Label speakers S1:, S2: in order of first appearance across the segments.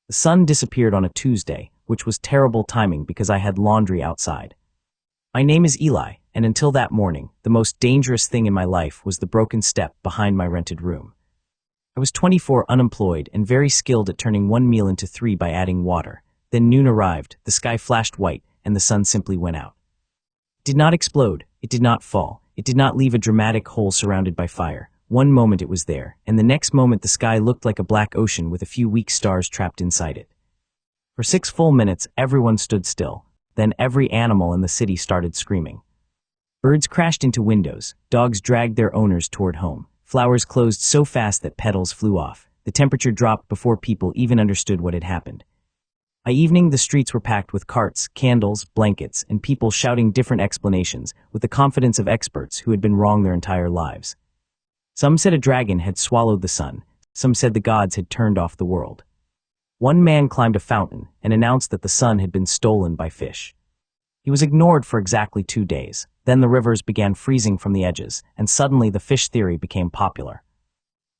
S1: The sun disappeared on a Tuesday, which was terrible timing because I had laundry outside. My name is Eli, and until that morning, the most dangerous thing in my life was the broken step behind my rented room. I was 24, unemployed, and very skilled at turning one meal into three by adding water. Then noon arrived, the sky flashed white, and the sun simply went out. It did not explode, it did not fall, it did not leave a dramatic hole surrounded by fire. One moment it was there, and the next moment the sky looked like a black ocean with a few weak stars trapped inside it. For 6 full minutes, everyone stood still. Then every animal in the city started screaming. Birds crashed into windows, dogs dragged their owners toward home, flowers closed so fast that petals flew off, the temperature dropped before people even understood what had happened. By evening, the streets were packed with carts, candles, blankets, and people shouting different explanations with the confidence of experts who had been wrong their entire lives. Some said a dragon had swallowed the sun, some said the gods had turned off the world. One man climbed a fountain and announced that the sun had been stolen by fish. He was ignored for exactly 2 days. Then the rivers began freezing from the edges, and suddenly the fish theory became popular.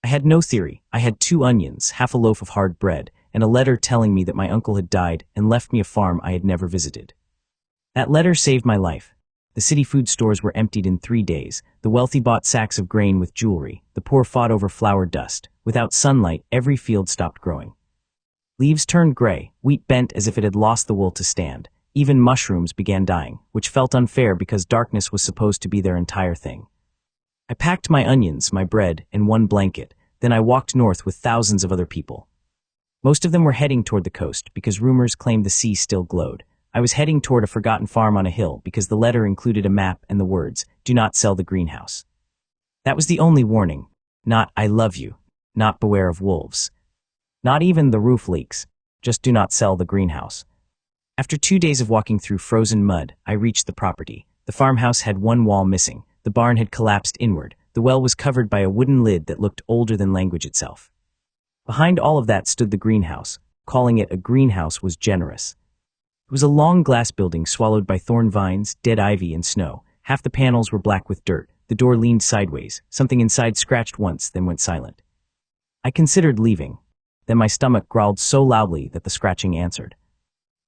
S1: I had no theory. I had 2 onions, half a loaf of hard bread, and a letter telling me that my uncle had died and left me a farm I had never visited. That letter saved my life. The city food stores were emptied in 3 days. The wealthy bought sacks of grain with jewelry. The poor fought over flour dust. Without sunlight, every field stopped growing. Leaves turned gray, wheat bent as if it had lost the will to stand. Even mushrooms began dying, which felt unfair because darkness was supposed to be their entire thing. I packed my onions, my bread, and one blanket. Then I walked north with thousands of other people. Most of them were heading toward the coast because rumors claimed the sea still glowed. I was heading toward a forgotten farm on a hill because the letter included a map and the words, "Do not sell the greenhouse." That was the only warning. Not "I love you," not "Beware of wolves." Not even "the roof leaks," just "Do not sell the greenhouse." After 2 days of walking through frozen mud, I reached the property. The farmhouse had one wall missing. The barn had collapsed inward. The well was covered by a wooden lid that looked older than language itself. Behind all of that stood the greenhouse. Calling it a greenhouse was generous. It was a long glass building swallowed by thorn vines, dead ivy, and snow. Half the panels were black with dirt. The door leaned sideways. Something inside scratched once, then went silent. I considered leaving. Then my stomach growled so loudly that the scratching answered.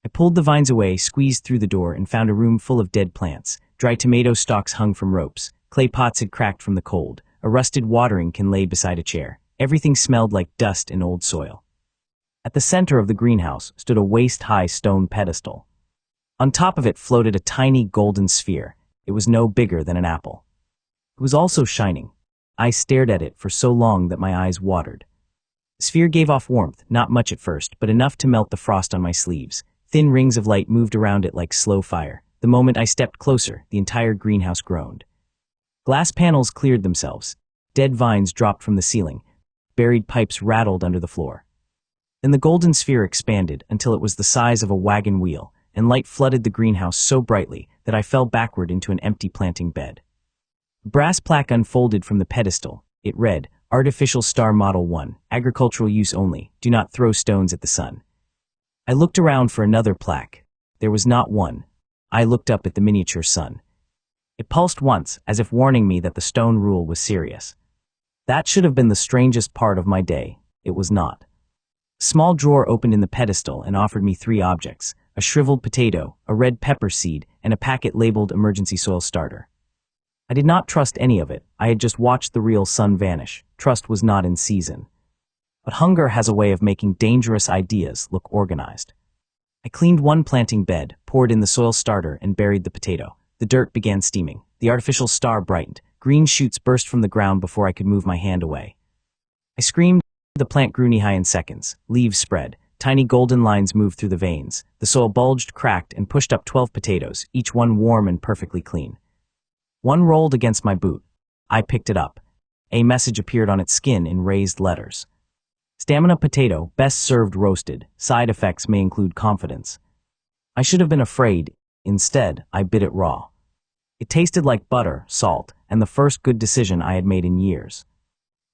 S1: I pulled the vines away, squeezed through the door, and found a room full of dead plants. Dry tomato stalks hung from ropes. Clay pots had cracked from the cold. A rusted watering can lay beside a chair. Everything smelled like dust and old soil. At the center of the greenhouse stood a waist-high stone pedestal. On top of it floated a tiny golden sphere. It was no bigger than an apple. It was also shining. I stared at it for so long that my eyes watered. The sphere gave off warmth, not much at first, but enough to melt the frost on my sleeves. Thin rings of light moved around it like slow fire. The moment I stepped closer, the entire greenhouse groaned. Glass panels cleared themselves. Dead vines dropped from the ceiling. Buried pipes rattled under the floor. Then the golden sphere expanded until it was the size of a wagon wheel, and light flooded the greenhouse so brightly that I fell backward into an empty planting bed. A brass plaque unfolded from the pedestal. It read, "Artificial Star Model 1, agricultural use only, do not throw stones at the sun." I looked around for another plaque. There was not one. I looked up at the miniature sun. It pulsed once, as if warning me that the stone rule was serious. That should have been the strangest part of my day. It was not. A small drawer opened in the pedestal and offered me 3 objects: a shriveled potato, a red pepper seed, and a packet labeled emergency soil starter. I did not trust any of it. I had just watched the real sun vanish. Trust was not in season. But hunger has a way of making dangerous ideas look organized. I cleaned one planting bed, poured in the soil starter, and buried the potato. The dirt began steaming. The artificial star brightened. Green shoots burst from the ground before I could move my hand away. I screamed. The plant grew knee-high in seconds. Leaves spread. Tiny golden lines moved through the veins. The soil bulged, cracked, and pushed up 12 potatoes, each one warm and perfectly clean. One rolled against my boot. I picked it up. A message appeared on its skin in raised letters. Stamina potato, best served roasted. Side effects may include confidence. I should have been afraid. Instead, I bit it raw. It tasted like butter, salt, and the first good decision I had made in years.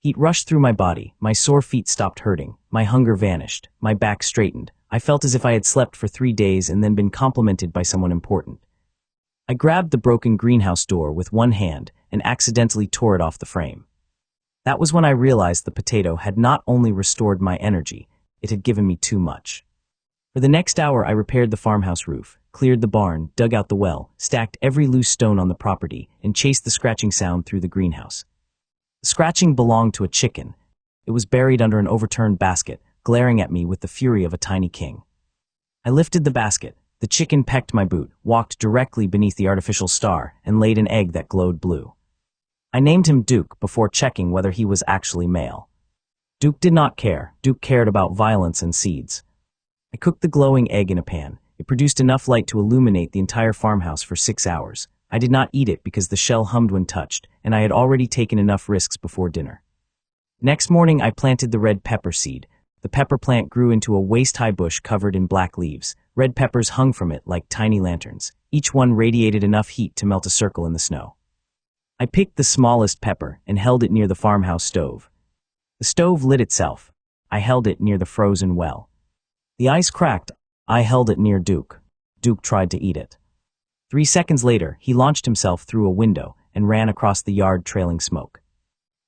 S1: Heat rushed through my body. My sore feet stopped hurting. My hunger vanished. My back straightened. I felt as if I had slept for 3 days and then been complimented by someone important. I grabbed the broken greenhouse door with one hand and accidentally tore it off the frame. That was when I realized the potato had not only restored my energy, It had given me too much. For the next hour I repaired the farmhouse roof, cleared the barn, dug out the well, stacked every loose stone on the property, and chased the scratching sound through the greenhouse. The scratching belonged to a chicken. It was buried under an overturned basket, glaring at me with the fury of a tiny king. I lifted the basket. The chicken pecked my boot, walked directly beneath the artificial star, and laid an egg that glowed blue. I named him Duke before checking whether he was actually male. Duke did not care. Duke cared about violence and seeds. I cooked the glowing egg in a pan. It produced enough light to illuminate the entire farmhouse for 6 hours. I did not eat it because the shell hummed when touched, and I had already taken enough risks before dinner. Next morning I planted the red pepper seed. The pepper plant grew into a waist-high bush covered in black leaves. Red peppers hung from it like tiny lanterns. Each one radiated enough heat to melt a circle in the snow. I picked the smallest pepper and held it near the farmhouse stove. The stove lit itself. I held it near the frozen well. The ice cracked. I held it near Duke. Duke tried to eat it. 3 seconds later, he launched himself through a window and ran across the yard trailing smoke.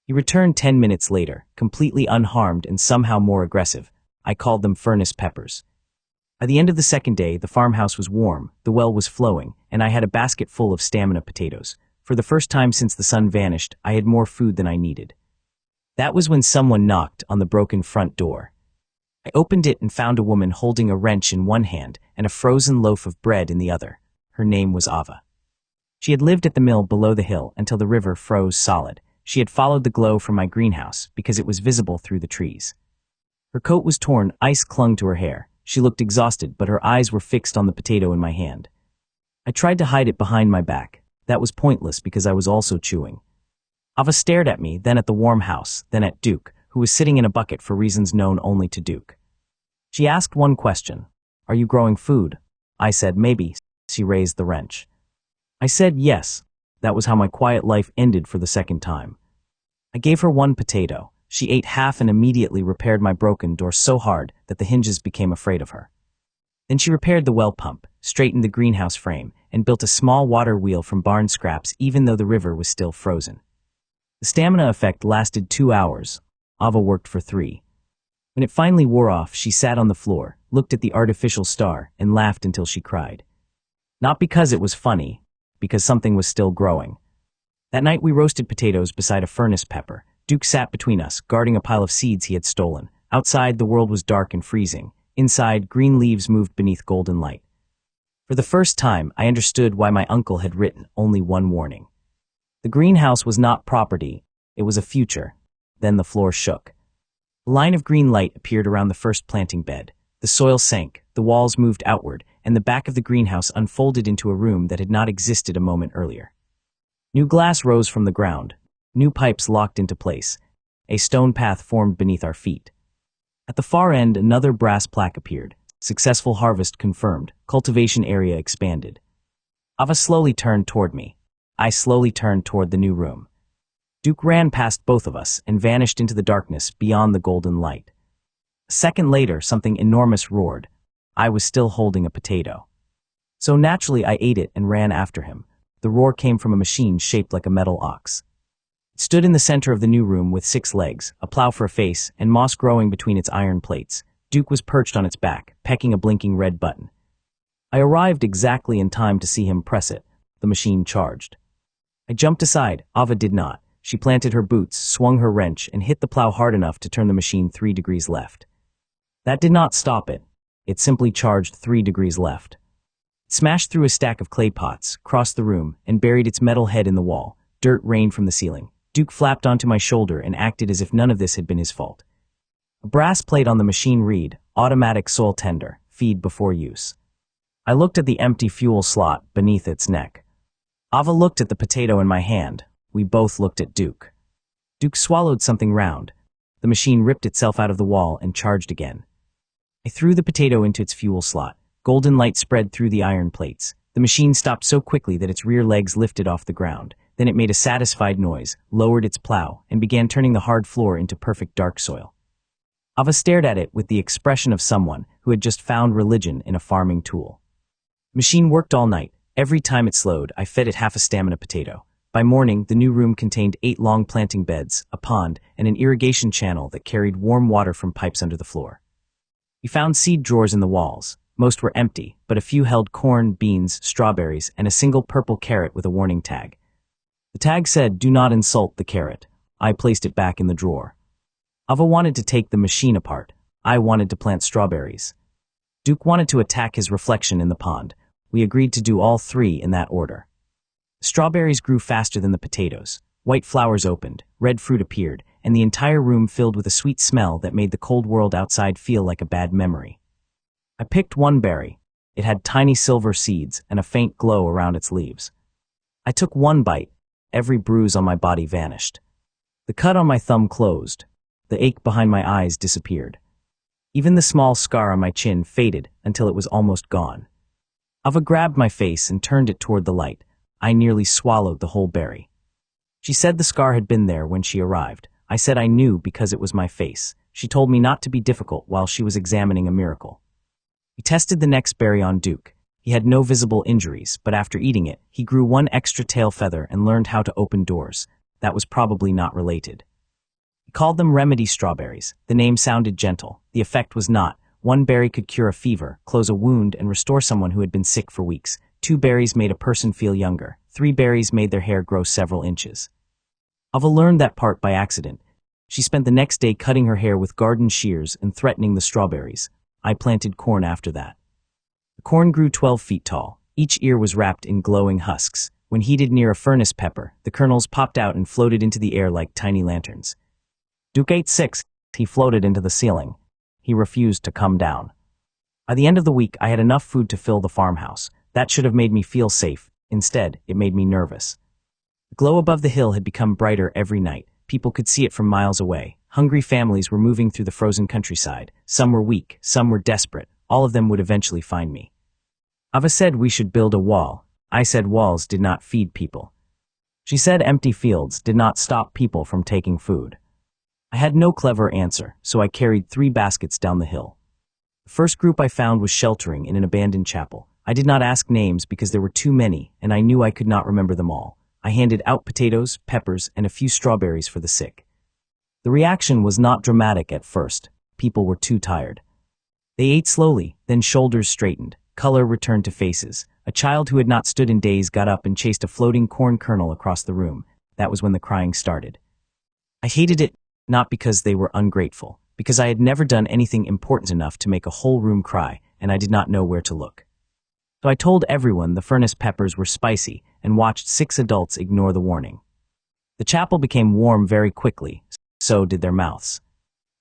S1: He returned 10 minutes later, completely unharmed and somehow more aggressive. I called them furnace peppers. By the end of the second day, the farmhouse was warm, the well was flowing, and I had a basket full of stamina potatoes. For the first time since the sun vanished, I had more food than I needed. That was when someone knocked on the broken front door. I opened it and found a woman holding a wrench in one hand and a frozen loaf of bread in the other. Her name was Ava. She had lived at the mill below the hill until the river froze solid. She had followed the glow from my greenhouse because it was visible through the trees. Her coat was torn, ice clung to her hair. She looked exhausted, but her eyes were fixed on the potato in my hand. I tried to hide it behind my back. That was pointless because I was also chewing. Ava stared at me, then at the warm house, then at Duke, who was sitting in a bucket for reasons known only to Duke. She asked one question. "Are you growing food?" I said maybe. She raised the wrench. I said yes. That was how my quiet life ended for the second time. I gave her one potato. She ate half and immediately repaired my broken door so hard that the hinges became afraid of her. Then she repaired the well pump, straightened the greenhouse frame, and built a small water wheel from barn scraps even though the river was still frozen. The stamina effect lasted 2 hours. Ava worked for 3. When it finally wore off, she sat on the floor, looked at the artificial star, and laughed until she cried. Not because it was funny, because something was still growing. That night we roasted potatoes beside a furnace pepper. Duke sat between us, guarding a pile of seeds he had stolen. Outside, the world was dark and freezing. Inside, green leaves moved beneath golden light. For the first time, I understood why my uncle had written only one warning. The greenhouse was not property, it was a future. Then the floor shook. A line of green light appeared around the first planting bed. The soil sank, the walls moved outward, and the back of the greenhouse unfolded into a room that had not existed a moment earlier. New glass rose from the ground. New pipes locked into place. A stone path formed beneath our feet. At the far end, another brass plaque appeared. Successful harvest confirmed. Cultivation area expanded. Ava slowly turned toward me. I slowly turned toward the new room. Duke ran past both of us and vanished into the darkness beyond the golden light. A second later, something enormous roared. I was still holding a potato. So naturally, I ate it and ran after him. The roar came from a machine shaped like a metal ox. It stood in the center of the new room with 6 legs, a plow for a face, and moss growing between its iron plates. Duke was perched on its back, pecking a blinking red button. I arrived exactly in time to see him press it. The machine charged. I jumped aside. Ava did not. She planted her boots, swung her wrench, and hit the plow hard enough to turn the machine 3 degrees left. That did not stop it. It simply charged 3 degrees left. It smashed through a stack of clay pots, crossed the room, and buried its metal head in the wall. Dirt rained from the ceiling. Duke flapped onto my shoulder and acted as if none of this had been his fault. A brass plate on the machine read, "Automatic soil tender, feed before use." I looked at the empty fuel slot beneath its neck. Ava looked at the potato in my hand. We both looked at Duke. Duke swallowed something round. The machine ripped itself out of the wall and charged again. I threw the potato into its fuel slot. Golden light spread through the iron plates. The machine stopped so quickly that its rear legs lifted off the ground. Then it made a satisfied noise, lowered its plow, and began turning the hard floor into perfect dark soil. Ava stared at it with the expression of someone who had just found religion in a farming tool. The machine worked all night. Every time it slowed, I fed it half a stamina potato. By morning, the new room contained 8 long planting beds, a pond, and an irrigation channel that carried warm water from pipes under the floor. We found seed drawers in the walls. Most were empty, but a few held corn, beans, strawberries, and a single purple carrot with a warning tag. The tag said, "Do not insult the carrot." I placed it back in the drawer. Ava wanted to take the machine apart. I wanted to plant strawberries. Duke wanted to attack his reflection in the pond. We agreed to do all three in that order. Strawberries grew faster than the potatoes. White flowers opened, red fruit appeared, and the entire room filled with a sweet smell that made the cold world outside feel like a bad memory. I picked one berry. It had tiny silver seeds and a faint glow around its leaves. I took one bite. Every bruise on my body vanished. The cut on my thumb closed. The ache behind my eyes disappeared. Even the small scar on my chin faded until it was almost gone. Ava grabbed my face and turned it toward the light. I nearly swallowed the whole berry. She said the scar had been there when she arrived. I said I knew because it was my face. She told me not to be difficult while she was examining a miracle. We tested the next berry on Duke. He had no visible injuries, but after eating it, he grew one extra tail feather and learned how to open doors. That was probably not related. He called them remedy strawberries. The name sounded gentle. The effect was not. One berry could cure a fever, close a wound, and restore someone who had been sick for weeks. 2 berries made a person feel younger. 3 berries made their hair grow several inches. Ava learned that part by accident. She spent the next day cutting her hair with garden shears and threatening the strawberries. I planted corn after that. The corn grew 12 feet tall. Each ear was wrapped in glowing husks. When heated near a furnace pepper, the kernels popped out and floated into the air like tiny lanterns. Duke ate 6. He floated into the ceiling. He refused to come down. By the end of the week, I had enough food to fill the farmhouse. That should have made me feel safe. Instead, it made me nervous. The glow above the hill had become brighter every night. People could see it from miles away. Hungry families were moving through the frozen countryside. Some were weak, some were desperate. All of them would eventually find me. Ava said we should build a wall. I said walls did not feed people. She said empty fields did not stop people from taking food. I had no clever answer, so I carried 3 baskets down the hill. The first group I found was sheltering in an abandoned chapel. I did not ask names because there were too many, and I knew I could not remember them all. I handed out potatoes, peppers, and a few strawberries for the sick. The reaction was not dramatic at first. People were too tired. They ate slowly, then shoulders straightened. Color returned to faces. A child who had not stood in days got up and chased a floating corn kernel across the room. That was when the crying started. I hated it, not because they were ungrateful, because I had never done anything important enough to make a whole room cry, and I did not know where to look. So I told everyone the furnace peppers were spicy and watched 6 adults ignore the warning. The chapel became warm very quickly, so did their mouths.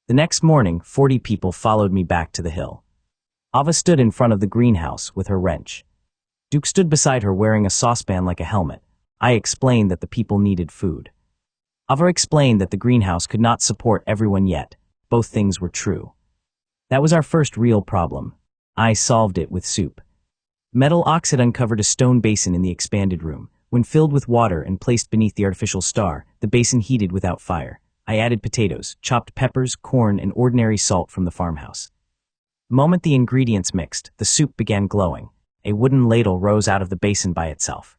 S1: The next morning, 40 people followed me back to the hill. Ava stood in front of the greenhouse with her wrench. Duke stood beside her wearing a saucepan like a helmet. I explained that the people needed food. Ava explained that the greenhouse could not support everyone yet. Both things were true. That was our first real problem. I solved it with soup. Metal Ox had uncovered a stone basin in the expanded room. When filled with water and placed beneath the artificial star, the basin heated without fire. I added potatoes, chopped peppers, corn, and ordinary salt from the farmhouse. The moment the ingredients mixed, the soup began glowing. A wooden ladle rose out of the basin by itself.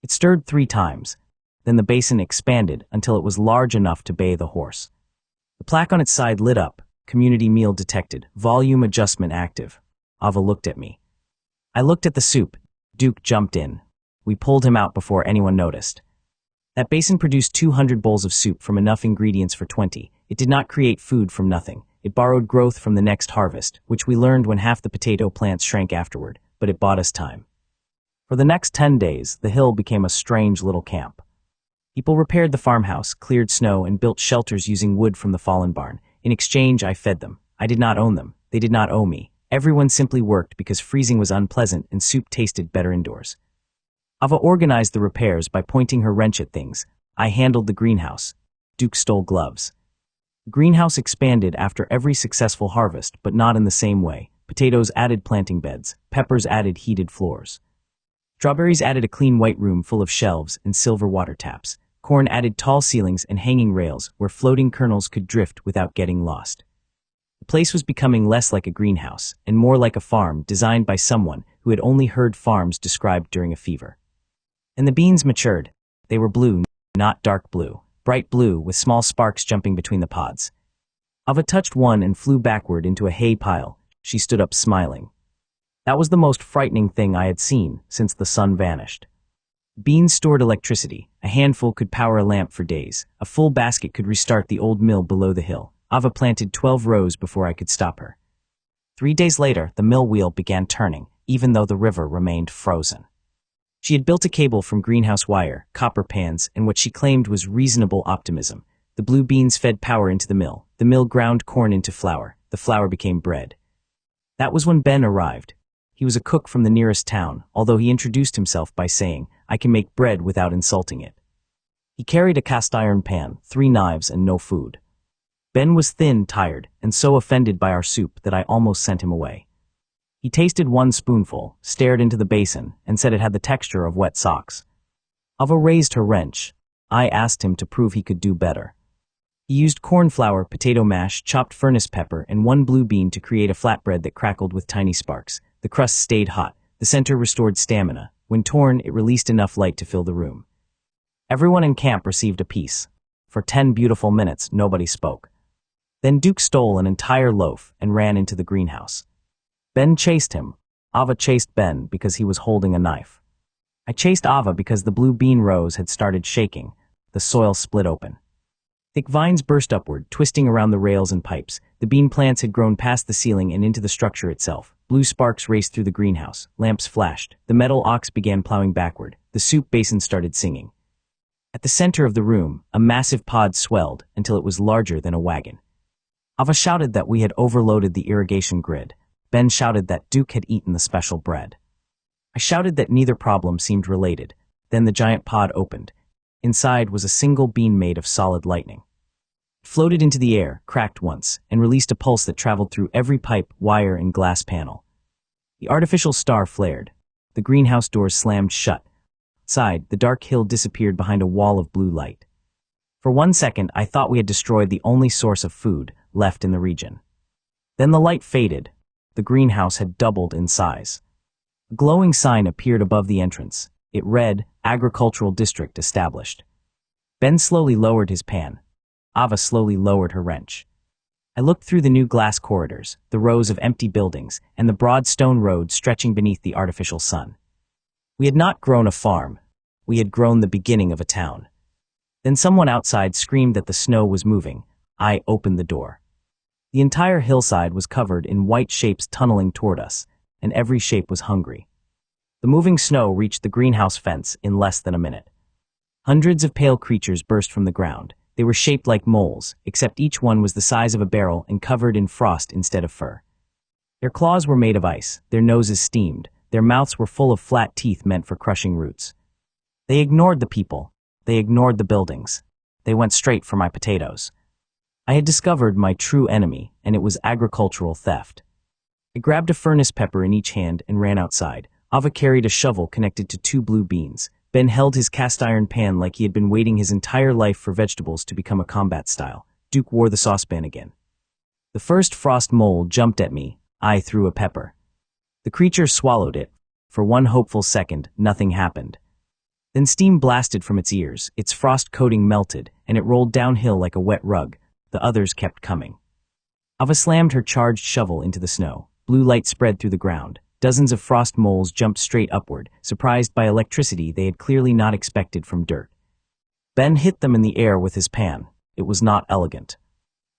S1: It stirred 3 times. Then the basin expanded until it was large enough to bathe a horse. The plaque on its side lit up. Community meal detected. Volume adjustment active. Ava looked at me. I looked at the soup. Duke jumped in. We pulled him out before anyone noticed. That basin produced 200 bowls of soup from enough ingredients for 20. It did not create food from nothing. It borrowed growth from the next harvest, which we learned when half the potato plants shrank afterward, but it bought us time. For the next 10 days, the hill became a strange little camp. People repaired the farmhouse, cleared snow, and built shelters using wood from the fallen barn. In exchange, I fed them. I did not own them. They did not owe me. Everyone simply worked because freezing was unpleasant and soup tasted better indoors. Ava organized the repairs by pointing her wrench at things. I handled the greenhouse. Duke stole gloves. The greenhouse expanded after every successful harvest, but not in the same way. Potatoes added planting beds. Peppers added heated floors. Strawberries added a clean white room full of shelves and silver water taps. Corn added tall ceilings and hanging rails where floating kernels could drift without getting lost. The place was becoming less like a greenhouse and more like a farm designed by someone who had only heard farms described during a fever. And the beans matured. They were blue, not dark blue, bright blue with small sparks jumping between the pods. Ava touched one and flew backward into a hay pile. She stood up smiling. That was the most frightening thing I had seen since the sun vanished. Beans stored electricity. A handful could power a lamp for days. A full basket could restart the old mill below the hill. Ava planted 12 rows before I could stop her. 3 days later, the mill wheel began turning, even though the river remained frozen. She had built a cable from greenhouse wire, copper pans, and what she claimed was reasonable optimism. The blue beans fed power into the mill. The mill ground corn into flour. The flour became bread. That was when Ben arrived. He was a cook from the nearest town, although he introduced himself by saying, "I can make bread without insulting it." He carried a cast iron pan, 3 knives, and no food. Ben was thin, tired, and so offended by our soup that I almost sent him away. He tasted 1 spoonful, stared into the basin, and said it had the texture of wet socks. Ava raised her wrench. I asked him to prove he could do better. He used corn flour, potato mash, chopped furnace pepper, and 1 blue bean to create a flatbread that crackled with tiny sparks. The crust stayed hot. The center restored stamina. When torn, it released enough light to fill the room. Everyone in camp received a piece. For 10 beautiful minutes, nobody spoke. Then Duke stole an entire loaf and ran into the greenhouse. Ben chased him. Ava chased Ben because he was holding a knife. I chased Ava because the blue bean rows had started shaking. The soil split open. Thick vines burst upward, twisting around the rails and pipes. The bean plants had grown past the ceiling and into the structure itself. Blue sparks raced through the greenhouse. Lamps flashed. The metal ox began plowing backward. The soup basin started singing. At the center of the room, a massive pod swelled until it was larger than a wagon. Ava shouted that we had overloaded the irrigation grid. Ben shouted that Duke had eaten the special bread. I shouted that neither problem seemed related. Then the giant pod opened. Inside was a single bean made of solid lightning. It floated into the air, cracked once, and released a pulse that traveled through every pipe, wire, and glass panel. The artificial star flared. The greenhouse doors slammed shut. Outside, the dark hill disappeared behind a wall of blue light. For 1 second, I thought we had destroyed the only source of food left in the region. Then the light faded. The greenhouse had doubled in size. A glowing sign appeared above the entrance. It read, "Agricultural District Established." Ben slowly lowered his pan. Ava slowly lowered her wrench. I looked through the new glass corridors, the rows of empty buildings, and the broad stone road stretching beneath the artificial sun. We had not grown a farm. We had grown the beginning of a town. Then someone outside screamed that the snow was moving. I opened the door. The entire hillside was covered in white shapes tunneling toward us, and every shape was hungry. The moving snow reached the greenhouse fence in less than a minute. Hundreds of pale creatures burst from the ground. They were shaped like moles, except each one was the size of a barrel and covered in frost instead of fur. Their claws were made of ice, their noses steamed, their mouths were full of flat teeth meant for crushing roots. They ignored the people. They ignored the buildings. They went straight for my potatoes. I had discovered my true enemy, and it was agricultural theft. I grabbed a furnace pepper in each hand and ran outside. Ava carried a shovel connected to 2 blue beans. Ben held his cast iron pan like he had been waiting his entire life for vegetables to become a combat style. Duke wore the saucepan again. The first frost mole jumped at me. I threw a pepper. The creature swallowed it. For 1 hopeful second, nothing happened. Then steam blasted from its ears, its frost coating melted, and it rolled downhill like a wet rug. The others kept coming. Ava slammed her charged shovel into the snow. Blue light spread through the ground. Dozens of frost moles jumped straight upward, surprised by electricity they had clearly not expected from dirt. Ben hit them in the air with his pan. It was not elegant.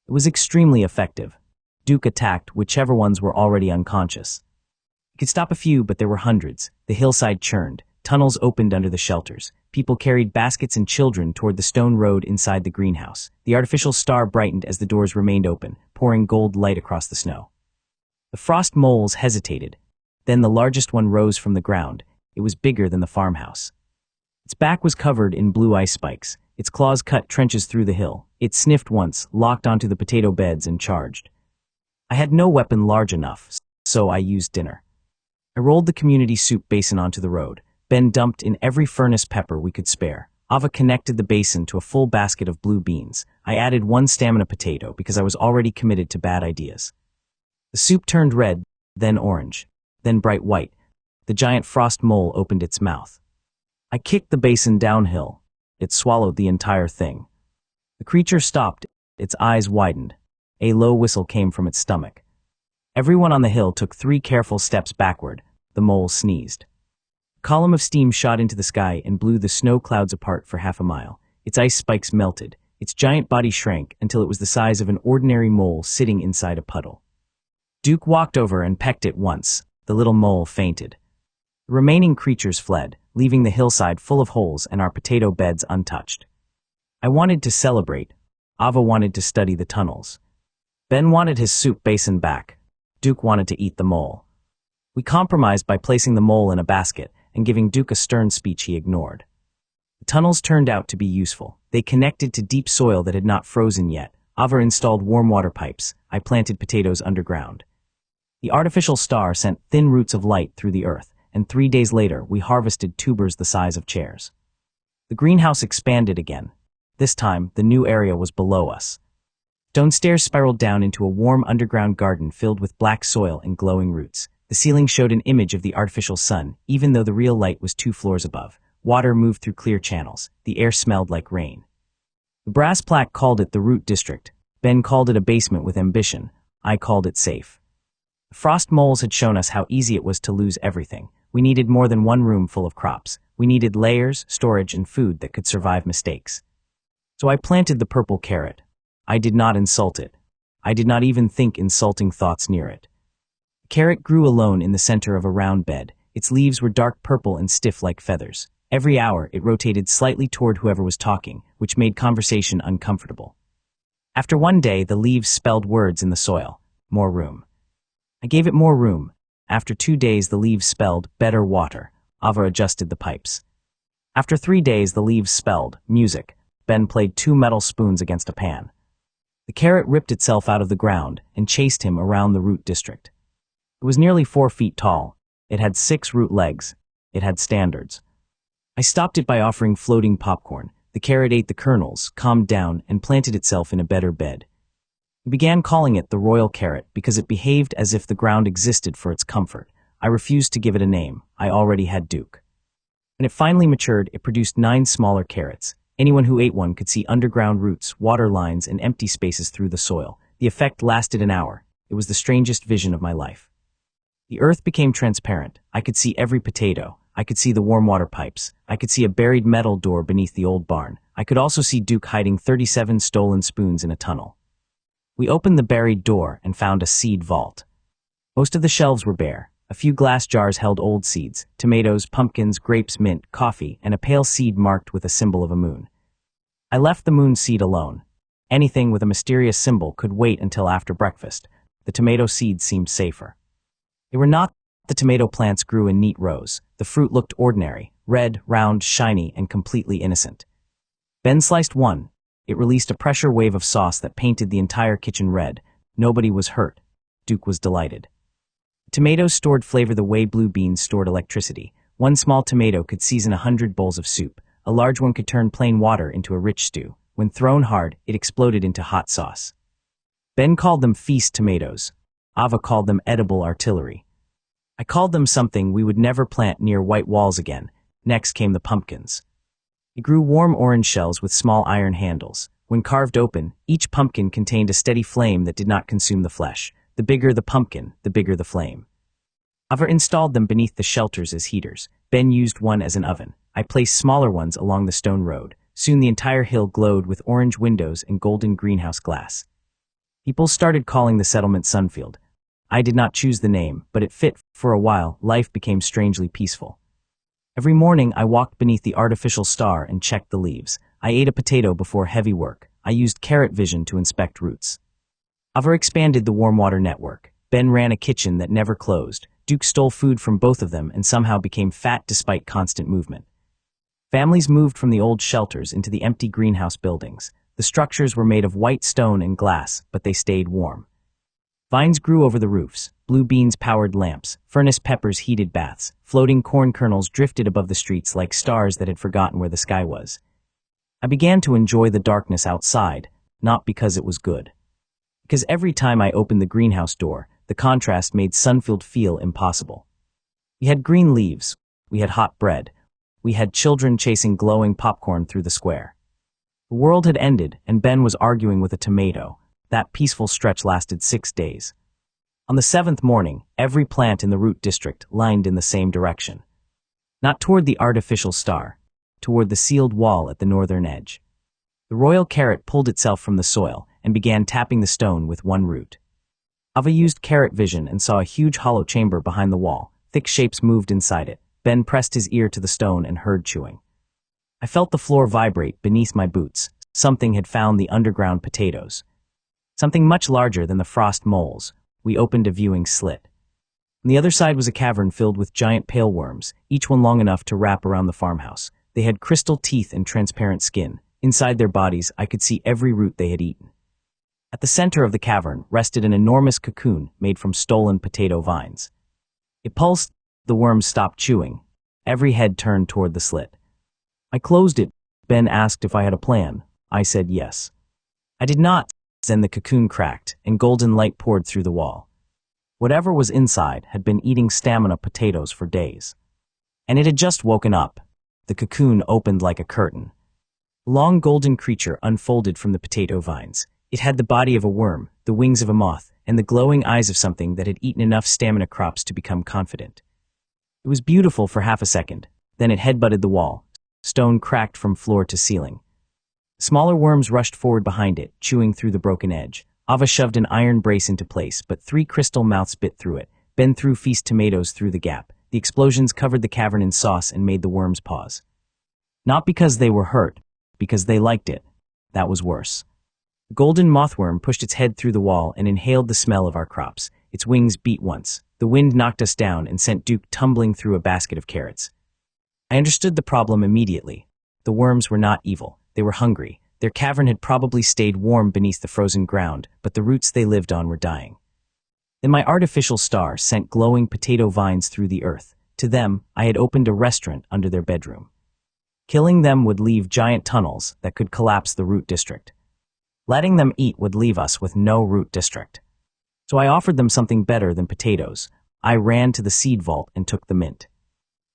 S1: It was extremely effective. Duke attacked whichever ones were already unconscious. He could stop a few, but there were hundreds. The hillside churned. Tunnels opened under the shelters. People carried baskets and children toward the stone road inside the greenhouse. The artificial star brightened as the doors remained open, pouring gold light across the snow. The frost moles hesitated. Then the largest one rose from the ground. It was bigger than the farmhouse. Its back was covered in blue ice spikes. Its claws cut trenches through the hill. It sniffed once, locked onto the potato beds, and charged. I had no weapon large enough, so I used dinner. I rolled the community soup basin onto the road. Ben dumped in every furnace pepper we could spare. Ava connected the basin to a full basket of blue beans. I added 1 stamina potato because I was already committed to bad ideas. The soup turned red, then orange, then bright white. The giant frost mole opened its mouth. I kicked the basin downhill. It swallowed the entire thing. The creature stopped. Its eyes widened. A low whistle came from its stomach. Everyone on the hill took 3 careful steps backward. The mole sneezed. A column of steam shot into the sky and blew the snow clouds apart for half a mile. Its ice spikes melted. Its giant body shrank until it was the size of an ordinary mole sitting inside a puddle. Duke walked over and pecked it once. The little mole fainted. The remaining creatures fled, leaving the hillside full of holes and our potato beds untouched. I wanted to celebrate. Ava wanted to study the tunnels. Ben wanted his soup basin back. Duke wanted to eat the mole. We compromised by placing the mole in a basket and giving Duke a stern speech he ignored. The tunnels turned out to be useful. They connected to deep soil that had not frozen yet. Ava installed warm water pipes. I planted potatoes underground. The artificial star sent thin roots of light through the earth, and 3 days later we harvested tubers the size of chairs. The greenhouse expanded again. This time, the new area was below us. Stone stairs spiraled down into a warm underground garden filled with black soil and glowing roots. The ceiling showed an image of the artificial sun, even though the real light was 2 floors above. Water moved through clear channels. The air smelled like rain. The brass plaque called it the Root District. Ben called it a basement with ambition. I called it safe. The frost moles had shown us how easy it was to lose everything. We needed more than one room full of crops. We needed layers, storage, and food that could survive mistakes. So I planted the purple carrot. I did not insult it. I did not even think insulting thoughts near it. The carrot grew alone in the center of a round bed. Its leaves were dark purple and stiff like feathers. Every hour, it rotated slightly toward whoever was talking, which made conversation uncomfortable. After one day, the leaves spelled words in the soil. More room. I gave it more room. After 2 days, the leaves spelled better water. Ava adjusted the pipes. After 3 days, the leaves spelled music. Ben played 2 metal spoons against a pan. The carrot ripped itself out of the ground and chased him around the root district. It was nearly 4 feet tall. It had 6 root legs. It had standards. I stopped it by offering floating popcorn. The carrot ate the kernels, calmed down, and planted itself in a better bed. We began calling it the royal carrot because it behaved as if the ground existed for its comfort. I refused to give it a name. I already had Duke. When it finally matured, it produced 9 smaller carrots. Anyone who ate one could see underground roots, water lines, and empty spaces through the soil. The effect lasted an hour. It was the strangest vision of my life. The earth became transparent. I could see every potato. I could see the warm water pipes. I could see a buried metal door beneath the old barn. I could also see Duke hiding 37 stolen spoons in a tunnel. We opened the buried door and found a seed vault. Most of the shelves were bare. A few glass jars held old seeds, tomatoes, pumpkins, grapes, mint, coffee, and a pale seed marked with a symbol of a moon. I left the moon seed alone. Anything with a mysterious symbol could wait until after breakfast. The tomato seeds seemed safer. They were not. The tomato plants grew in neat rows. The fruit looked ordinary, red, round, shiny, and completely innocent. Ben sliced one. It released a pressure wave of sauce that painted the entire kitchen red. Nobody was hurt. Duke was delighted. Tomatoes stored flavor the way blue beans stored electricity. One small tomato could season 100 bowls of soup. A large one could turn plain water into a rich stew. When thrown hard, it exploded into hot sauce. Ben called them feast tomatoes. Ava called them edible artillery. I called them something we would never plant near white walls again. Next came the pumpkins. They grew warm orange shells with small iron handles. When carved open, each pumpkin contained a steady flame that did not consume the flesh. The bigger the pumpkin, the bigger the flame. Ava installed them beneath the shelters as heaters. Ben used one as an oven. I placed smaller ones along the stone road. Soon the entire hill glowed with orange windows and golden greenhouse glass. People started calling the settlement Sunfield. I did not choose the name, but it fit. For a while, life became strangely peaceful. Every morning, I walked beneath the artificial star and checked the leaves. I ate a potato before heavy work. I used carrot vision to inspect roots. Ava expanded the warm water network. Ben ran a kitchen that never closed. Duke stole food from both of them and somehow became fat despite constant movement. Families moved from the old shelters into the empty greenhouse buildings. The structures were made of white stone and glass, but they stayed warm. Vines grew over the roofs. Blue beans powered lamps. Furnace peppers heated baths. Floating corn kernels drifted above the streets like stars that had forgotten where the sky was. I began to enjoy the darkness outside, not because it was good. Because every time I opened the greenhouse door, the contrast made Sunfield feel impossible. We had green leaves. We had hot bread. We had children chasing glowing popcorn through the square. The world had ended, and Ben was arguing with a tomato. That peaceful stretch lasted 6 days. On the 7th morning, every plant in the root district lined in the same direction. Not toward the artificial star, toward the sealed wall at the northern edge. The royal carrot pulled itself from the soil and began tapping the stone with one root. Ava used carrot vision and saw a huge hollow chamber behind the wall. Thick shapes moved inside it. Ben pressed his ear to the stone and heard chewing. I felt the floor vibrate beneath my boots. Something had found the underground potatoes. Something much larger than the frost moles. We opened a viewing slit. On the other side was a cavern filled with giant pale worms, each one long enough to wrap around the farmhouse. They had crystal teeth and transparent skin. Inside their bodies, I could see every root they had eaten. At the center of the cavern rested an enormous cocoon made from stolen potato vines. It pulsed. The worms stopped chewing. Every head turned toward the slit. I closed it. Ben asked if I had a plan. I said yes. I did not. Then the cocoon cracked, and golden light poured through the wall. Whatever was inside had been eating stamina potatoes for days. And it had just woken up. The cocoon opened like a curtain. A long golden creature unfolded from the potato vines. It had the body of a worm, the wings of a moth, and the glowing eyes of something that had eaten enough stamina crops to become confident. It was beautiful for half a second. Then it headbutted the wall. Stone cracked from floor to ceiling. Smaller worms rushed forward behind it, chewing through the broken edge. Ava shoved an iron brace into place, but 3 crystal mouths bit through it. Ben threw feast tomatoes through the gap. The explosions covered the cavern in sauce and made the worms pause. Not because they were hurt, because they liked it. That was worse. The golden mothworm pushed its head through the wall and inhaled the smell of our crops. Its wings beat once. The wind knocked us down and sent Duke tumbling through a basket of carrots. I understood the problem immediately. The worms were not evil. They were hungry. Their cavern had probably stayed warm beneath the frozen ground, but the roots they lived on were dying. Then my artificial star sent glowing potato vines through the earth. To them, I had opened a restaurant under their bedroom. Killing them would leave giant tunnels that could collapse the root district. Letting them eat would leave us with no root district. So I offered them something better than potatoes. I ran to the seed vault and took the mint.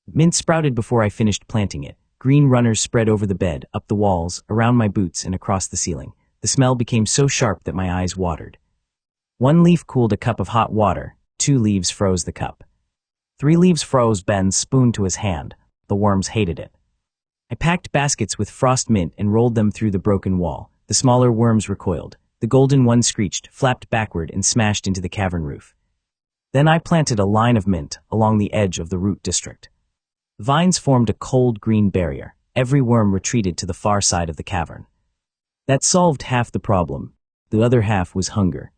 S1: Mint sprouted before I finished planting it. Green runners spread over the bed, up the walls, around my boots, and across the ceiling. The smell became so sharp that my eyes watered. 1 leaf cooled a cup of hot water. 2 leaves froze the cup. 3 leaves froze Ben's spoon to his hand. The worms hated it. I packed baskets with frost mint and rolled them through the broken wall. The smaller worms recoiled. The golden one screeched, flapped backward, and smashed into the cavern roof. Then I planted a line of mint along the edge of the root district. Vines formed a cold green barrier. Every worm retreated to the far side of the cavern. That solved half the problem. The other half was hunger.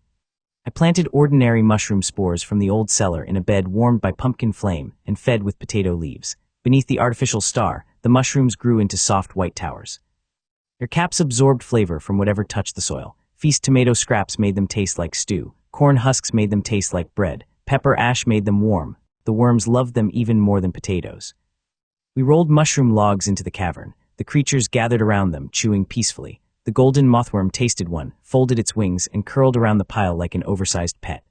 S1: I planted ordinary mushroom spores from the old cellar in a bed warmed by pumpkin flame and fed with potato leaves. Beneath the artificial star, the mushrooms grew into soft white towers. Their caps absorbed flavor from whatever touched the soil. Feast tomato scraps made them taste like stew. Corn husks made them taste like bread. Pepper ash made them warm. The worms loved them even more than potatoes. We rolled mushroom logs into the cavern. The creatures gathered around them, chewing peacefully. The golden mothworm tasted one, folded its wings, and curled around the pile like an oversized pet.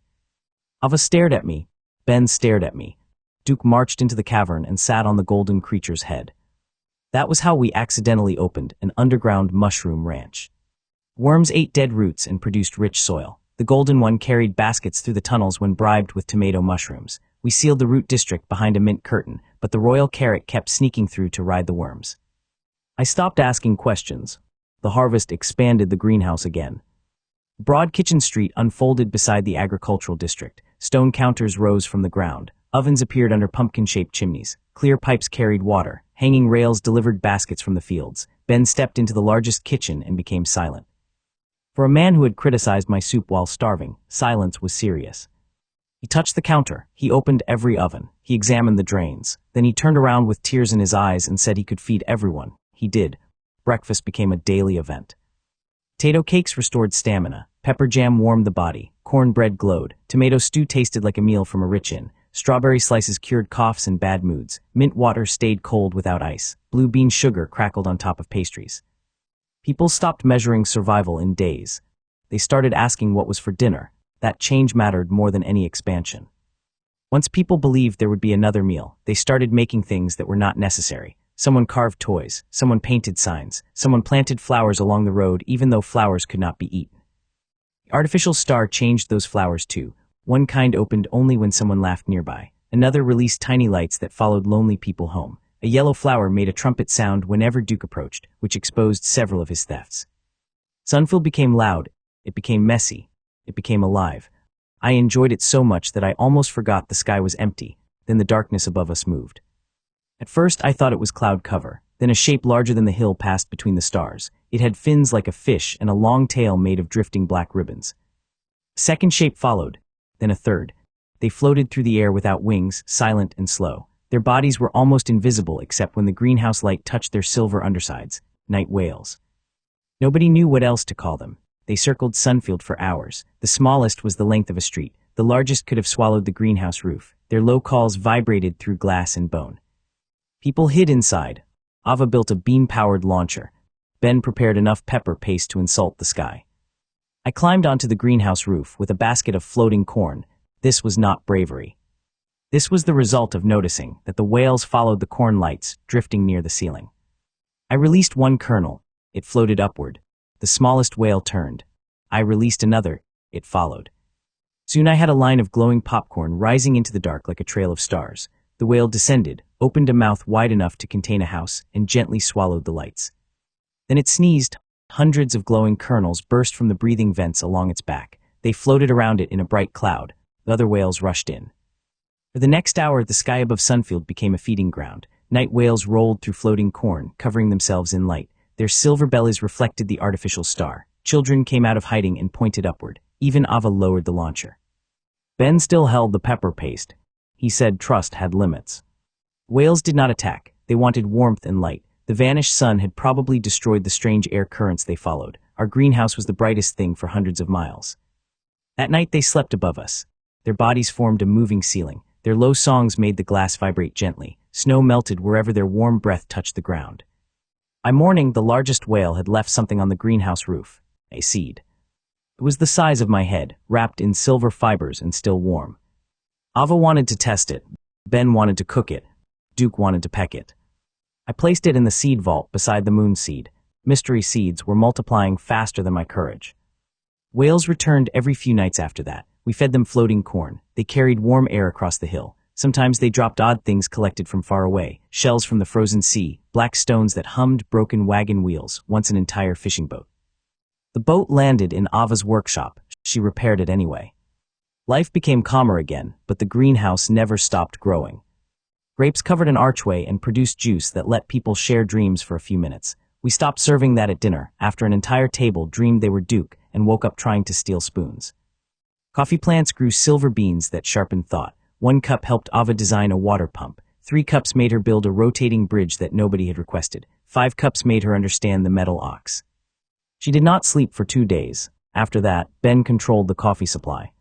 S1: Ava stared at me. Ben stared at me. Duke marched into the cavern and sat on the golden creature's head. That was how we accidentally opened an underground mushroom ranch. Worms ate dead roots and produced rich soil. The golden one carried baskets through the tunnels when bribed with tomato mushrooms. We sealed the root district behind a mint curtain, but the royal carrot kept sneaking through to ride the worms. I stopped asking questions. The harvest expanded the greenhouse again. Broad Kitchen Street unfolded beside the agricultural district. Stone counters rose from the ground. Ovens appeared under pumpkin-shaped chimneys. Clear pipes carried water. Hanging rails delivered baskets from the fields. Ben stepped into the largest kitchen and became silent. For a man who had criticized my soup while starving, silence was serious. He touched the counter. He opened every oven. He examined the drains. Then he turned around with tears in his eyes and said he could feed everyone. He did. Breakfast became a daily event. Potato cakes restored stamina. Pepper jam warmed the body. Cornbread glowed. Tomato stew tasted like a meal from a rich inn. Strawberry slices cured coughs and bad moods. Mint water stayed cold without ice. Blue bean sugar crackled on top of pastries. People stopped measuring survival in days. They started asking what was for dinner. That change mattered more than any expansion. Once people believed there would be another meal, they started making things that were not necessary. Someone carved toys. Someone painted signs. Someone planted flowers along the road even though flowers could not be eaten. The Artificial star changed those flowers too. One kind opened only when someone laughed nearby. Another released tiny lights that followed lonely people home. A yellow flower made a trumpet sound whenever Duke approached, which exposed several of his thefts. Sunfield became loud. It became messy. It became alive. I enjoyed it so much that I almost forgot the sky was empty. Then the darkness above us moved. At first I thought it was cloud cover. Then a shape larger than the hill passed between the stars. It had fins like a fish and a long tail made of drifting black ribbons. A second shape followed, then a third. They floated through the air without wings, silent and slow. Their bodies were almost invisible except when the greenhouse light touched their silver undersides. Night whales. Nobody knew what else to call them. They circled Sunfield for hours. The smallest was the length of a street. The largest could have swallowed the greenhouse roof. Their low calls vibrated through glass and bone. People hid inside. Ava built a beam-powered launcher. Ben prepared enough pepper paste to insult the sky. I climbed onto the greenhouse roof with a basket of floating corn. This was not bravery. This was the result of noticing that the whales followed the corn lights, drifting near the ceiling. I released one kernel. It floated upward. The smallest whale turned. I released another. It followed. Soon I had a line of glowing popcorn rising into the dark like a trail of stars. The whale descended, opened a mouth wide enough to contain a house, and gently swallowed the lights. Then it sneezed. Hundreds of glowing kernels burst from the breathing vents along its back. They floated around it in a bright cloud. The other whales rushed in. For the next hour, the sky above Sunfield became a feeding ground. Night whales rolled through floating corn, covering themselves in light. Their silver bellies reflected the artificial star. Children came out of hiding and pointed upward. Even Ava lowered the launcher. Ben still held the pepper paste. He said trust had limits. Whales did not attack. They wanted warmth and light. The vanished sun had probably destroyed the strange air currents they followed. Our greenhouse was the brightest thing for hundreds of miles. That night they slept above us. Their bodies formed a moving ceiling. Their low songs made the glass vibrate gently. Snow melted wherever their warm breath touched the ground. By morning, the largest whale had left something on the greenhouse roof. A seed. It was the size of my head, wrapped in silver fibers and still warm. Ava wanted to test it. Ben wanted to cook it. Duke wanted to peck it. I placed it in the seed vault beside the moon seed. Mystery seeds were multiplying faster than my courage. Whales returned every few nights after that. We fed them floating corn. They carried warm air across the hill. Sometimes they dropped odd things collected from far away, shells from the frozen sea, black stones that hummed, broken wagon wheels, once an entire fishing boat. The boat landed in Ava's workshop. She repaired it anyway. Life became calmer again, but the greenhouse never stopped growing. Grapes covered an archway and produced juice that let people share dreams for a few minutes. We stopped serving that at dinner after an entire table dreamed they were Duke and woke up trying to steal spoons. Coffee plants grew silver beans that sharpened thought. 1 cup helped Ava design a water pump. 3 cups made her build a rotating bridge that nobody had requested. 5 cups made her understand the metal ox. She did not sleep for 2 days. After that, Ben controlled the coffee supply.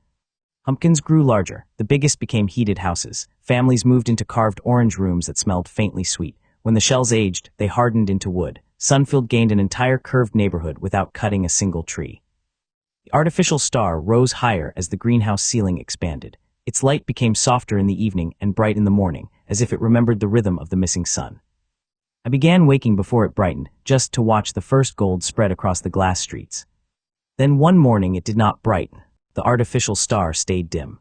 S1: Pumpkins grew larger. The biggest became heated houses. Families moved into carved orange rooms that smelled faintly sweet. When the shells aged, they hardened into wood. Sunfield gained an entire curved neighborhood without cutting a single tree. The artificial star rose higher as the greenhouse ceiling expanded. Its light became softer in the evening and bright in the morning, as if it remembered the rhythm of the missing sun. I began waking before it brightened, just to watch the first gold spread across the glass streets. Then one morning it did not brighten. The artificial star stayed dim.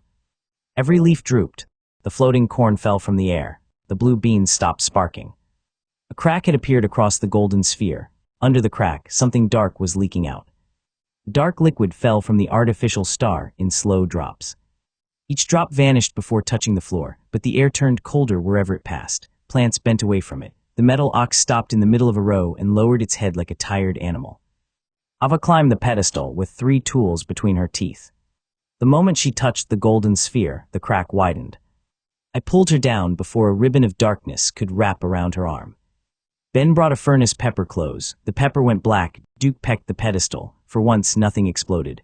S1: Every leaf drooped. The floating corn fell from the air. The blue beans stopped sparking. A crack had appeared across the golden sphere. Under the crack, something dark was leaking out. Dark liquid fell from the artificial star in slow drops. Each drop vanished before touching the floor, but the air turned colder wherever it passed. Plants bent away from it. The metal ox stopped in the middle of a row and lowered its head like a tired animal. Ava climbed the pedestal with 3 tools between her teeth. The moment she touched the golden sphere, the crack widened. I pulled her down before a ribbon of darkness could wrap around her arm. Ben brought a furnace pepper close. The pepper went black. Duke pecked the pedestal. For once, nothing exploded.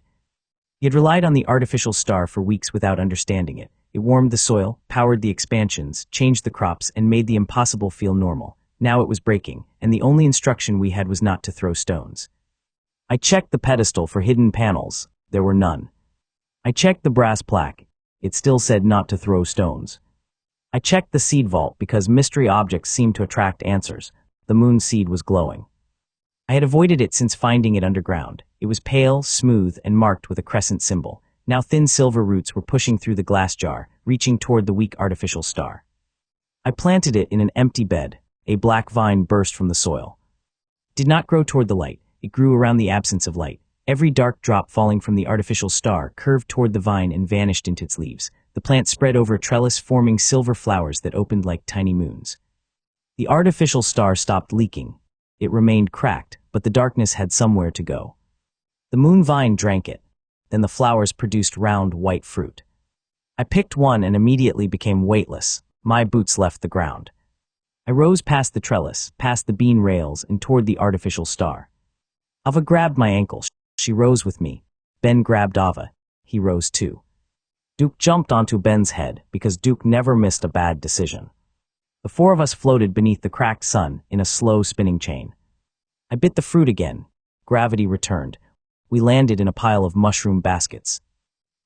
S1: He had relied on the artificial star for weeks without understanding it. It warmed the soil, powered the expansions, changed the crops, and made the impossible feel normal. Now it was breaking, and the only instruction we had was not to throw stones. I checked the pedestal for hidden panels. There were none. I checked the brass plaque. It still said not to throw stones. I checked the seed vault because mystery objects seemed to attract answers. The moon seed was glowing. I had avoided it since finding it underground. It was pale, smooth, and marked with a crescent symbol. Now thin silver roots were pushing through the glass jar, reaching toward the weak artificial star. I planted it in an empty bed. A black vine burst from the soil. It did not grow toward the light. It grew around the absence of light. Every dark drop falling from the artificial star curved toward the vine and vanished into its leaves. The plant spread over a trellis, forming silver flowers that opened like tiny moons. The artificial star stopped leaking. It remained cracked, but the darkness had somewhere to go. The moon vine drank it. Then the flowers produced round, white fruit. I picked one and immediately became weightless. My boots left the ground. I rose past the trellis, past the bean rails, and toward the artificial star. Ava grabbed my ankle. She rose with me. Ben grabbed Ava. He rose too. Duke jumped onto Ben's head because Duke never missed a bad decision. The four of us floated beneath the cracked sun in a slow spinning chain. I bit the fruit again. Gravity returned. We landed in a pile of mushroom baskets.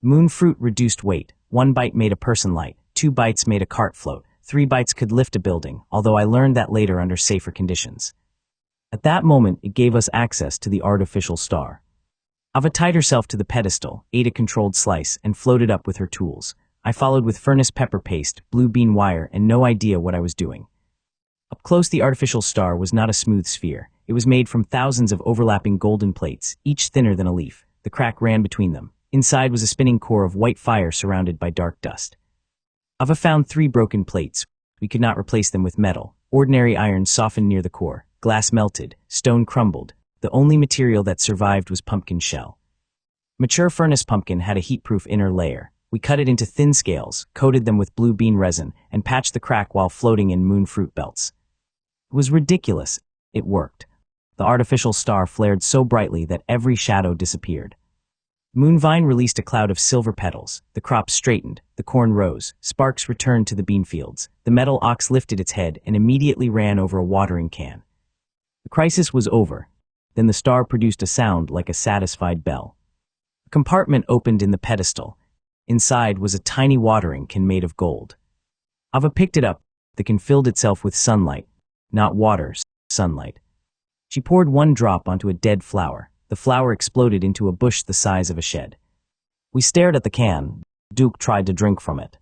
S1: Moon fruit reduced weight. 1 bite made a person light. 2 bites made a cart float. 3 bites could lift a building, although I learned that later under safer conditions. At that moment, it gave us access to the artificial star. Ava tied herself to the pedestal, ate a controlled slice, and floated up with her tools. I followed with furnace pepper paste, blue bean wire, and no idea what I was doing. Up close, the artificial star was not a smooth sphere. It was made from thousands of overlapping golden plates, each thinner than a leaf. The crack ran between them. Inside was a spinning core of white fire surrounded by dark dust. Ava found 3 broken plates. We could not replace them with metal. Ordinary iron softened near the core. Glass melted. Stone crumbled. The only material that survived was pumpkin shell. Mature furnace pumpkin had a heat-proof inner layer. We cut it into thin scales, coated them with blue bean resin, and patched the crack while floating in moon fruit belts. It was ridiculous. It worked. The artificial star flared so brightly that every shadow disappeared. Moonvine released a cloud of silver petals. The crops straightened. The corn rose. Sparks returned to the bean fields. The metal ox lifted its head and immediately ran over a watering can. The crisis was over. Then the star produced a sound like a satisfied bell. A compartment opened in the pedestal. Inside was a tiny watering can made of gold. Ava picked it up. The can filled itself with sunlight. Not water, sunlight. She poured 1 drop onto a dead flower. The flower exploded into a bush the size of a shed. We stared at the can. Duke tried to drink from it.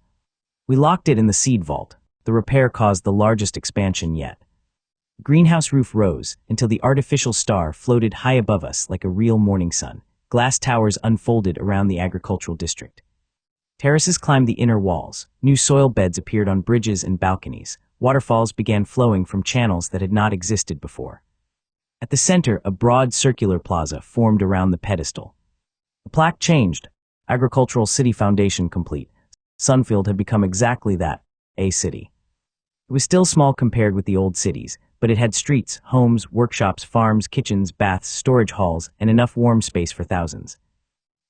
S1: We locked it in the seed vault. The repair caused the largest expansion yet. The greenhouse roof rose until the artificial star floated high above us like a real morning sun. Glass towers unfolded around the agricultural district. Terraces climbed the inner walls. New soil beds appeared on bridges and balconies. Waterfalls began flowing from channels that had not existed before. At the center, a broad circular plaza formed around the pedestal. The plaque changed. Agricultural City Foundation complete. Sunfield had become exactly that, a city. It was still small compared with the old cities, but it had streets, homes, workshops, farms, kitchens, baths, storage halls, and enough warm space for thousands.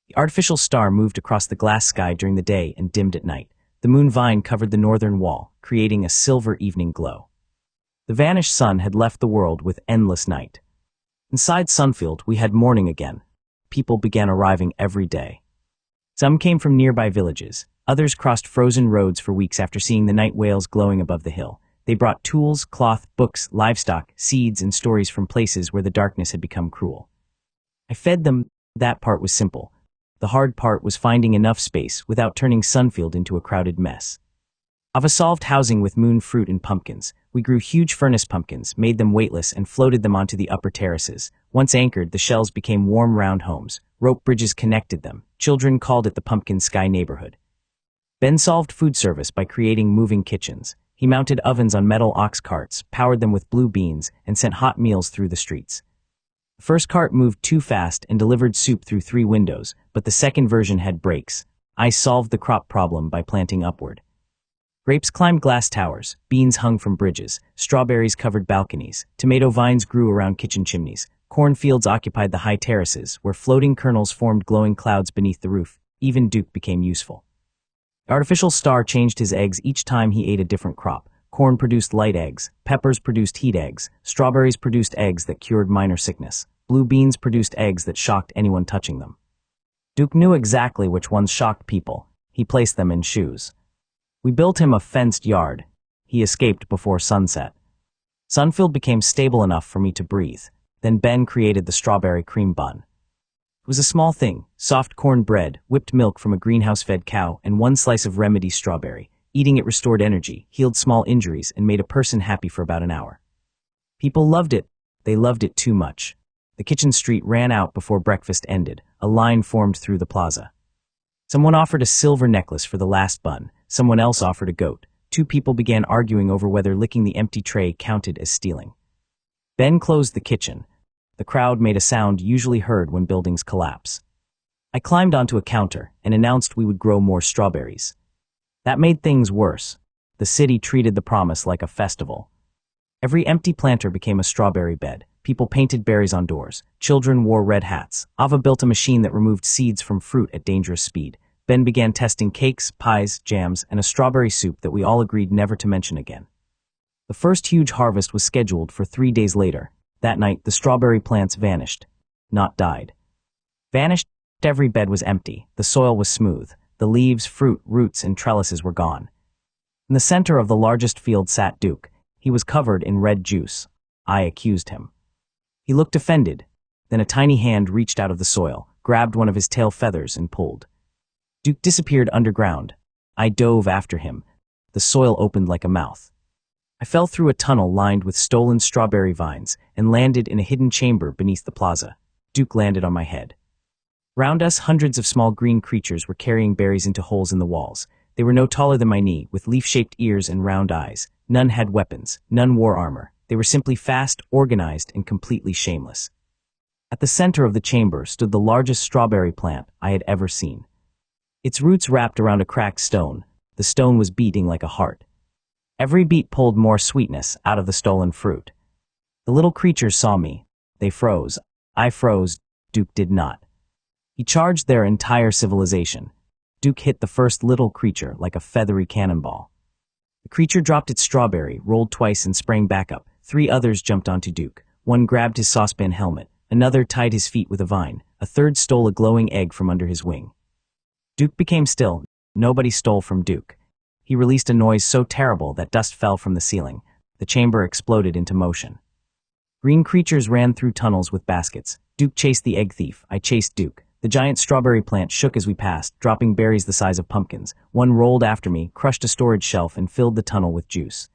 S1: The artificial star moved across the glass sky during the day and dimmed at night. The moon vine covered the northern wall, creating a silver evening glow. The vanished sun had left the world with endless night. Inside Sunfield, we had morning again. People began arriving every day. Some came from nearby villages. Others crossed frozen roads for weeks after seeing the night whales glowing above the hill. They brought tools, cloth, books, livestock, seeds, and stories from places where the darkness had become cruel. I fed them. That part was simple. The hard part was finding enough space without turning Sunfield into a crowded mess. Ava solved housing with moon fruit and pumpkins. We grew huge furnace pumpkins, made them weightless, and floated them onto the upper terraces. Once anchored, the shells became warm, round homes. Rope bridges connected them. Children called it the Pumpkin Sky Neighborhood. Ben solved food service by creating moving kitchens. He mounted ovens on metal ox carts, powered them with blue beans, and sent hot meals through the streets. The first cart moved too fast and delivered soup through 3 windows, but the second version had brakes. I solved the crop problem by planting upward. Grapes climbed glass towers, beans hung from bridges, strawberries covered balconies, tomato vines grew around kitchen chimneys, cornfields occupied the high terraces, where floating kernels formed glowing clouds beneath the roof. Even Duke became useful. The artificial star changed his eggs each time he ate a different crop. Corn produced light eggs, peppers produced heat eggs, strawberries produced eggs that cured minor sickness, blue beans produced eggs that shocked anyone touching them. Duke knew exactly which ones shocked people. He placed them in shoes. We built him a fenced yard. He escaped before sunset. Sunfield became stable enough for me to breathe. Then Ben created the strawberry cream bun. It was a small thing: soft corn bread, whipped milk from a greenhouse-fed cow, and one slice of remedy strawberry. Eating it restored energy, healed small injuries, and made a person happy for about an hour. People loved it. They loved it too much. The kitchen street ran out before breakfast ended. A line formed through the plaza. Someone offered a silver necklace for the last bun. Someone else offered a goat. Two people began arguing over whether licking the empty tray counted as stealing. Ben closed the kitchen. The crowd made a sound usually heard when buildings collapse. I climbed onto a counter and announced we would grow more strawberries. That made things worse. The city treated the promise like a festival. Every empty planter became a strawberry bed. People painted berries on doors. Children wore red hats. Ava built a machine that removed seeds from fruit at dangerous speed. Ben began testing cakes, pies, jams, and a strawberry soup that we all agreed never to mention again. The first huge harvest was scheduled for 3 days later. That night, the strawberry plants vanished. Not died. Vanished. Every bed was empty. The soil was smooth. The leaves, fruit, roots, and trellises were gone. In the center of the largest field sat Duke. He was covered in red juice. I accused him. He looked offended. Then a tiny hand reached out of the soil, grabbed one of his tail feathers, and pulled. Duke disappeared underground. I dove after him. The soil opened like a mouth. I fell through a tunnel lined with stolen strawberry vines and landed in a hidden chamber beneath the plaza. Duke landed on my head. Round us, hundreds of small green creatures were carrying berries into holes in the walls. They were no taller than my knee, with leaf-shaped ears and round eyes. None had weapons. None wore armor. They were simply fast, organized, and completely shameless. At the center of the chamber stood the largest strawberry plant I had ever seen. Its roots wrapped around a cracked stone. The stone was beating like a heart. Every beat pulled more sweetness out of the stolen fruit. The little creatures saw me. They froze. I froze. Duke did not. He charged their entire civilization. Duke hit the first little creature like a feathery cannonball. The creature dropped its strawberry, rolled twice, and sprang back up. 3 others jumped onto Duke. One grabbed his saucepan helmet. Another tied his feet with a vine. A third stole a glowing egg from under his wing. Duke became still. Nobody stole from Duke. He released a noise so terrible that dust fell from the ceiling. The chamber exploded into motion. Green creatures ran through tunnels with baskets. Duke chased the egg thief. I chased Duke. The giant strawberry plant shook as we passed, dropping berries the size of pumpkins. One rolled after me, crushed a storage shelf, and filled the tunnel with juice.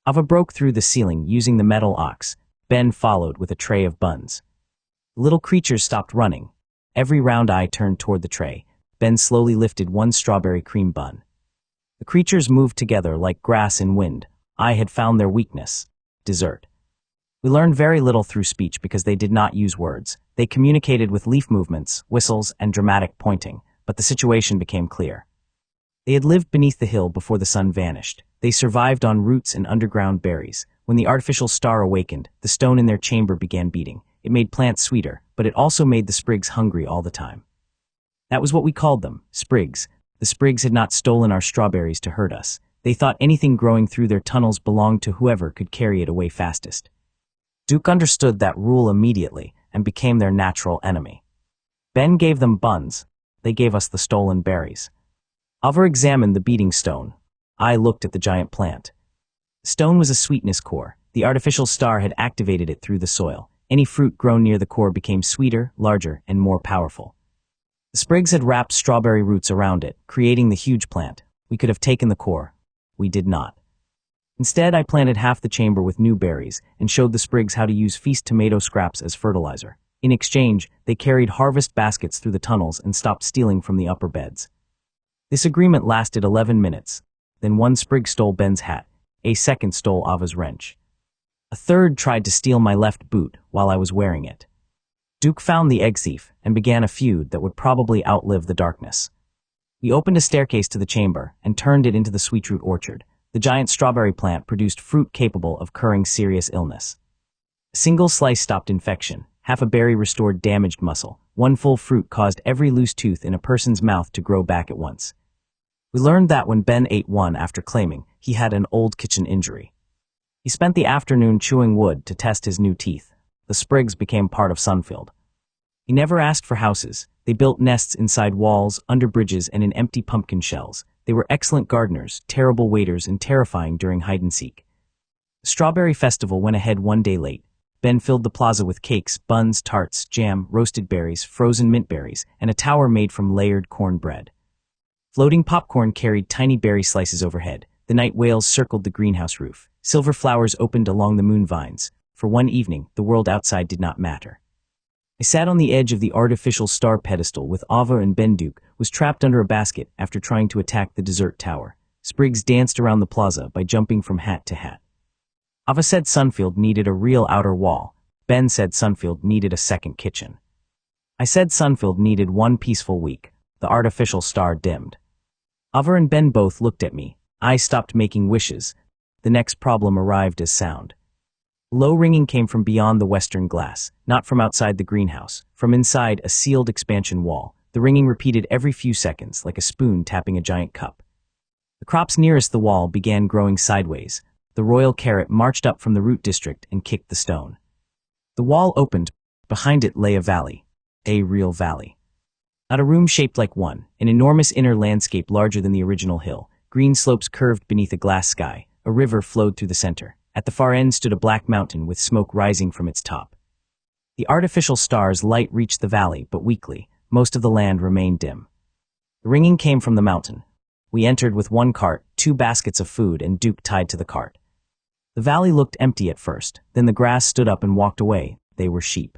S1: Ava broke through the ceiling using the metal ox. Ben followed with a tray of buns. The little creatures stopped running. Every round eye turned toward the tray. Ben slowly lifted one strawberry cream bun. The creatures moved together like grass in wind. I had found their weakness: dessert. We learned very little through speech because they did not use words. They communicated with leaf movements, whistles, and dramatic pointing, but the situation became clear. They had lived beneath the hill before the sun vanished. They survived on roots and underground berries. When the artificial star awakened, the stone in their chamber began beating. It made plants sweeter, but it also made the sprigs hungry all the time. That was what we called them, sprigs. The sprigs had not stolen our strawberries to hurt us. They thought anything growing through their tunnels belonged to whoever could carry it away fastest. Duke understood that rule immediately and became their natural enemy. Ben gave them buns. They gave us the stolen berries. Ava examined the beating stone. I looked at the giant plant. The stone was a sweetness core. The artificial star had activated it through the soil. Any fruit grown near the core became sweeter, larger, and more powerful. The sprigs had wrapped strawberry roots around it, creating the huge plant. We could have taken the core. We did not. Instead, I planted half the chamber with new berries and showed the sprigs how to use feast tomato scraps as fertilizer. In exchange, they carried harvest baskets through the tunnels and stopped stealing from the upper beds. This agreement lasted 11 minutes. Then one sprig stole Ben's hat. A second stole Ava's wrench. A third tried to steal my left boot while I was wearing it. Duke found the egg thief and began a feud that would probably outlive the darkness. We opened a staircase to the chamber and turned it into the sweetroot orchard. The giant strawberry plant produced fruit capable of curing serious illness. A single slice stopped infection. Half a berry restored damaged muscle. One full fruit caused every loose tooth in a person's mouth to grow back at once. We learned that when Ben ate one after claiming he had an old kitchen injury. He spent the afternoon chewing wood to test his new teeth. The sprigs became part of Sunfield. He never asked for houses. They built nests inside walls, under bridges, and in empty pumpkin shells. They were excellent gardeners, terrible waiters, and terrifying during hide-and-seek. The Strawberry Festival went ahead one day late. Ben filled the plaza with cakes, buns, tarts, jam, roasted berries, frozen mint berries, and a tower made from layered cornbread. Floating popcorn carried tiny berry slices overhead. The night whales circled the greenhouse roof. Silver flowers opened along the moon vines. For one evening, the world outside did not matter. I sat on the edge of the artificial star pedestal with Ava, and Ben Duke was trapped under a basket after trying to attack the dessert tower. Spriggs danced around the plaza by jumping from hat to hat. Ava said Sunfield needed a real outer wall. Ben said Sunfield needed a second kitchen. I said Sunfield needed one peaceful week. The artificial star dimmed. Ava and Ben both looked at me. I stopped making wishes. The next problem arrived as sound. Low ringing came from beyond the western glass, not from outside the greenhouse, from inside a sealed expansion wall. The ringing repeated every few seconds, like a spoon tapping a giant cup. The crops nearest the wall began growing sideways. The royal carrot marched up from the root district and kicked the stone. The wall opened. Behind it lay a valley. A real valley. Not a room shaped like one, an enormous inner landscape larger than the original hill. Green slopes curved beneath a glass sky. A river flowed through the center. At the far end stood a black mountain with smoke rising from its top. The artificial star's light reached the valley, but weakly. Most of the land remained dim. The ringing came from the mountain. We entered with one cart, 2 baskets of food, and Duke tied to the cart. The valley looked empty at first. Then the grass stood up and walked away. They were sheep.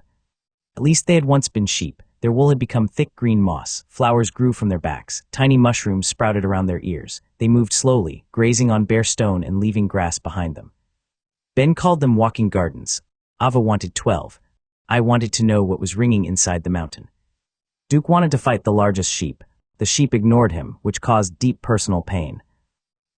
S1: At least they had once been sheep. Their wool had become thick green moss. Flowers grew from their backs. Tiny mushrooms sprouted around their ears. They moved slowly, grazing on bare stone and leaving grass behind them. Ben called them walking gardens. Ava wanted 12. I wanted to know what was ringing inside the mountain. Duke wanted to fight the largest sheep. The sheep ignored him, which caused deep personal pain.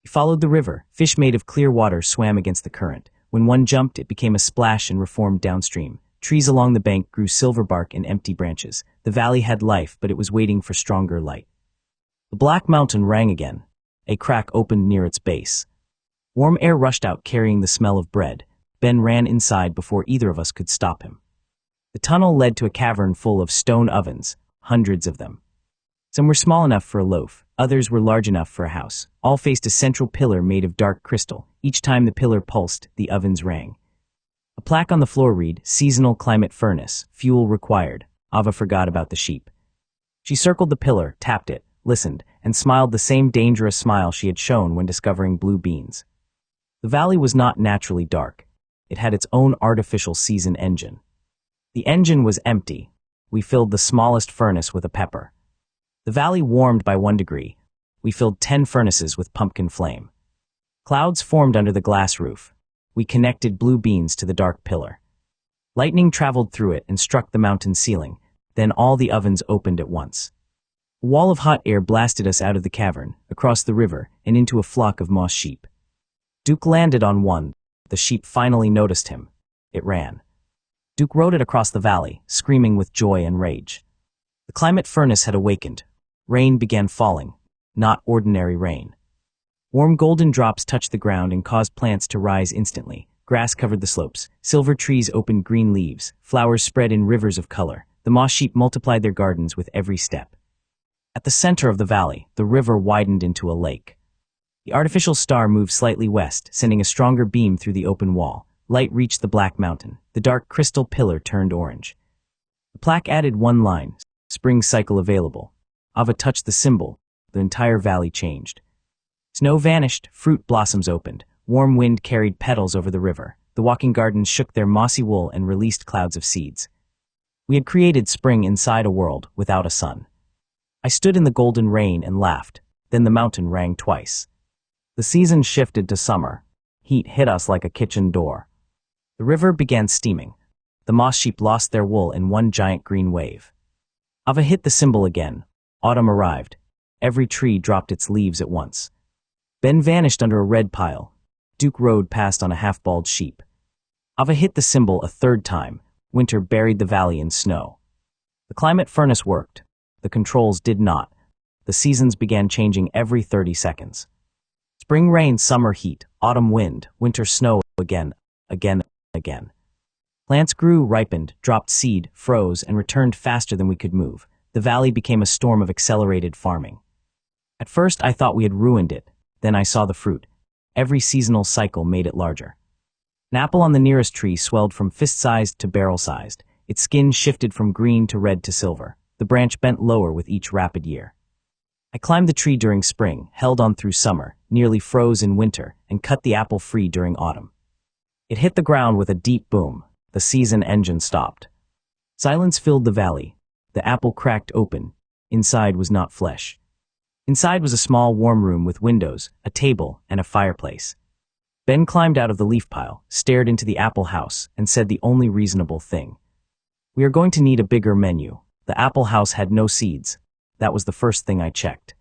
S1: He followed the river. Fish made of clear water swam against the current. When one jumped, it became a splash and reformed downstream. Trees along the bank grew silver bark and empty branches. The valley had life, but it was waiting for stronger light. The black mountain rang again. A crack opened near its base. Warm air rushed out, carrying the smell of bread. Ben ran inside before either of us could stop him. The tunnel led to a cavern full of stone ovens, hundreds of them. Some were small enough for a loaf, others were large enough for a house. All faced a central pillar made of dark crystal. Each time the pillar pulsed, the ovens rang. A plaque on the floor read, "Seasonal climate furnace, fuel required." Ava forgot about the sheep. She circled the pillar, tapped it, listened, and smiled the same dangerous smile she had shown when discovering blue beans. The valley was not naturally dark. It had its own artificial season engine. The engine was empty. We filled the smallest furnace with a pepper. The valley warmed by 1 degree. We filled 10 furnaces with pumpkin flame. Clouds formed under the glass roof. We connected blue beans to the dark pillar. Lightning traveled through it and struck the mountain ceiling. Then all the ovens opened at once. A wall of hot air blasted us out of the cavern, across the river, and into a flock of moss sheep. Duke landed on one. The sheep finally noticed him. It ran. Duke rode it across the valley, screaming with joy and rage. The climate furnace had awakened. Rain began falling. Not ordinary rain. Warm golden drops touched the ground and caused plants to rise instantly. Grass covered the slopes. Silver trees opened green leaves. Flowers spread in rivers of color. The moss sheep multiplied their gardens with every step. At the center of the valley, the river widened into a lake. The artificial star moved slightly west, sending a stronger beam through the open wall. Light reached the black mountain. The dark crystal pillar turned orange. The plaque added one line, "Spring cycle available." Ava touched the symbol. The entire valley changed. Snow vanished, fruit blossoms opened. Warm wind carried petals over the river. The walking gardens shook their mossy wool and released clouds of seeds. We had created spring inside a world without a sun. I stood in the golden rain and laughed. Then the mountain rang twice. The season shifted to summer. Heat hit us like a kitchen door. The river began steaming. The moss sheep lost their wool in one giant green wave. Ava hit the symbol again. Autumn arrived. Every tree dropped its leaves at once. Ben vanished under a red pile. Duke rode past on a half-bald sheep. Ava hit the symbol a third time. Winter buried the valley in snow. The climate furnace worked. The controls did not. The seasons began changing every 30 seconds. Spring rain, summer heat, autumn wind, winter snow, again. Plants grew, ripened, dropped seed, froze, and returned faster than we could move. The valley became a storm of accelerated farming. At first, I thought we had ruined it. Then I saw the fruit. Every seasonal cycle made it larger. An apple on the nearest tree swelled from fist-sized to barrel-sized. Its skin shifted from green to red to silver. The branch bent lower with each rapid year. I climbed the tree during spring, held on through summer, nearly froze in winter, and cut the apple free during autumn. It hit the ground with a deep boom. The season engine stopped. Silence filled the valley. The apple cracked open. Inside was not flesh. Inside was a small warm room with windows, a table, and a fireplace. Ben climbed out of the leaf pile, stared into the apple house, and said the only reasonable thing. "We are going to need a bigger menu." The apple house had no seeds. That was the first thing I checked.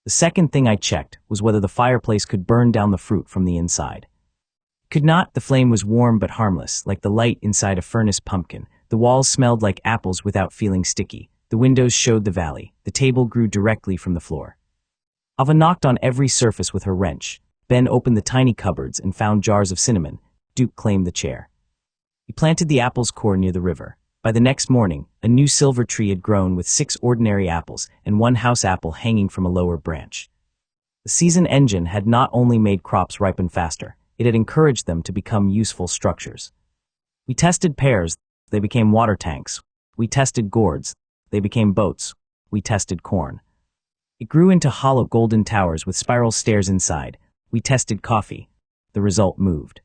S1: The second thing I checked was whether the fireplace could burn down the fruit from the inside. It could not. The flame was warm but harmless, like the light inside a furnace pumpkin. The walls smelled like apples without feeling sticky. The windows showed the valley. The table grew directly from the floor. Ava knocked on every surface with her wrench. Ben opened the tiny cupboards and found jars of cinnamon. Duke claimed the chair. He planted the apple's core near the river. By the next morning, a new silver tree had grown with 6 ordinary apples and 1 house apple hanging from a lower branch. The season engine had not only made crops ripen faster, it had encouraged them to become useful structures. We tested pears, they became water tanks. We tested gourds, they became boats. We tested corn. It grew into hollow golden towers with spiral stairs inside. We tested coffee. The result moved.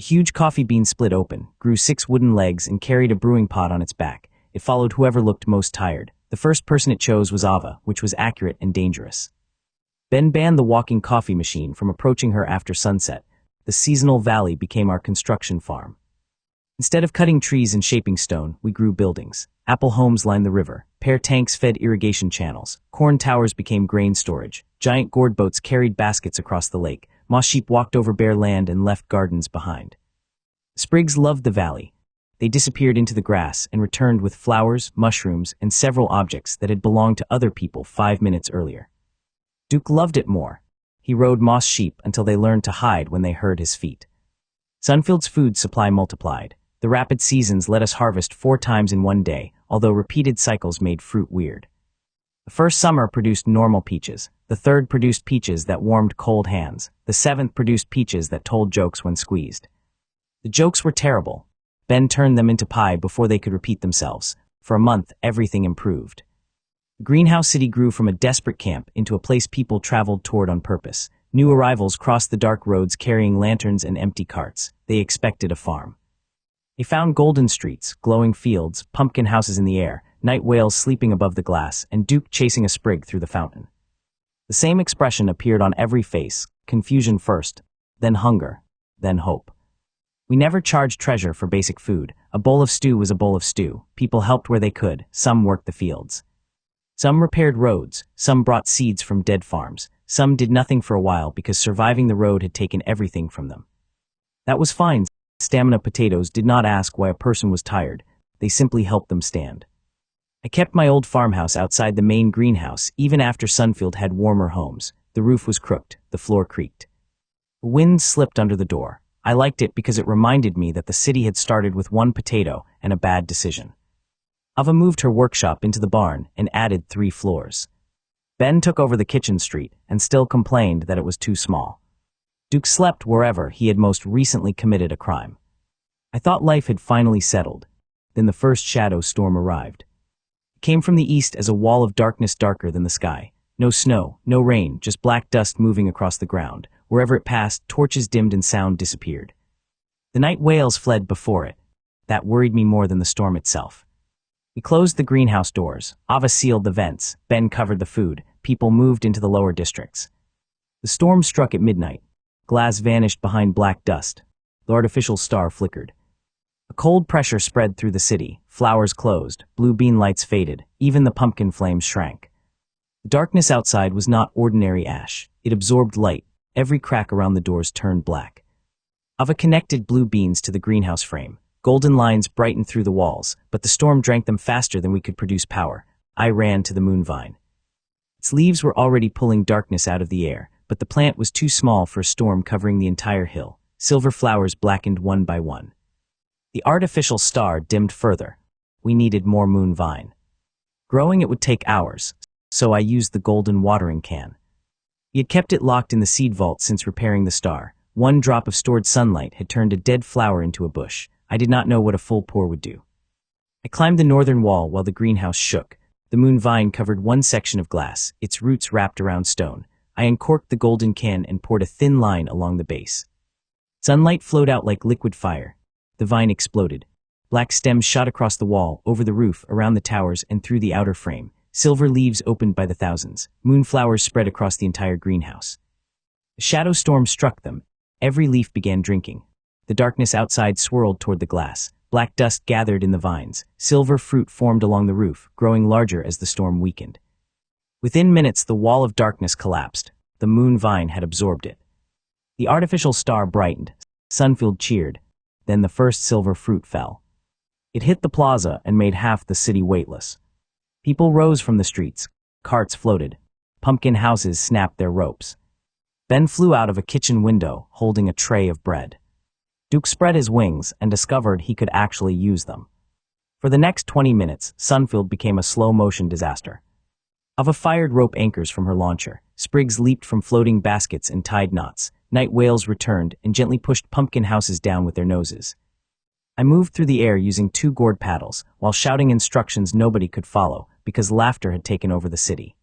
S1: A huge coffee bean split open, grew 6 wooden legs, and carried a brewing pot on its back. It followed whoever looked most tired. The first person it chose was Ava, which was accurate and dangerous. Ben banned the walking coffee machine from approaching her after sunset. The seasonal valley became our construction farm. Instead of cutting trees and shaping stone, we grew buildings. Apple homes lined the river. Pear tanks fed irrigation channels. Corn towers became grain storage. Giant gourd boats carried baskets across the lake. Moss sheep walked over bare land and left gardens behind. Sprigs loved the valley. They disappeared into the grass and returned with flowers, mushrooms, and several objects that had belonged to other people 5 minutes earlier. Duke loved it more. He rode moss sheep until they learned to hide when they heard his feet. Sunfield's food supply multiplied. The rapid seasons let us harvest 4 times in one day, although repeated cycles made fruit weird. The first summer produced normal peaches. The third produced peaches that warmed cold hands. The 7th produced peaches that told jokes when squeezed. The jokes were terrible. Ben turned them into pie before they could repeat themselves. For a month, everything improved. The greenhouse city grew from a desperate camp into a place people traveled toward on purpose. New arrivals crossed the dark roads carrying lanterns and empty carts. They expected a farm. They found golden streets, glowing fields, pumpkin houses in the air, night whales sleeping above the glass, and Duke chasing a sprig through the fountain. The same expression appeared on every face, confusion first, then hunger, then hope. We never charged treasure for basic food. A bowl of stew was a bowl of stew. People helped where they could. Some worked the fields. Some repaired roads. Some brought seeds from dead farms. Some did nothing for a while because surviving the road had taken everything from them. That was fine. Stamina potatoes did not ask why a person was tired. They simply helped them stand. I kept my old farmhouse outside the main greenhouse even after Sunfield had warmer homes. The roof was crooked. The floor creaked. The wind slipped under the door. I liked it because it reminded me that the city had started with 1 potato and a bad decision. Ava moved her workshop into the barn and added 3 floors. Ben took over the kitchen street and still complained that it was too small. Duke slept wherever he had most recently committed a crime. I thought life had finally settled. Then the first shadow storm arrived. It came from the east as a wall of darkness darker than the sky. No snow, no rain, just black dust moving across the ground. Wherever it passed, torches dimmed and sound disappeared. The night whales fled before it. That worried me more than the storm itself. We closed the greenhouse doors. Ava sealed the vents. Ben covered the food. People moved into the lower districts. The storm struck at midnight. Glass vanished behind black dust. The artificial star flickered. A cold pressure spread through the city. Flowers closed. Blue bean lights faded. Even the pumpkin flames shrank. The darkness outside was not ordinary ash. It absorbed light. Every crack around the doors turned black. Ava connected blue beans to the greenhouse frame. Golden lines brightened through the walls, but the storm drank them faster than we could produce power. I ran to the moon vine. Its leaves were already pulling darkness out of the air, but the plant was too small for a storm covering the entire hill. Silver flowers blackened one by one. The artificial star dimmed further. We needed more moon vine. Growing it would take hours, so I used the golden watering can. We had kept it locked in the seed vault since repairing the star. One drop of stored sunlight had turned a dead flower into a bush. I did not know what a full pour would do. I climbed the northern wall while the greenhouse shook. The moon vine covered one section of glass, its roots wrapped around stone. I uncorked the golden can and poured a thin line along the base. Sunlight flowed out like liquid fire. The vine exploded. Black stems shot across the wall, over the roof, around the towers, and through the outer frame. Silver leaves opened by the thousands. Moonflowers spread across the entire greenhouse. A shadow storm struck them. Every leaf began drinking. The darkness outside swirled toward the glass. Black dust gathered in the vines. Silver fruit formed along the roof, growing larger as the storm weakened. Within minutes, the wall of darkness collapsed. The moon vine had absorbed it. The artificial star brightened. Sunfield cheered. Then the first silver fruit fell. It hit the plaza and made half the city weightless. People rose from the streets. Carts floated. Pumpkin houses snapped their ropes. Ben flew out of a kitchen window, holding a tray of bread. Duke spread his wings and discovered he could actually use them. For the next 20 minutes, Sunfield became a slow-motion disaster. Ava fired rope anchors from her launcher. Sprigs leaped from floating baskets and tied knots. Night whales returned and gently pushed pumpkin houses down with their noses. I moved through the air using 2 gourd paddles, while shouting instructions nobody could follow because laughter had taken over the city.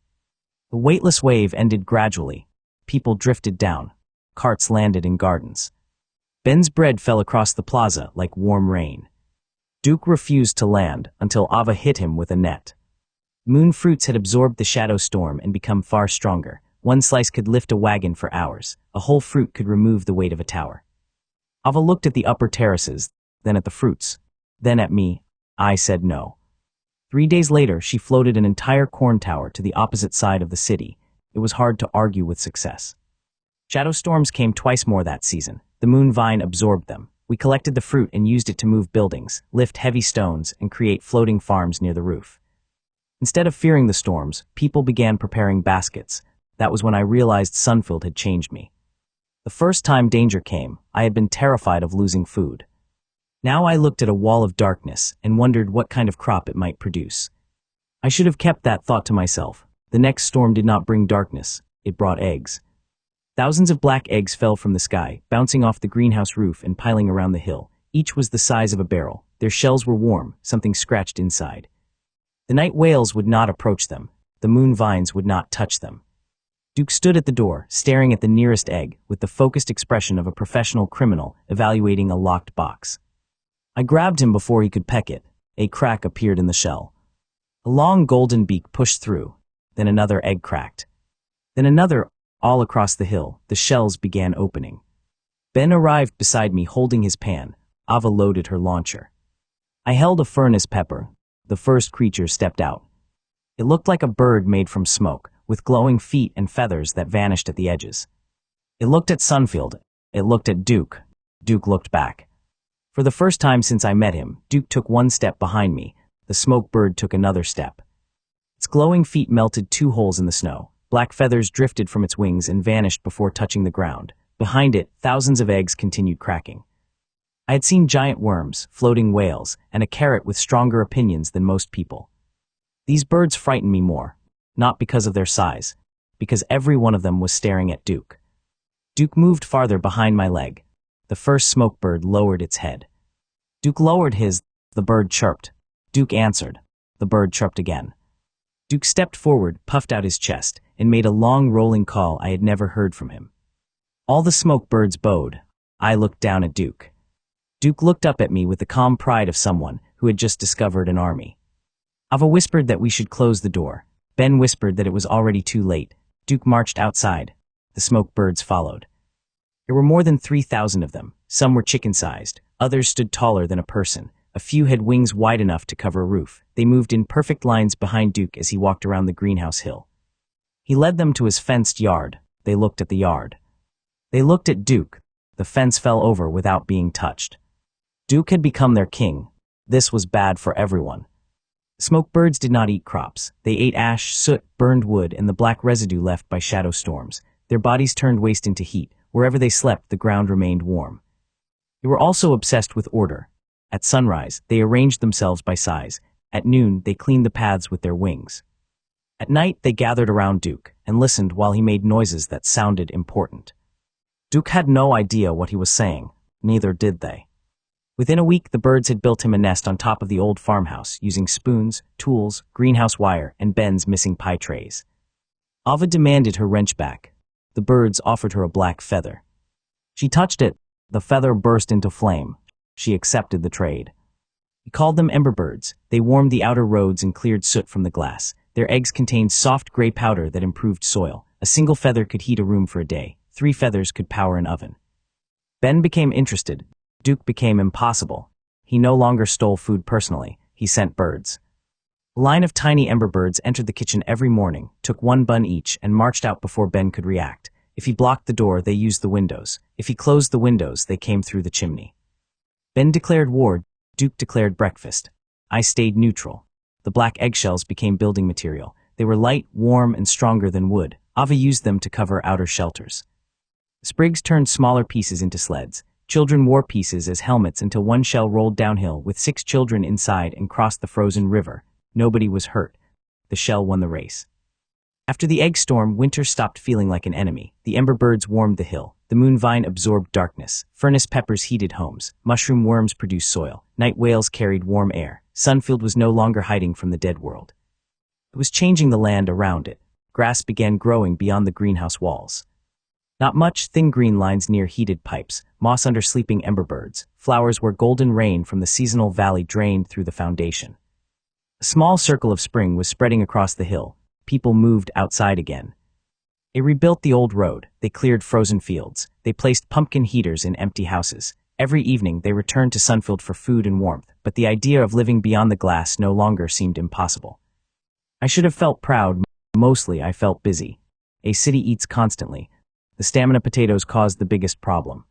S1: The weightless wave ended gradually. People drifted down. Carts landed in gardens. Ben's bread fell across the plaza like warm rain. Duke refused to land until Ava hit him with a net. Moon fruits had absorbed the shadow storm and become far stronger. One slice could lift a wagon for hours. A whole fruit could remove the weight of a tower. Ava looked at the upper terraces, then at the fruits, then at me. I said no. 3 days later, she floated an entire corn tower to the opposite side of the city. It was hard to argue with success. Shadow storms came twice more that season. The moon vine absorbed them. We collected the fruit and used it to move buildings, lift heavy stones, and create floating farms near the roof. Instead of fearing the storms, people began preparing baskets. That was when I realized Sunfield had changed me. The first time danger came, I had been terrified of losing food. Now I looked at a wall of darkness and wondered what kind of crop it might produce. I should have kept that thought to myself. The next storm did not bring darkness, it brought eggs. Thousands of black eggs fell from the sky, bouncing off the greenhouse roof and piling around the hill. Each was the size of a barrel. Their shells were warm, something scratched inside. The night whales would not approach them. The moon vines would not touch them. Duke stood at the door, staring at the nearest egg, with the focused expression of a professional criminal evaluating a locked box. I grabbed him before he could peck it. A crack appeared in the shell. A long golden beak pushed through. Then another egg cracked. Then another. All across the hill, the shells began opening. Ben arrived beside me holding his pan. Ava loaded her launcher. I held a furnace pepper. The first creature stepped out. It looked like a bird made from smoke, with glowing feet and feathers that vanished at the edges. It looked at Sunfield. It looked at Duke. Duke looked back. For the first time since I met him, Duke took one step behind me. The smoke bird took another step. Its glowing feet melted 2 holes in the snow. Black feathers drifted from its wings and vanished before touching the ground. Behind it, thousands of eggs continued cracking. I had seen giant worms, floating whales, and a carrot with stronger opinions than most people. These birds frightened me more, not because of their size, because every one of them was staring at Duke. Duke moved farther behind my leg. The first smoke bird lowered its head. Duke lowered his. The bird chirped. Duke answered. The bird chirped again. Duke stepped forward, puffed out his chest, and made a long rolling call I had never heard from him. All the smoke birds bowed. I looked down at Duke. Duke looked up at me with the calm pride of someone who had just discovered an army. Ava whispered that we should close the door. Ben whispered that it was already too late. Duke marched outside. The smoke birds followed. There were more than 3,000 of them. Some were chicken-sized. Others stood taller than a person. A few had wings wide enough to cover a roof. They moved in perfect lines behind Duke as he walked around the greenhouse hill. He led them to his fenced yard. They looked at the yard. They looked at Duke. The fence fell over without being touched. Duke had become their king. This was bad for everyone. Smoke birds did not eat crops. They ate ash, soot, burned wood, and the black residue left by shadow storms. Their bodies turned waste into heat. Wherever they slept, the ground remained warm. They were also obsessed with order. At sunrise, they arranged themselves by size. At noon, they cleaned the paths with their wings. At night, they gathered around Duke and listened while he made noises that sounded important. Duke had no idea what he was saying, neither did they. Within a week, the birds had built him a nest on top of the old farmhouse, using spoons, tools, greenhouse wire, and Ben's missing pie trays. Ava demanded her wrench back. The birds offered her a black feather. She touched it. The feather burst into flame. She accepted the trade. He called them ember birds. They warmed the outer roads and cleared soot from the glass. Their eggs contained soft gray powder that improved soil. A single feather could heat a room for a day. 3 feathers could power an oven. Ben became interested. Duke became impossible. He no longer stole food personally. He sent birds. A line of tiny ember birds entered the kitchen every morning, took 1 bun each, and marched out before Ben could react. If he blocked the door, they used the windows. If he closed the windows, they came through the chimney. Ben declared war. Duke declared breakfast. I stayed neutral. The black eggshells became building material. They were light, warm, and stronger than wood. Ava used them to cover outer shelters. Sprigs turned smaller pieces into sleds. Children wore pieces as helmets until 1 shell rolled downhill with 6 children inside and crossed the frozen river. Nobody was hurt. The shell won the race. After the egg storm, winter stopped feeling like an enemy. The ember birds warmed the hill. The moon vine absorbed darkness. Furnace peppers heated homes. Mushroom worms produced soil. Night whales carried warm air. Sunfield was no longer hiding from the dead world. It was changing the land around it. Grass began growing beyond the greenhouse walls. Not much, thin green lines near heated pipes, moss under sleeping ember birds, flowers where golden rain from the seasonal valley drained through the foundation. A small circle of spring was spreading across the hill. People moved outside again. They rebuilt the old road. They cleared frozen fields. They placed pumpkin heaters in empty houses. Every evening they returned to Sunfield for food and warmth, but the idea of living beyond the glass no longer seemed impossible. I should have felt proud. Mostly I felt busy. A city eats constantly. The stamina potatoes caused the biggest problem.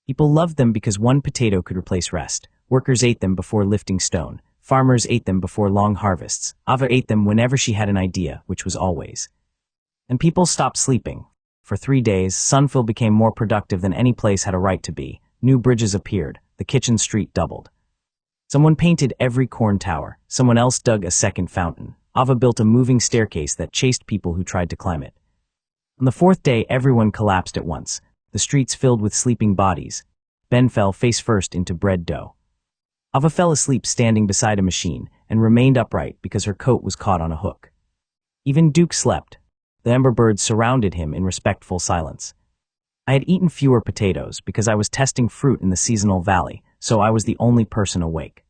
S1: People loved them because 1 potato could replace rest. Workers ate them before lifting stone. Farmers ate them before long harvests. Ava ate them whenever she had an idea, which was always. And people stopped sleeping. For 3 days, Sunfield became more productive than any place had a right to be. New bridges appeared. The kitchen street doubled. Someone painted every corn tower. Someone else dug a second fountain. Ava built a moving staircase that chased people who tried to climb it. On the 4th day, everyone collapsed at once. The streets filled with sleeping bodies. Ben fell face first into bread dough. Ava fell asleep standing beside a machine and remained upright because her coat was caught on a hook. Even Duke slept. The ember birds surrounded him in respectful silence. I had eaten fewer potatoes because I was testing fruit in the seasonal valley, so I was the only person awake.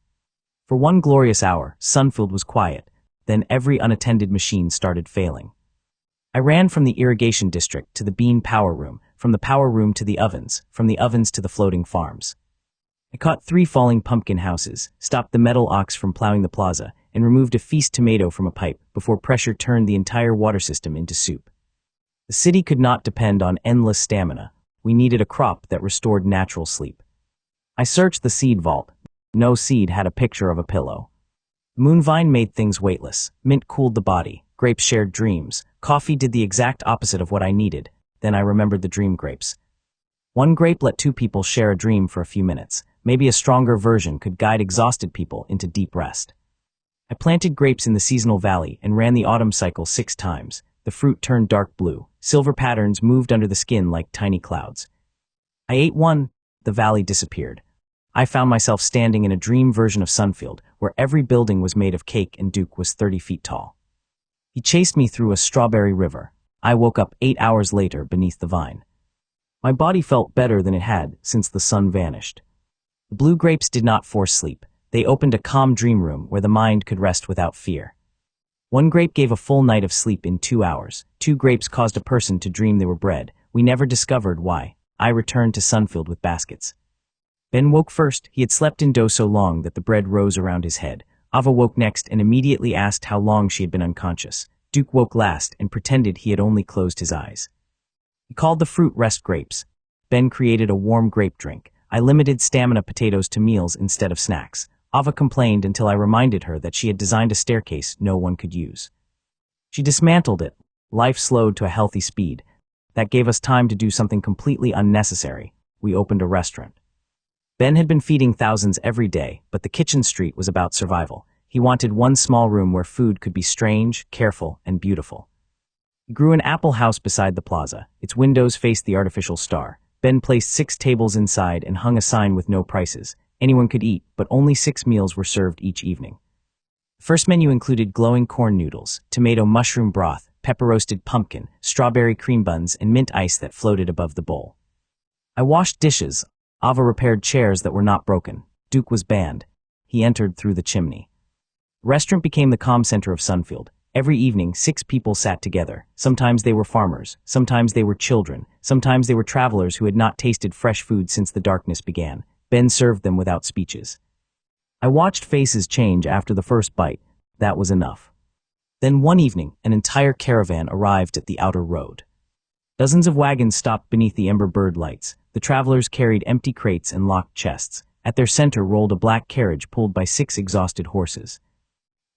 S1: For 1 glorious hour, Sunfield was quiet. Then every unattended machine started failing. I ran from the irrigation district to the bean power room, from the power room to the ovens, from the ovens to the floating farms. I caught 3 falling pumpkin houses, stopped the metal ox from plowing the plaza, and removed a feast tomato from a pipe before pressure turned the entire water system into soup. The city could not depend on endless stamina. We needed a crop that restored natural sleep. I searched the seed vault. No seed had a picture of a pillow. Moonvine made things weightless. Mint cooled the body. Grapes shared dreams. Coffee did the exact opposite of what I needed. Then I remembered the dream grapes. 1 grape let 2 people share a dream for a few minutes. Maybe a stronger version could guide exhausted people into deep rest. I planted grapes in the seasonal valley and ran the autumn cycle 6 times. The fruit turned dark blue. Silver patterns moved under the skin like tiny clouds. I ate 1. The valley disappeared. I found myself standing in a dream version of Sunfield, where every building was made of cake and Duke was 30 feet tall. He chased me through a strawberry river. I woke up 8 hours later beneath the vine. My body felt better than it had since the sun vanished. The blue grapes did not force sleep. They opened a calm dream room where the mind could rest without fear. 1 grape gave a full night of sleep in 2 hours. 2 grapes caused a person to dream they were bread. We never discovered why. I returned to Sunfield with baskets. Ben woke first. He had slept in dough so long that the bread rose around his head. Ava woke next and immediately asked how long she had been unconscious. Duke woke last and pretended he had only closed his eyes. He called the fruit rest grapes. Ben created a warm grape drink. I limited stamina potatoes to meals instead of snacks. Ava complained until I reminded her that she had designed a staircase no one could use. She dismantled it. Life slowed to a healthy speed. That gave us time to do something completely unnecessary. We opened a restaurant. Ben had been feeding thousands every day, but the kitchen street was about survival. He wanted 1 small room where food could be strange, careful, and beautiful. He grew an apple house beside the plaza. Its windows faced the artificial star. Ben placed 6 tables inside and hung a sign with no prices. Anyone could eat, but only 6 meals were served each evening. The first menu included glowing corn noodles, tomato mushroom broth, pepper-roasted pumpkin, strawberry cream buns, and mint ice that floated above the bowl. I washed dishes. Ava repaired chairs that were not broken. Duke was banned. He entered through the chimney. The restaurant became the calm center of Sunfield. Every evening, 6 people sat together. Sometimes they were farmers, sometimes they were children, sometimes they were travelers who had not tasted fresh food since the darkness began. Ben served them without speeches. I watched faces change after the first bite. That was enough. Then one evening, an entire caravan arrived at the outer road. Dozens of wagons stopped beneath the ember bird lights. The travelers carried empty crates and locked chests. At their center rolled a black carriage pulled by 6 exhausted horses.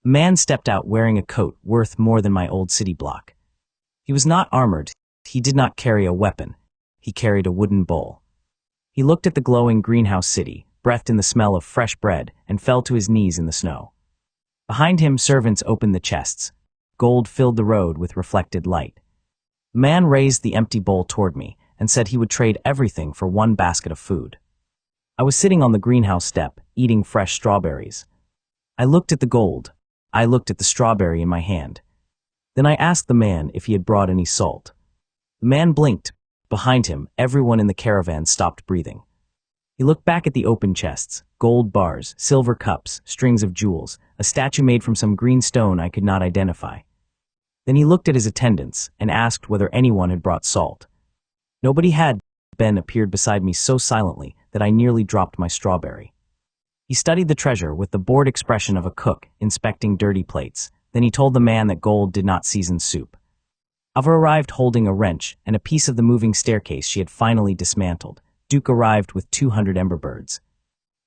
S1: A man stepped out wearing a coat worth more than my old city block. He was not armored. He did not carry a weapon. He carried a wooden bowl. He looked at the glowing greenhouse city, breathed in the smell of fresh bread, and fell to his knees in the snow. Behind him, servants opened the chests. Gold filled the road with reflected light. The man raised the empty bowl toward me and said he would trade everything for 1 basket of food. I was sitting on the greenhouse step, eating fresh strawberries. I looked at the gold. I looked at the strawberry in my hand. Then I asked the man if he had brought any salt. The man blinked. Behind him, everyone in the caravan stopped breathing. He looked back at the open chests, gold bars, silver cups, strings of jewels, a statue made from some green stone I could not identify. Then he looked at his attendants and asked whether anyone had brought salt. Nobody had. Ben appeared beside me so silently that I nearly dropped my strawberry. He studied the treasure with the bored expression of a cook inspecting dirty plates. Then he told the man that gold did not season soup. Ava arrived holding a wrench and a piece of the moving staircase she had finally dismantled. Duke arrived with 200 ember birds.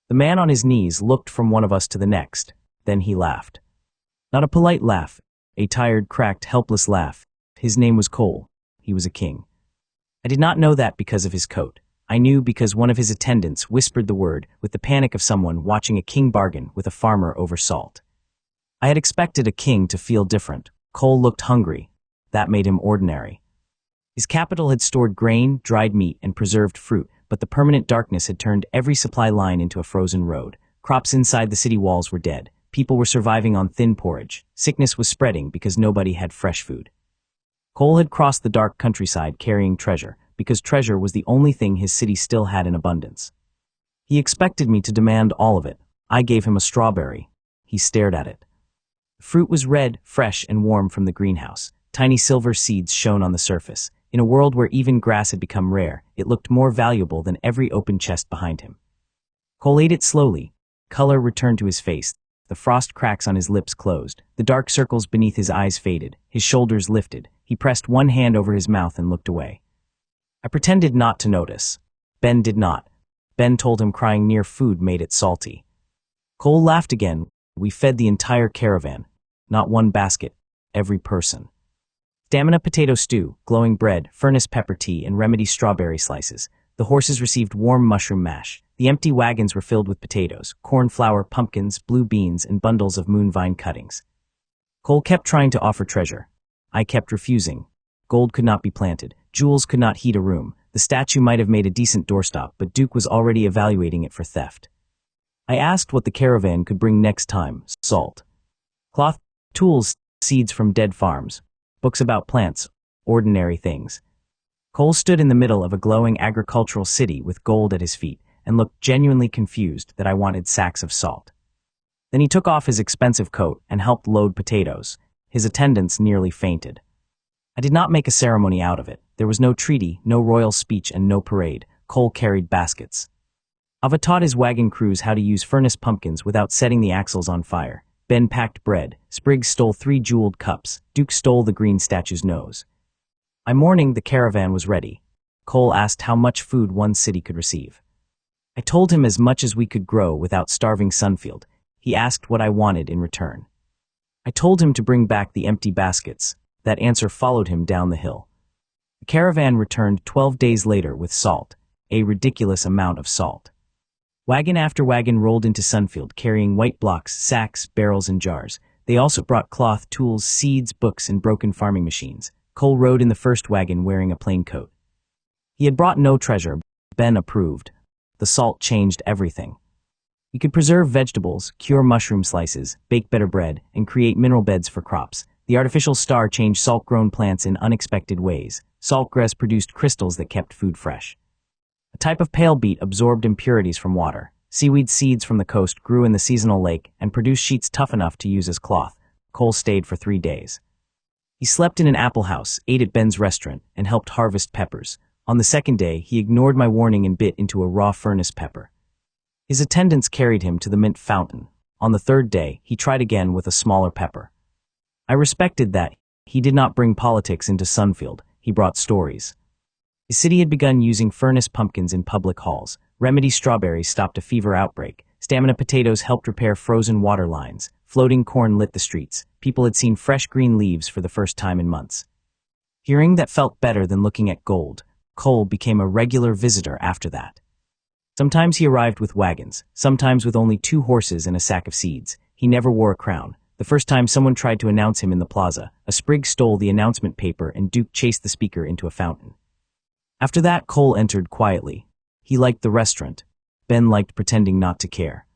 S1: The man on his knees looked from one of us to the next. Then he laughed. Not a polite laugh, a tired, cracked, helpless laugh. His name was Cole. He was a king. I did not know that because of his coat. I knew because one of his attendants whispered the word with the panic of someone watching a king bargain with a farmer over salt. I had expected a king to feel different. Cole looked hungry. That made him ordinary. His capital had stored grain, dried meat, and preserved fruit, but the permanent darkness had turned every supply line into a frozen road. Crops inside the city walls were dead. People were surviving on thin porridge. Sickness was spreading because nobody had fresh food. Cole had crossed the dark countryside carrying treasure, because treasure was the only thing his city still had in abundance. He expected me to demand all of it. I gave him a strawberry. He stared at it. The fruit was red, fresh, and warm from the greenhouse. Tiny silver seeds shone on the surface. In a world where even grass had become rare, it looked more valuable than every open chest behind him. Cole ate it slowly. Color returned to his face. The frost cracks on his lips closed. The dark circles beneath his eyes faded. His shoulders lifted. He pressed one hand over his mouth and looked away. I pretended not to notice. Ben did not. Ben told him crying near food made it salty. Cole laughed again. We fed the entire caravan. Not one basket. Every person. Stamina potato stew, glowing bread, furnace pepper tea, and remedy strawberry slices. The horses received warm mushroom mash. The empty wagons were filled with potatoes, corn flour, pumpkins, blue beans, and bundles of moonvine cuttings. Cole kept trying to offer treasure. I kept refusing. Gold could not be planted. Jewels could not heat a room. The statue might have made a decent doorstop, but Duke was already evaluating it for theft. I asked what the caravan could bring next time. Salt. Cloth, tools, seeds from dead farms. Books about plants, ordinary things. Cole stood in the middle of a glowing agricultural city with gold at his feet and looked genuinely confused that I wanted sacks of salt. Then he took off his expensive coat and helped load potatoes. His attendants nearly fainted. I did not make a ceremony out of it. There was no treaty, no royal speech, and no parade. Cole carried baskets. Ava taught his wagon crews how to use furnace pumpkins without setting the axles on fire. Ben packed bread. Spriggs stole 3 jeweled cups. Duke stole the green statue's nose. By morning, the caravan was ready. Cole asked how much food one city could receive. I told him as much as we could grow without starving Sunfield. He asked what I wanted in return. I told him to bring back the empty baskets. That answer followed him down the hill. The caravan returned 12 days later with salt, a ridiculous amount of salt. Wagon after wagon rolled into Sunfield carrying white blocks, sacks, barrels, and jars. They also brought cloth, tools, seeds, books, and broken farming machines. Cole rode in the first wagon wearing a plain coat. He had brought no treasure, Ben approved. The salt changed everything. We could preserve vegetables, cure mushroom slices, bake better bread, and create mineral beds for crops. The artificial star changed salt-grown plants in unexpected ways. Saltgrass produced crystals that kept food fresh. A type of pale beet absorbed impurities from water. Seaweed seeds from the coast grew in the seasonal lake and produced sheets tough enough to use as cloth. Cole stayed for 3 days. He slept in an apple house, ate at Ben's restaurant, and helped harvest peppers. On the second day, he ignored my warning and bit into a raw furnace pepper. His attendants carried him to the mint fountain. On the third day, he tried again with a smaller pepper. I respected that. He did not bring politics into Sunfield. He brought stories. His city had begun using furnace pumpkins in public halls. Remedy strawberries stopped a fever outbreak. Stamina potatoes helped repair frozen water lines. Floating corn lit the streets. People had seen fresh green leaves for the first time in months. Hearing that felt better than looking at gold. Cole became a regular visitor after that. Sometimes he arrived with wagons, sometimes with only 2 horses and a sack of seeds. He never wore a crown. The first time someone tried to announce him in the plaza, a sprig stole the announcement paper and Duke chased the speaker into a fountain. After that, Cole entered quietly. He liked the restaurant. Ben liked pretending not to care.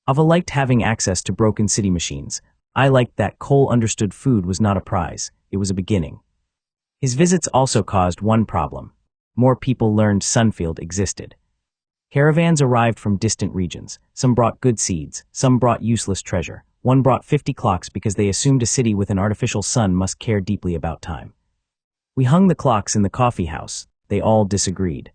S1: Ava liked having access to broken city machines. I liked that Cole understood food was not a prize, it was a beginning. His visits also caused one problem. More people learned Sunfield existed. Caravans arrived from distant regions. Some brought good seeds, some brought useless treasure. One brought 50 clocks because they assumed a city with an artificial sun must care deeply about time. We hung the clocks in the coffee house. They all disagreed.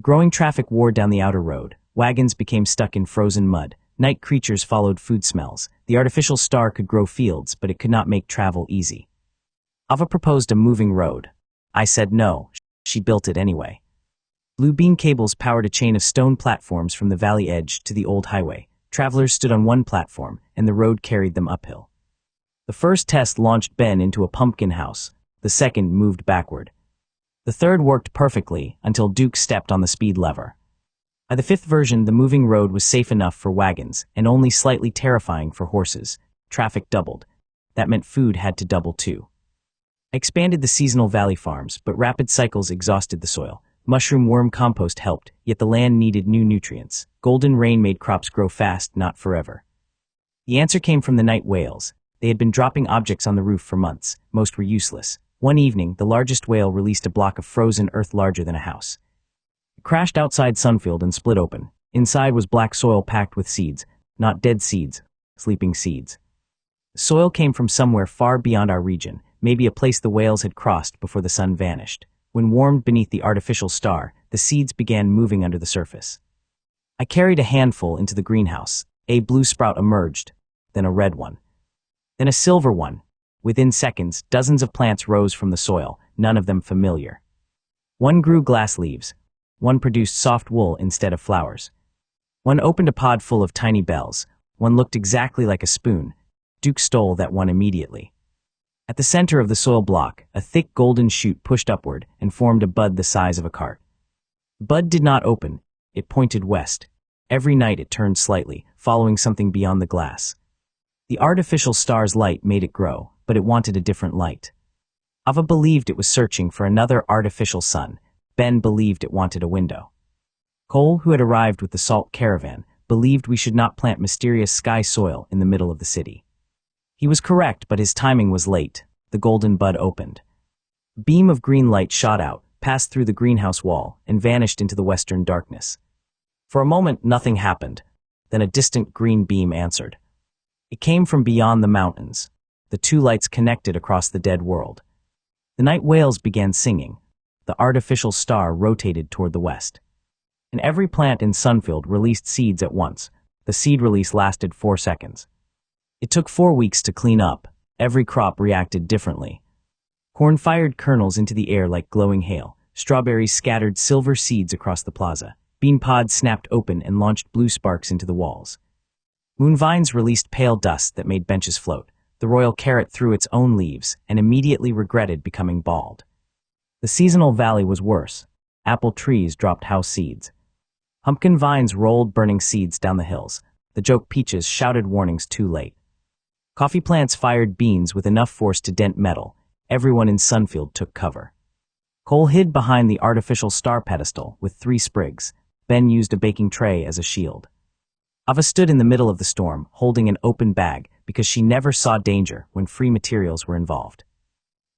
S1: Growing traffic wore down the outer road. Wagons became stuck in frozen mud. Night creatures followed food smells. The artificial star could grow fields, but it could not make travel easy. Ava proposed a moving road. I said no. She built it anyway. Blue beam cables powered a chain of stone platforms from the valley edge to the old highway. Travelers stood on one platform, and the road carried them uphill. The first test launched Ben into a pumpkin house. The second moved backward. The third worked perfectly until Duke stepped on the speed lever. By the 5th version, the moving road was safe enough for wagons and only slightly terrifying for horses. Traffic doubled. That meant food had to double too. I expanded the seasonal valley farms, but rapid cycles exhausted the soil. Mushroom worm compost helped, yet the land needed new nutrients. Golden rain made crops grow fast, not forever. The answer came from the night whales. They had been dropping objects on the roof for months. Most were useless. One evening, the largest whale released a block of frozen earth larger than a house. It crashed outside Sunfield and split open. Inside was black soil packed with seeds. Not dead seeds, sleeping seeds. The soil came from somewhere far beyond our region, maybe a place the whales had crossed before the sun vanished. When warmed beneath the artificial star, the seeds began moving under the surface. I carried a handful into the greenhouse. A blue sprout emerged, then a red one, then a silver one. Within seconds, dozens of plants rose from the soil, none of them familiar. One grew glass leaves. One produced soft wool instead of flowers. One opened a pod full of tiny bells. One looked exactly like a spoon. Duke stole that one immediately. At the center of the soil block, a thick golden shoot pushed upward and formed a bud the size of a cart. The bud did not open. It pointed west. Every night it turned slightly, following something beyond the glass. The artificial star's light made it grow, but it wanted a different light. Ava believed it was searching for another artificial sun. Ben believed it wanted a window. Cole, who had arrived with the salt caravan, believed we should not plant mysterious sky soil in the middle of the city. He was correct, but his timing was late. The golden bud opened. A beam of green light shot out, passed through the greenhouse wall, and vanished into the western darkness. For a moment, nothing happened. Then a distant green beam answered. It came from beyond the mountains. The 2 lights connected across the dead world. The night whales began singing. The artificial star rotated toward the west. And every plant in Sunfield released seeds at once. The seed release lasted 4 seconds. It took 4 weeks to clean up. Every crop reacted differently. Corn fired kernels into the air like glowing hail. Strawberries scattered silver seeds across the plaza. Bean pods snapped open and launched blue sparks into the walls. Moon vines released pale dust that made benches float. The royal carrot threw its own leaves and immediately regretted becoming bald. The seasonal valley was worse. Apple trees dropped house seeds. Pumpkin vines rolled burning seeds down the hills. The joke peaches shouted warnings too late. Coffee plants fired beans with enough force to dent metal. Everyone in Sunfield took cover. Cole hid behind the artificial star pedestal with 3 sprigs. Ben used a baking tray as a shield. Ava stood in the middle of the storm, holding an open bag because she never saw danger when free materials were involved.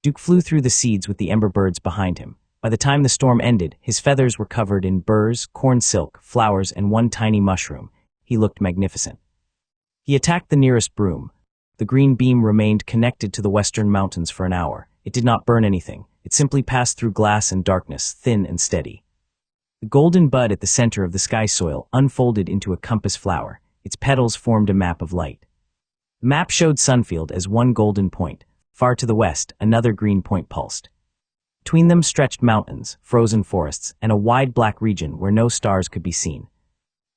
S1: Duke flew through the seeds with the ember birds behind him. By the time the storm ended, his feathers were covered in burrs, corn silk, flowers, and one tiny mushroom. He looked magnificent. He attacked the nearest broom. The green beam remained connected to the western mountains for an hour. It did not burn anything. It simply passed through glass and darkness, thin and steady. The golden bud at the center of the sky soil unfolded into a compass flower. Its petals formed a map of light. The map showed Sunfield as one golden point. Far to the west, another green point pulsed. Between them stretched mountains, frozen forests, and a wide black region where no stars could be seen.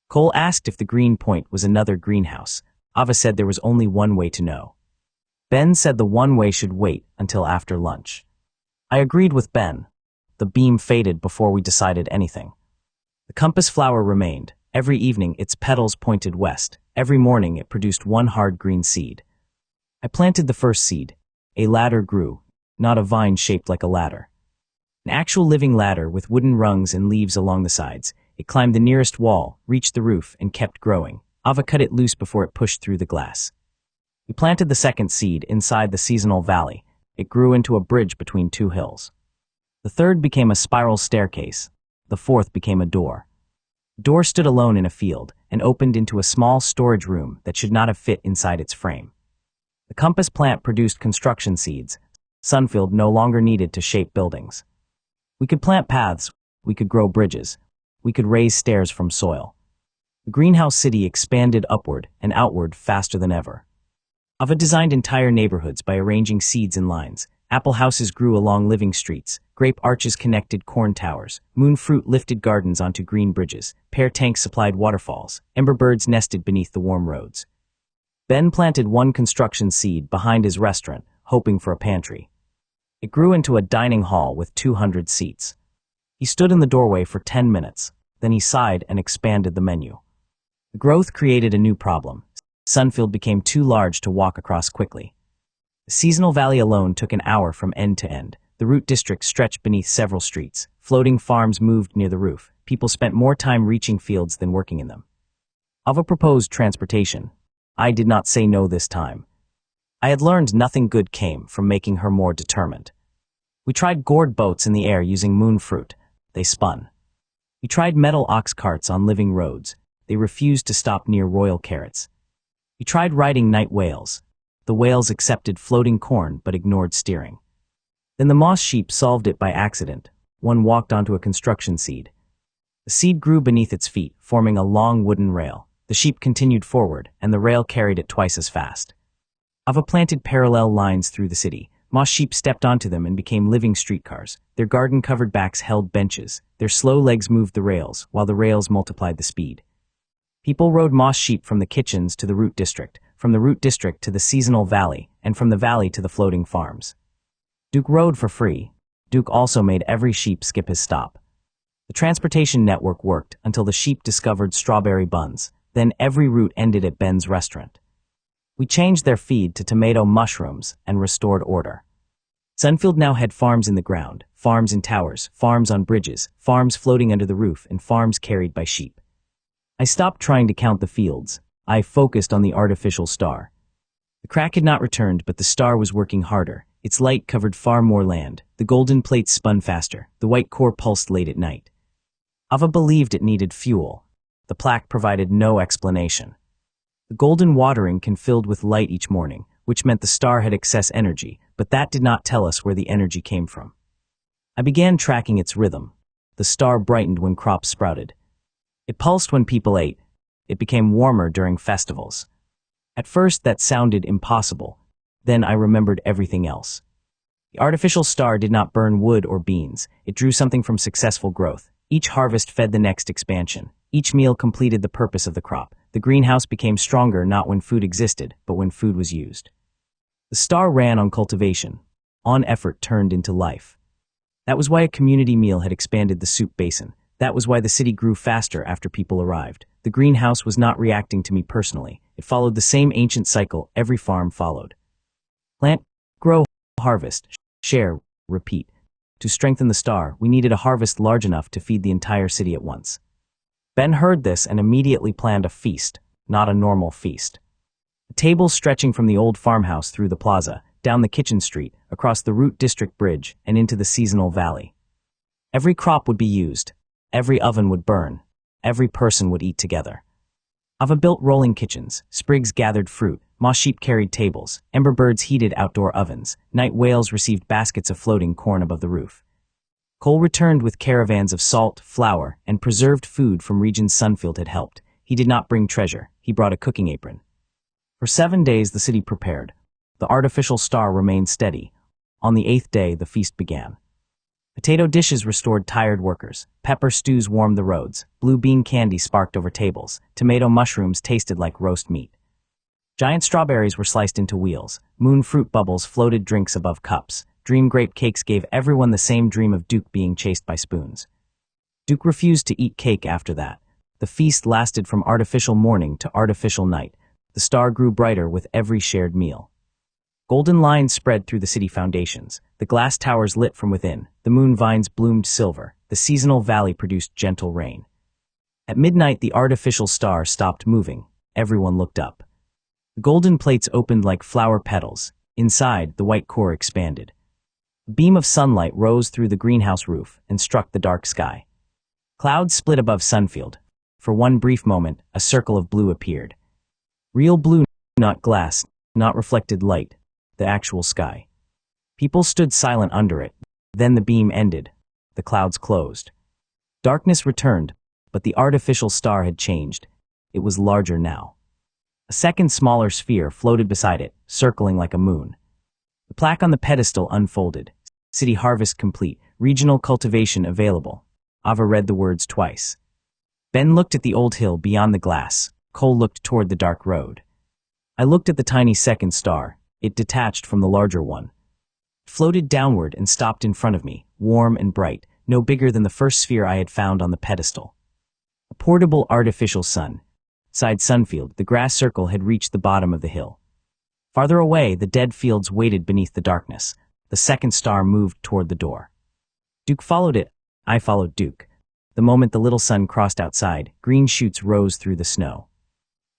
S1: Cole asked if the green point was another greenhouse. Ava said there was only one way to know. Ben said the one way should wait until after lunch. I agreed with Ben. The beam faded before we decided anything. The compass flower remained. Every evening its petals pointed west. Every morning it produced one hard green seed. I planted the first seed. A ladder grew, not a vine shaped like a ladder. An actual living ladder with wooden rungs and leaves along the sides. It climbed the nearest wall, reached the roof, and kept growing. Ava cut it loose before it pushed through the glass. We planted the second seed inside the seasonal valley. It grew into a bridge between 2 hills. The third became a spiral staircase. The fourth became a door. The door stood alone in a field and opened into a small storage room that should not have fit inside its frame. The compass plant produced construction seeds. Sunfield no longer needed to shape buildings. We could plant paths. We could grow bridges. We could raise stairs from soil. The greenhouse city expanded upward and outward faster than ever. Ava designed entire neighborhoods by arranging seeds in lines. Apple houses grew along living streets. Grape arches connected corn towers. Moon fruit lifted gardens onto green bridges. Pear tanks supplied waterfalls. Ember birds nested beneath the warm roads. Ben planted one construction seed behind his restaurant, hoping for a pantry. It grew into a dining hall with 200 seats. He stood in the doorway for 10 minutes. Then he sighed and expanded the menu. The growth created a new problem. Sunfield became too large to walk across quickly. The seasonal valley alone took an hour from end to end. The root district stretched beneath several streets. Floating farms moved near the roof. People spent more time reaching fields than working in them. Ava proposed transportation. I did not say no this time. I had learned nothing good came from making her more determined. We tried gourd boats in the air using moon fruit. They spun. We tried metal ox carts on living roads. They refused to stop near royal carrots. We tried riding night whales. The whales accepted floating corn but ignored steering. Then the moss sheep solved it by accident. One walked onto a construction seed. The seed grew beneath its feet, forming a long wooden rail. The sheep continued forward, and the rail carried it twice as fast. Ava planted parallel lines through the city. Moss sheep stepped onto them and became living streetcars. Their garden-covered backs held benches. Their slow legs moved the rails, while the rails multiplied the speed. People rode moss sheep from the kitchens to the root district, from the root district to the seasonal valley, and from the valley to the floating farms. Duke rode for free. Duke also made every sheep skip his stop. The transportation network worked until the sheep discovered strawberry buns. Then every route ended at Ben's restaurant. We changed their feed to tomato mushrooms and restored order. Sunfield now had farms in the ground, farms in towers, farms on bridges, farms floating under the roof, and farms carried by sheep. I stopped trying to count the fields. I focused on the artificial star. The crack had not returned, but the star was working harder. Its light covered far more land. The golden plates spun faster. The white core pulsed late at night. Ava believed it needed fuel. The plaque provided no explanation. The golden watering can filled with light each morning, which meant the star had excess energy, but that did not tell us where the energy came from. I began tracking its rhythm. The star brightened when crops sprouted. It pulsed when people ate. It became warmer during festivals. At first that sounded impossible. Then I remembered everything else. The artificial star did not burn wood or beans. It drew something from successful growth. Each harvest fed the next expansion. Each meal completed the purpose of the crop. The greenhouse became stronger not when food existed, but when food was used. The star ran on cultivation. On effort turned into life. That was why a community meal had expanded the soup basin. That was why the city grew faster after people arrived. The greenhouse was not reacting to me personally. It followed the same ancient cycle every farm followed. Plant, grow, harvest, share, repeat. To strengthen the star, we needed a harvest large enough to feed the entire city at once. Ben heard this and immediately planned a feast, not a normal feast. A table stretching from the old farmhouse through the plaza, down the kitchen street, across the Route District Bridge, and into the seasonal valley. Every crop would be used, every oven would burn, every person would eat together. Ava built rolling kitchens, Spriggs gathered fruit, moss sheep carried tables, ember birds heated outdoor ovens, night whales received baskets of floating corn above the roof. Cole returned with caravans of salt, flour, and preserved food from regions Sunfield had helped. He did not bring treasure, he brought a cooking apron. For 7 days the city prepared. The artificial star remained steady. On the 8th day the feast began. Potato dishes restored tired workers, pepper stews warmed the roads, blue bean candy sparked over tables, tomato mushrooms tasted like roast meat. Giant strawberries were sliced into wheels, moon fruit bubbles floated drinks above cups, dream grape cakes gave everyone the same dream of Duke being chased by spoons. Duke refused to eat cake after that. The feast lasted from artificial morning to artificial night. The star grew brighter with every shared meal. Golden lines spread through the city foundations, the glass towers lit from within, the moon vines bloomed silver, the seasonal valley produced gentle rain. At midnight the artificial star stopped moving, everyone looked up. The golden plates opened like flower petals, inside the white core expanded. A beam of sunlight rose through the greenhouse roof and struck the dark sky. Clouds split above Sunfield. For one brief moment, a circle of blue appeared. Real blue, not glass, not reflected light. The actual sky. People stood silent under it. Then the beam ended. The clouds closed. Darkness returned, but the artificial star had changed. It was larger now. A second smaller sphere floated beside it, circling like a moon. The plaque on the pedestal unfolded. City harvest complete, regional cultivation available. Ava read the words twice. Ben looked at the old hill beyond the glass. Cole looked toward the dark road. I looked at the tiny second star. It detached from the larger one. It floated downward and stopped in front of me, warm and bright, no bigger than the first sphere I had found on the pedestal. A portable artificial sun. Inside Sunfield, the grass circle had reached the bottom of the hill. Farther away, the dead fields waited beneath the darkness. The second star moved toward the door. Duke followed it. I followed Duke. The moment the little sun crossed outside, green shoots rose through the snow.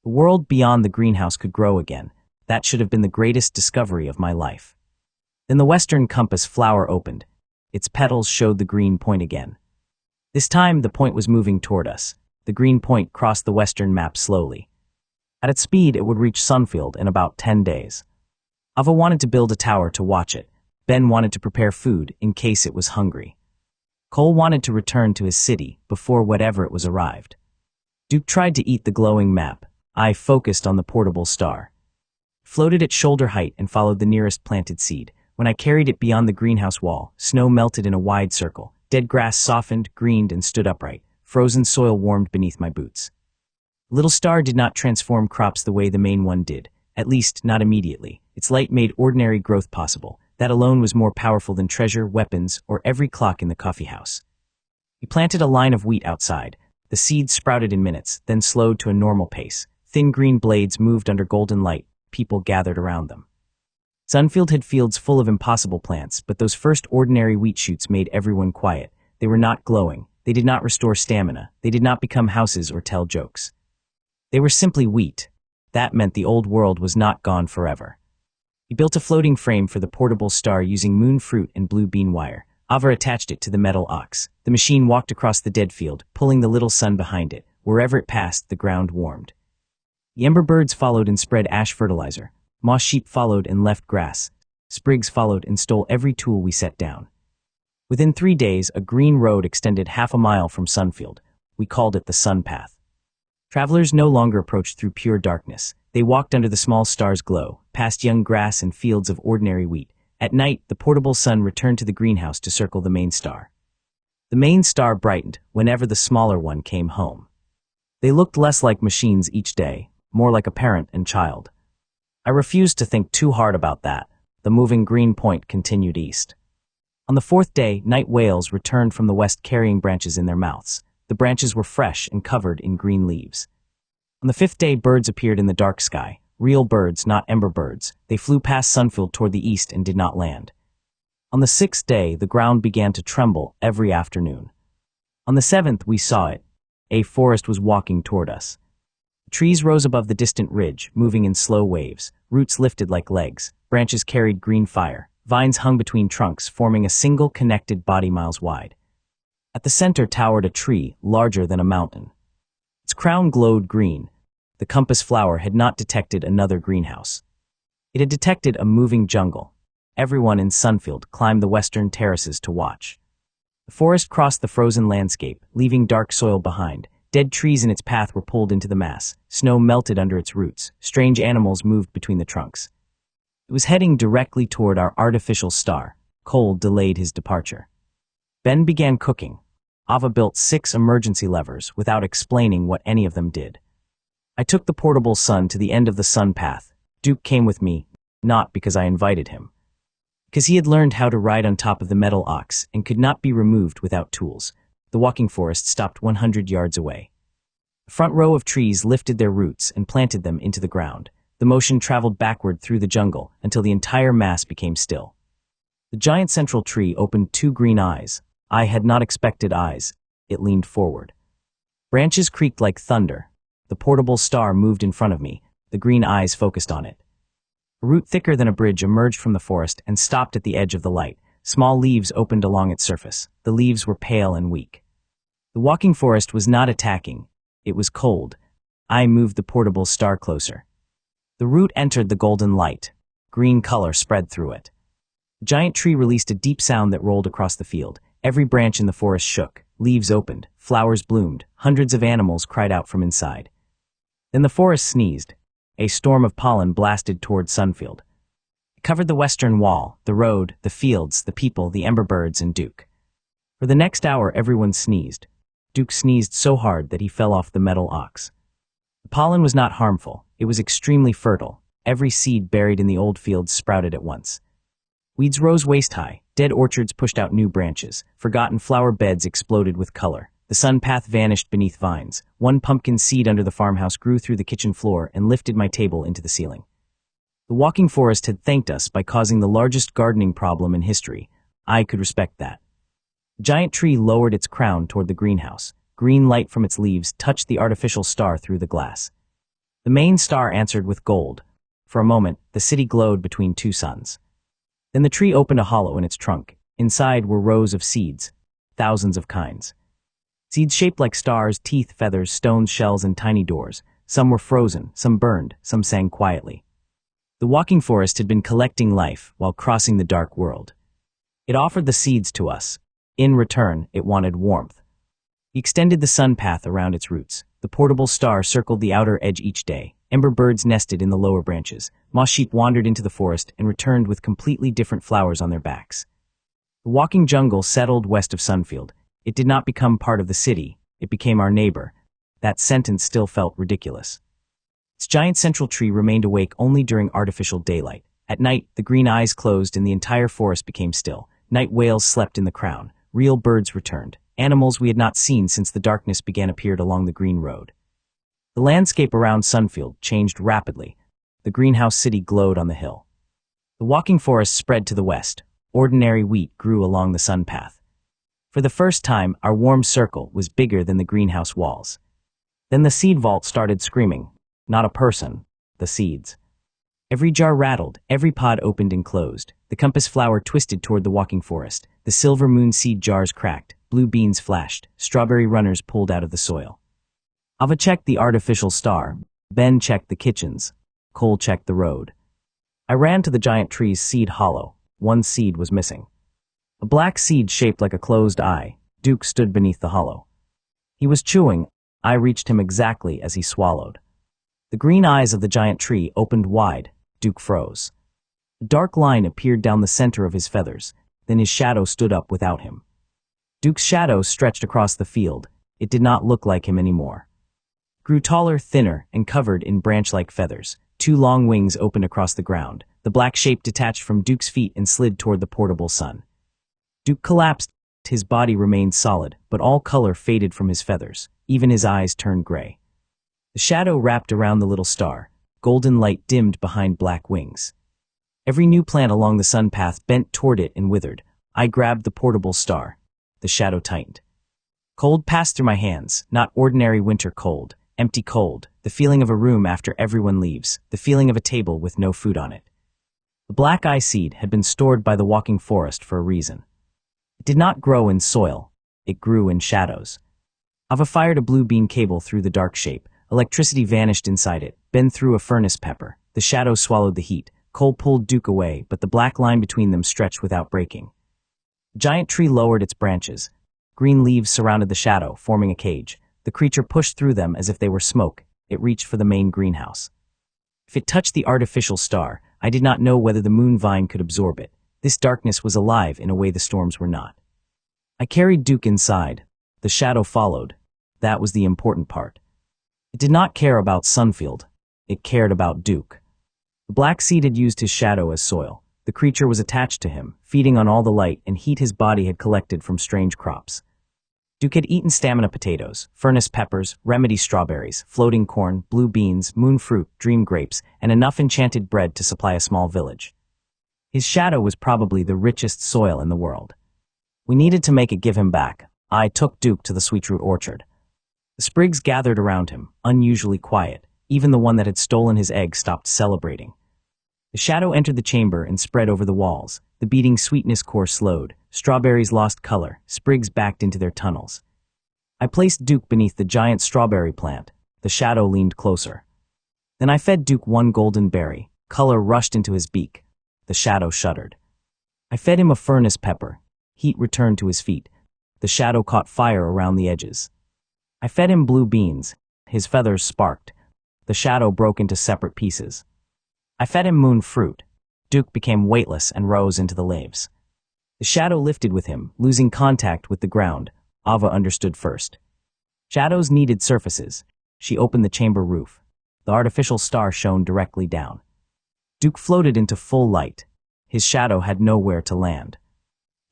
S1: The world beyond the greenhouse could grow again. That should have been the greatest discovery of my life. Then the western compass flower opened. Its petals showed the green point again. This time, the point was moving toward us. The green point crossed the western map slowly. At its speed, it would reach Sunfield in about 10 days. Ava wanted to build a tower to watch it. Ben wanted to prepare food in case it was hungry. Cole wanted to return to his city before whatever it was arrived. Duke tried to eat the glowing map. I focused on the portable star. Floated at shoulder height and followed the nearest planted seed. When I carried it beyond the greenhouse wall, snow melted in a wide circle. Dead grass softened, greened, and stood upright. Frozen soil warmed beneath my boots. The little star did not transform crops the way the main one did, at least not immediately. Its light made ordinary growth possible. That alone was more powerful than treasure, weapons, or every clock in the coffee house. We planted a line of wheat outside. The seeds sprouted in minutes, then slowed to a normal pace. Thin green blades moved under golden light. People gathered around them. Sunfield had fields full of impossible plants, but those first ordinary wheat shoots made everyone quiet. They were not glowing. They did not restore stamina. They did not become houses or tell jokes. They were simply wheat. That meant the old world was not gone forever. He built a floating frame for the portable star using moon fruit and blue bean wire. Ava attached it to the metal ox. The machine walked across the dead field, pulling the little sun behind it. Wherever it passed, the ground warmed. The ember birds followed and spread ash fertilizer. Moss sheep followed and left grass. Spriggs followed and stole every tool we set down. Within 3 days, a green road extended half a mile from Sunfield. We called it the Sun Path. Travelers no longer approached through pure darkness. They walked under the small star's glow, past young grass and fields of ordinary wheat. At night, the portable sun returned to the greenhouse to circle the main star. The main star brightened whenever the smaller one came home. They looked less like machines each day, more like a parent and child. I refused to think too hard about that. The moving green point continued east. On the 4th day, night whales returned from the west carrying branches in their mouths. The branches were fresh and covered in green leaves. On the 5th day, birds appeared in the dark sky. Real birds, not ember birds. They flew past Sunfield toward the east and did not land. On the 6th day, the ground began to tremble every afternoon. On the 7th, we saw it. A forest was walking toward us. Trees rose above the distant ridge, moving in slow waves. Roots lifted like legs. Branches carried green fire. Vines hung between trunks, forming a single connected body miles wide. At the center towered a tree, larger than a mountain. Its crown glowed green. The compass flower had not detected another greenhouse. It had detected a moving jungle. Everyone in Sunfield climbed the western terraces to watch. The forest crossed the frozen landscape, leaving dark soil behind. Dead trees in its path were pulled into the mass. Snow melted under its roots. Strange animals moved between the trunks. It was heading directly toward our artificial star. Cole delayed his departure. Ben began cooking. Ava built 6 emergency levers without explaining what any of them did. I took the portable sun to the end of the sun path. Duke came with me, not because I invited him. Because he had learned how to ride on top of the metal ox and could not be removed without tools. The walking forest stopped 100 yards away. The front row of trees lifted their roots and planted them into the ground. The motion traveled backward through the jungle until the entire mass became still. The giant central tree opened 2 green eyes. I had not expected eyes. It leaned forward. Branches creaked like thunder. The portable star moved in front of me. The green eyes focused on it. A root thicker than a bridge emerged from the forest and stopped at the edge of the light. Small leaves opened along its surface. The leaves were pale and weak. The walking forest was not attacking. It was cold. I moved the portable star closer. The root entered the golden light. Green color spread through it. The giant tree released a deep sound that rolled across the field. Every branch in the forest shook. Leaves opened. Flowers bloomed. Hundreds of animals cried out from inside. Then the forest sneezed. A storm of pollen blasted toward Sunfield. It covered the western wall, the road, the fields, the people, the ember birds, and Duke. For the next hour, everyone sneezed. Duke sneezed so hard that he fell off the metal ox. The pollen was not harmful. It was extremely fertile. Every seed buried in the old fields sprouted at once. Weeds rose waist-high. Dead orchards pushed out new branches. Forgotten flower beds exploded with color. The sun path vanished beneath vines. One pumpkin seed under the farmhouse grew through the kitchen floor and lifted my table into the ceiling. The walking forest had thanked us by causing the largest gardening problem in history. I could respect that. The giant tree lowered its crown toward the greenhouse. Green light from its leaves touched the artificial star through the glass. The main star answered with gold. For a moment, the city glowed between 2 suns. Then the tree opened a hollow in its trunk. Inside were rows of seeds, thousands of kinds. Seeds shaped like stars, teeth, feathers, stones, shells, and tiny doors. Some were frozen, some burned, some sang quietly. The walking forest had been collecting life while crossing the dark world. It offered the seeds to us. In return, it wanted warmth. He extended the sun path around its roots. The portable star circled the outer edge each day. Ember birds nested in the lower branches. Moss sheep wandered into the forest and returned with completely different flowers on their backs. The walking jungle settled west of Sunfield. It did not become part of the city. It became our neighbor. That sentence still felt ridiculous. Its giant central tree remained awake only during artificial daylight. At night, the green eyes closed and the entire forest became still. Night whales slept in the crown. Real birds returned. Animals we had not seen since the darkness began appeared along the green road. The landscape around Sunfield changed rapidly. The greenhouse city glowed on the hill. The walking forest spread to the west. Ordinary wheat grew along the sun path. For the first time, our warm circle was bigger than the greenhouse walls. Then the seed vault started screaming. Not a person, the seeds. Every jar rattled, every pod opened and closed. The compass flower twisted toward the walking forest. The silver moon seed jars cracked. Blue beans flashed. Strawberry runners pulled out of the soil. Ava checked the artificial star. Ben checked the kitchens. Cole checked the road. I ran to the giant tree's seed hollow. One seed was missing. A black seed shaped like a closed eye. Duke stood beneath the hollow. He was chewing. I reached him exactly as he swallowed. The green eyes of the giant tree opened wide. Duke froze. A dark line appeared down the center of his feathers. Then his shadow stood up without him. Duke's shadow stretched across the field. It did not look like him anymore. Grew taller, thinner, and covered in branch-like feathers. 2 long wings opened across the ground. The black shape detached from Duke's feet and slid toward the portable sun. Duke collapsed. His body remained solid, but all color faded from his feathers. Even his eyes turned gray. The shadow wrapped around the little star. Golden light dimmed behind black wings. Every new plant along the sun path bent toward it and withered. I grabbed the portable star. The shadow tightened. Cold passed through my hands, not ordinary winter cold, empty cold, the feeling of a room after everyone leaves, the feeling of a table with no food on it. The black eye seed had been stored by the walking forest for a reason. It did not grow in soil. It grew in shadows. Ava fired a blue beam cable through the dark shape. Electricity vanished inside it. Ben threw a furnace pepper. The shadow swallowed the heat. Cole pulled Duke away, but the black line between them stretched without breaking. The giant tree lowered its branches. Green leaves surrounded the shadow, forming a cage. The creature pushed through them as if they were smoke. It reached for the main greenhouse. If it touched the artificial star, I did not know whether the moon vine could absorb it. This darkness was alive in a way the storms were not. I carried Duke inside. The shadow followed. That was the important part. It did not care about Sunfield. It cared about Duke. The black seed had used his shadow as soil. The creature was attached to him, feeding on all the light and heat his body had collected from strange crops. Duke had eaten stamina potatoes, furnace peppers, remedy strawberries, floating corn, blue beans, moon fruit, dream grapes, and enough enchanted bread to supply a small village. His shadow was probably the richest soil in the world. We needed to make it give him back. I took Duke to the sweetroot orchard. The sprigs gathered around him, unusually quiet. Even the one that had stolen his egg stopped celebrating. The shadow entered the chamber and spread over the walls. The beating sweetness core slowed. Strawberries lost color. Sprigs backed into their tunnels. I placed Duke beneath the giant strawberry plant. The shadow leaned closer. Then I fed Duke one golden berry. Color rushed into his beak. The shadow shuddered. I fed him a furnace pepper. Heat returned to his feet. The shadow caught fire around the edges. I fed him blue beans. His feathers sparked. The shadow broke into separate pieces. I fed him moon fruit. Duke became weightless and rose into the leaves. The shadow lifted with him, losing contact with the ground. Ava understood first. Shadows needed surfaces. She opened the chamber roof. The artificial star shone directly down. Duke floated into full light. His shadow had nowhere to land.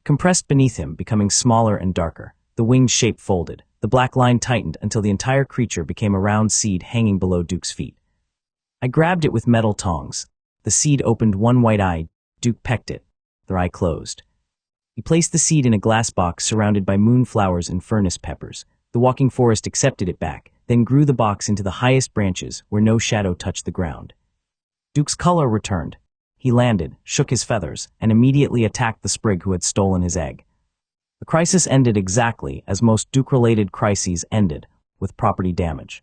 S1: Compressed beneath him, becoming smaller and darker. The winged shape folded. The black line tightened until the entire creature became a round seed hanging below Duke's feet. I grabbed it with metal tongs. The seed opened one white eye. Duke pecked it. Their eye closed. He placed the seed in a glass box surrounded by moonflowers and furnace peppers. The walking forest accepted it back, then grew the box into the highest branches where no shadow touched the ground. Duke's color returned. He landed, shook his feathers, and immediately attacked the sprig who had stolen his egg. The crisis ended exactly as most Duke-related crises ended, with property damage.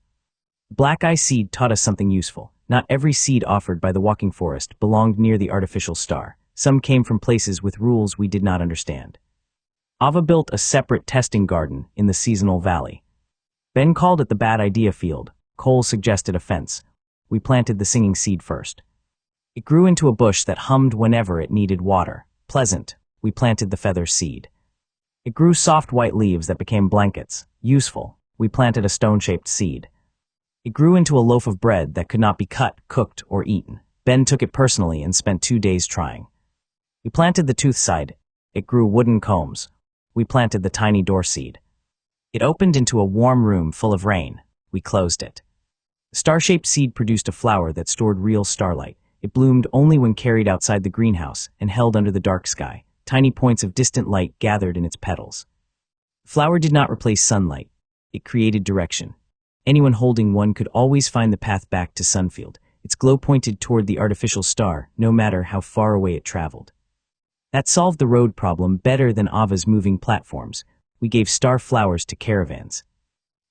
S1: The black eye seed taught us something useful. Not every seed offered by the walking forest belonged near the artificial star. Some came from places with rules we did not understand. Ava built a separate testing garden in the seasonal valley. Ben called it the bad idea field. Cole suggested a fence. We planted the singing seed first. It grew into a bush that hummed whenever it needed water. Pleasant. We planted the feather seed. It grew soft white leaves that became blankets. Useful. We planted a stone-shaped seed. It grew into a loaf of bread that could not be cut, cooked, or eaten. Ben took it personally and spent 2 days trying. We planted the tooth side. It grew wooden combs. We planted the tiny door seed. It opened into a warm room full of rain. We closed it. The star-shaped seed produced a flower that stored real starlight. It bloomed only when carried outside the greenhouse and held under the dark sky. Tiny points of distant light gathered in its petals. The flower did not replace sunlight. It created direction. Anyone holding one could always find the path back to Sunfield. Its glow pointed toward the artificial star, no matter how far away it traveled. That solved the road problem better than Ava's moving platforms. We gave star flowers to caravans.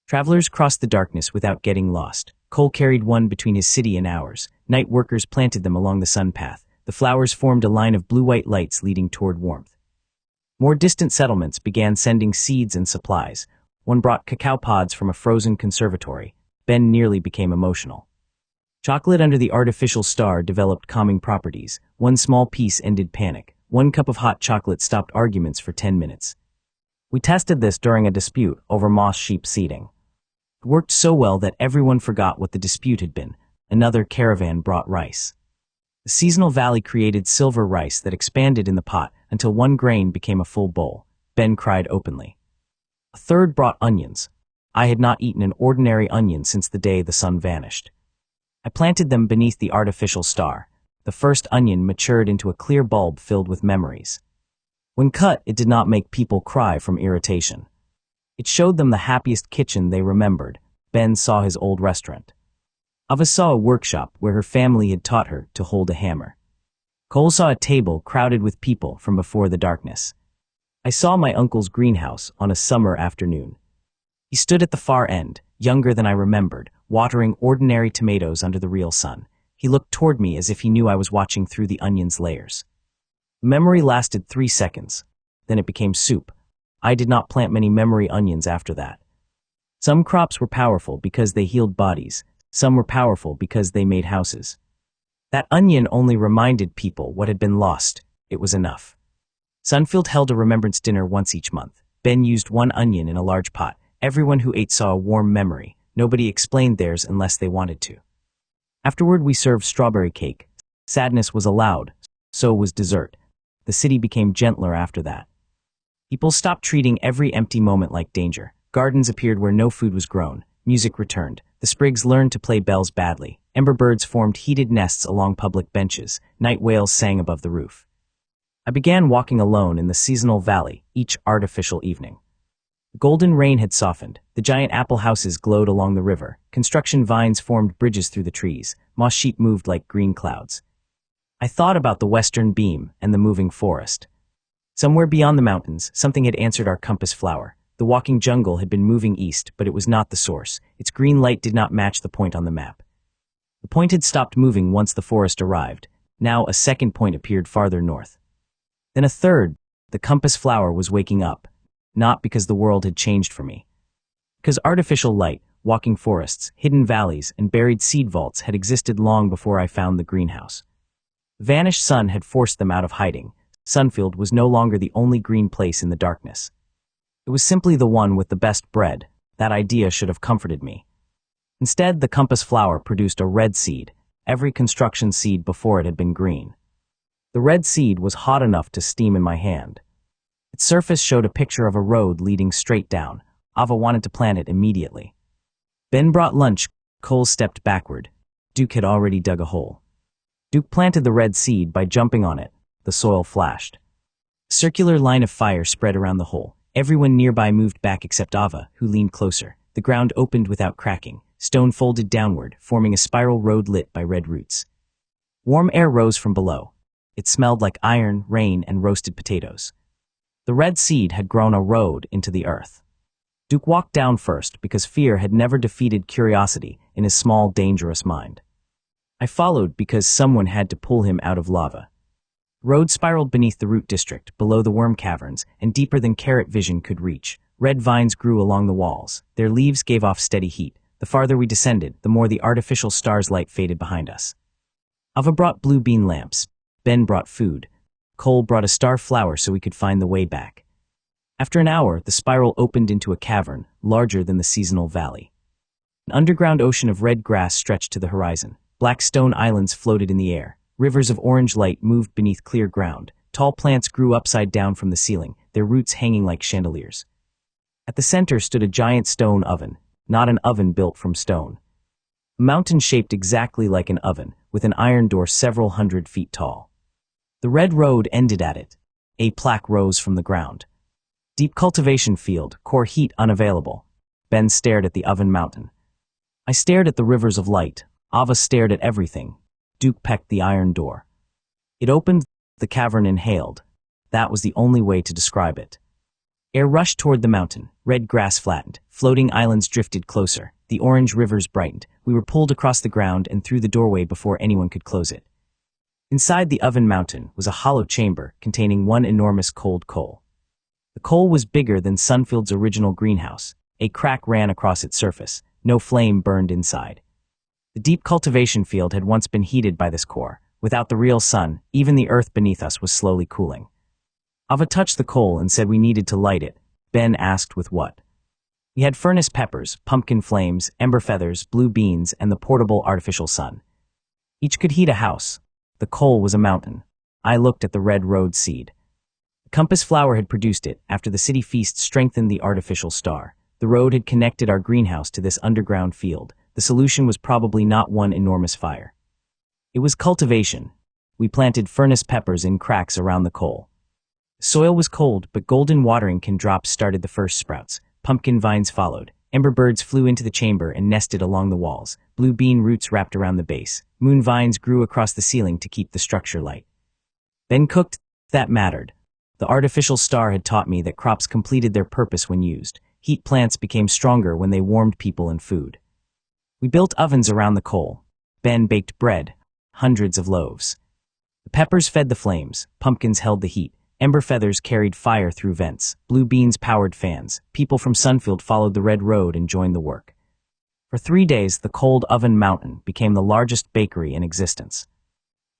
S1: Travelers crossed the darkness without getting lost. Cole carried one between his city and ours. Night workers planted them along the sun path. The flowers formed a line of blue-white lights leading toward warmth. More distant settlements began sending seeds and supplies. One brought cacao pods from a frozen conservatory. Ben nearly became emotional. Chocolate under the artificial star developed calming properties. One small piece ended panic. One cup of hot chocolate stopped arguments for 10 minutes. We tested this during a dispute over moss sheep seeding. It worked so well that everyone forgot what the dispute had been. Another caravan brought rice. The seasonal valley created silver rice that expanded in the pot until one grain became a full bowl. Ben cried openly. A third brought onions. I had not eaten an ordinary onion since the day the sun vanished. I planted them beneath the artificial star. The first onion matured into a clear bulb filled with memories. When cut, it did not make people cry from irritation. It showed them the happiest kitchen they remembered. Ben saw his old restaurant. Ava saw a workshop where her family had taught her to hold a hammer. Cole saw a table crowded with people from before the darkness. I saw my uncle's greenhouse on a summer afternoon. He stood at the far end, younger than I remembered, watering ordinary tomatoes under the real sun. He looked toward me as if he knew I was watching through the onion's layers. The memory lasted 3 seconds. Then it became soup. I did not plant many memory onions after that. Some crops were powerful because they healed bodies. Some were powerful because they made houses. That onion only reminded people what had been lost. It was enough. Sunfield held a remembrance dinner once each month. Ben used 1 onion in a large pot. Everyone who ate saw a warm memory. Nobody explained theirs unless they wanted to. Afterward, we served strawberry cake. Sadness was allowed. So was dessert. The city became gentler after that. People stopped treating every empty moment like danger. Gardens appeared where no food was grown. Music returned. The sprigs learned to play bells badly. Ember birds formed heated nests along public benches. Night whales sang above the roof. I began walking alone in the seasonal valley, each artificial evening. The golden rain had softened. The giant apple houses glowed along the river. Construction vines formed bridges through the trees. Moss sheep moved like green clouds. I thought about the western beam and the moving forest. Somewhere beyond the mountains, something had answered our compass flower. The walking jungle had been moving east, but it was not the source. Its green light did not match the point on the map. The point had stopped moving once the forest arrived. Now a second point appeared farther north. Then a third. The compass flower was waking up. Not because the world had changed for me. Because artificial light, walking forests, hidden valleys, and buried seed vaults had existed long before I found the greenhouse. The vanished sun had forced them out of hiding. Sunfield was no longer the only green place in the darkness. It was simply the one with the best bread. That idea should have comforted me. Instead, the compass flower produced a red seed. Every construction seed before it had been green. The red seed was hot enough to steam in my hand. Its surface showed a picture of a road leading straight down. Ava wanted to plant it immediately. Ben brought lunch. Cole stepped backward. Duke had already dug a hole. Duke planted the red seed by jumping on it. The soil flashed. A circular line of fire spread around the hole. Everyone nearby moved back except Ava, who leaned closer. The ground opened without cracking. Stone folded downward, forming a spiral road lit by red roots. Warm air rose from below. It smelled like iron, rain, and roasted potatoes. The red seed had grown a road into the earth. Duke walked down first because fear had never defeated curiosity in his small, dangerous mind. I followed because someone had to pull him out of lava. The road spiraled beneath the root district, below the worm caverns, and deeper than carrot vision could reach. Red vines grew along the walls. Their leaves gave off steady heat. The farther we descended, the more the artificial star's light faded behind us. Ava brought blue bean lamps. Ben brought food. Cole brought a star flower so we could find the way back. After an hour, the spiral opened into a cavern, larger than the seasonal valley. An underground ocean of red grass stretched to the horizon. Black stone islands floated in the air. Rivers of orange light moved beneath clear ground. Tall plants grew upside down from the ceiling, their roots hanging like chandeliers. At the center stood a giant stone oven, not an oven built from stone. A mountain shaped exactly like an oven, with an iron door several 100 feet tall. The red road ended at it. A plaque rose from the ground. Deep cultivation field, core heat unavailable. Ben stared at the oven mountain. I stared at the rivers of light. Ava stared at everything. Duke pecked the iron door. It opened. The cavern inhaled. That was the only way to describe it. Air rushed toward the mountain. Red grass flattened. Floating islands drifted closer. The orange rivers brightened. We were pulled across the ground and through the doorway before anyone could close it. Inside the oven mountain was a hollow chamber containing one enormous cold coal. The coal was bigger than Sunfield's original greenhouse. A crack ran across its surface. No flame burned inside. The deep cultivation field had once been heated by this core. Without the real sun, even the earth beneath us was slowly cooling. Ava touched the coal and said we needed to light it. Ben asked with what. We had furnace peppers, pumpkin flames, ember feathers, blue beans, and the portable artificial sun. Each could heat a house. The coal was a mountain. I looked at the red road seed. The compass flower had produced it after the city feast strengthened the artificial star. The road had connected our greenhouse to this underground field. The solution was probably not one enormous fire. It was cultivation. We planted furnace peppers in cracks around the coal. Soil was cold, but golden watering can drops started the first sprouts. Pumpkin vines followed. Ember birds flew into the chamber and nested along the walls. Blue bean roots wrapped around the base. Moon vines grew across the ceiling to keep the structure light. Ben cooked. That mattered. The artificial star had taught me that crops completed their purpose when used. Heat plants became stronger when they warmed people and food. We built ovens around the coal. Ben baked bread, hundreds of loaves. The peppers fed the flames. Pumpkins held the heat. Ember feathers carried fire through vents. Blue beans powered fans. People from Sunfield followed the red road and joined the work. For 3 days, the cold oven mountain became the largest bakery in existence.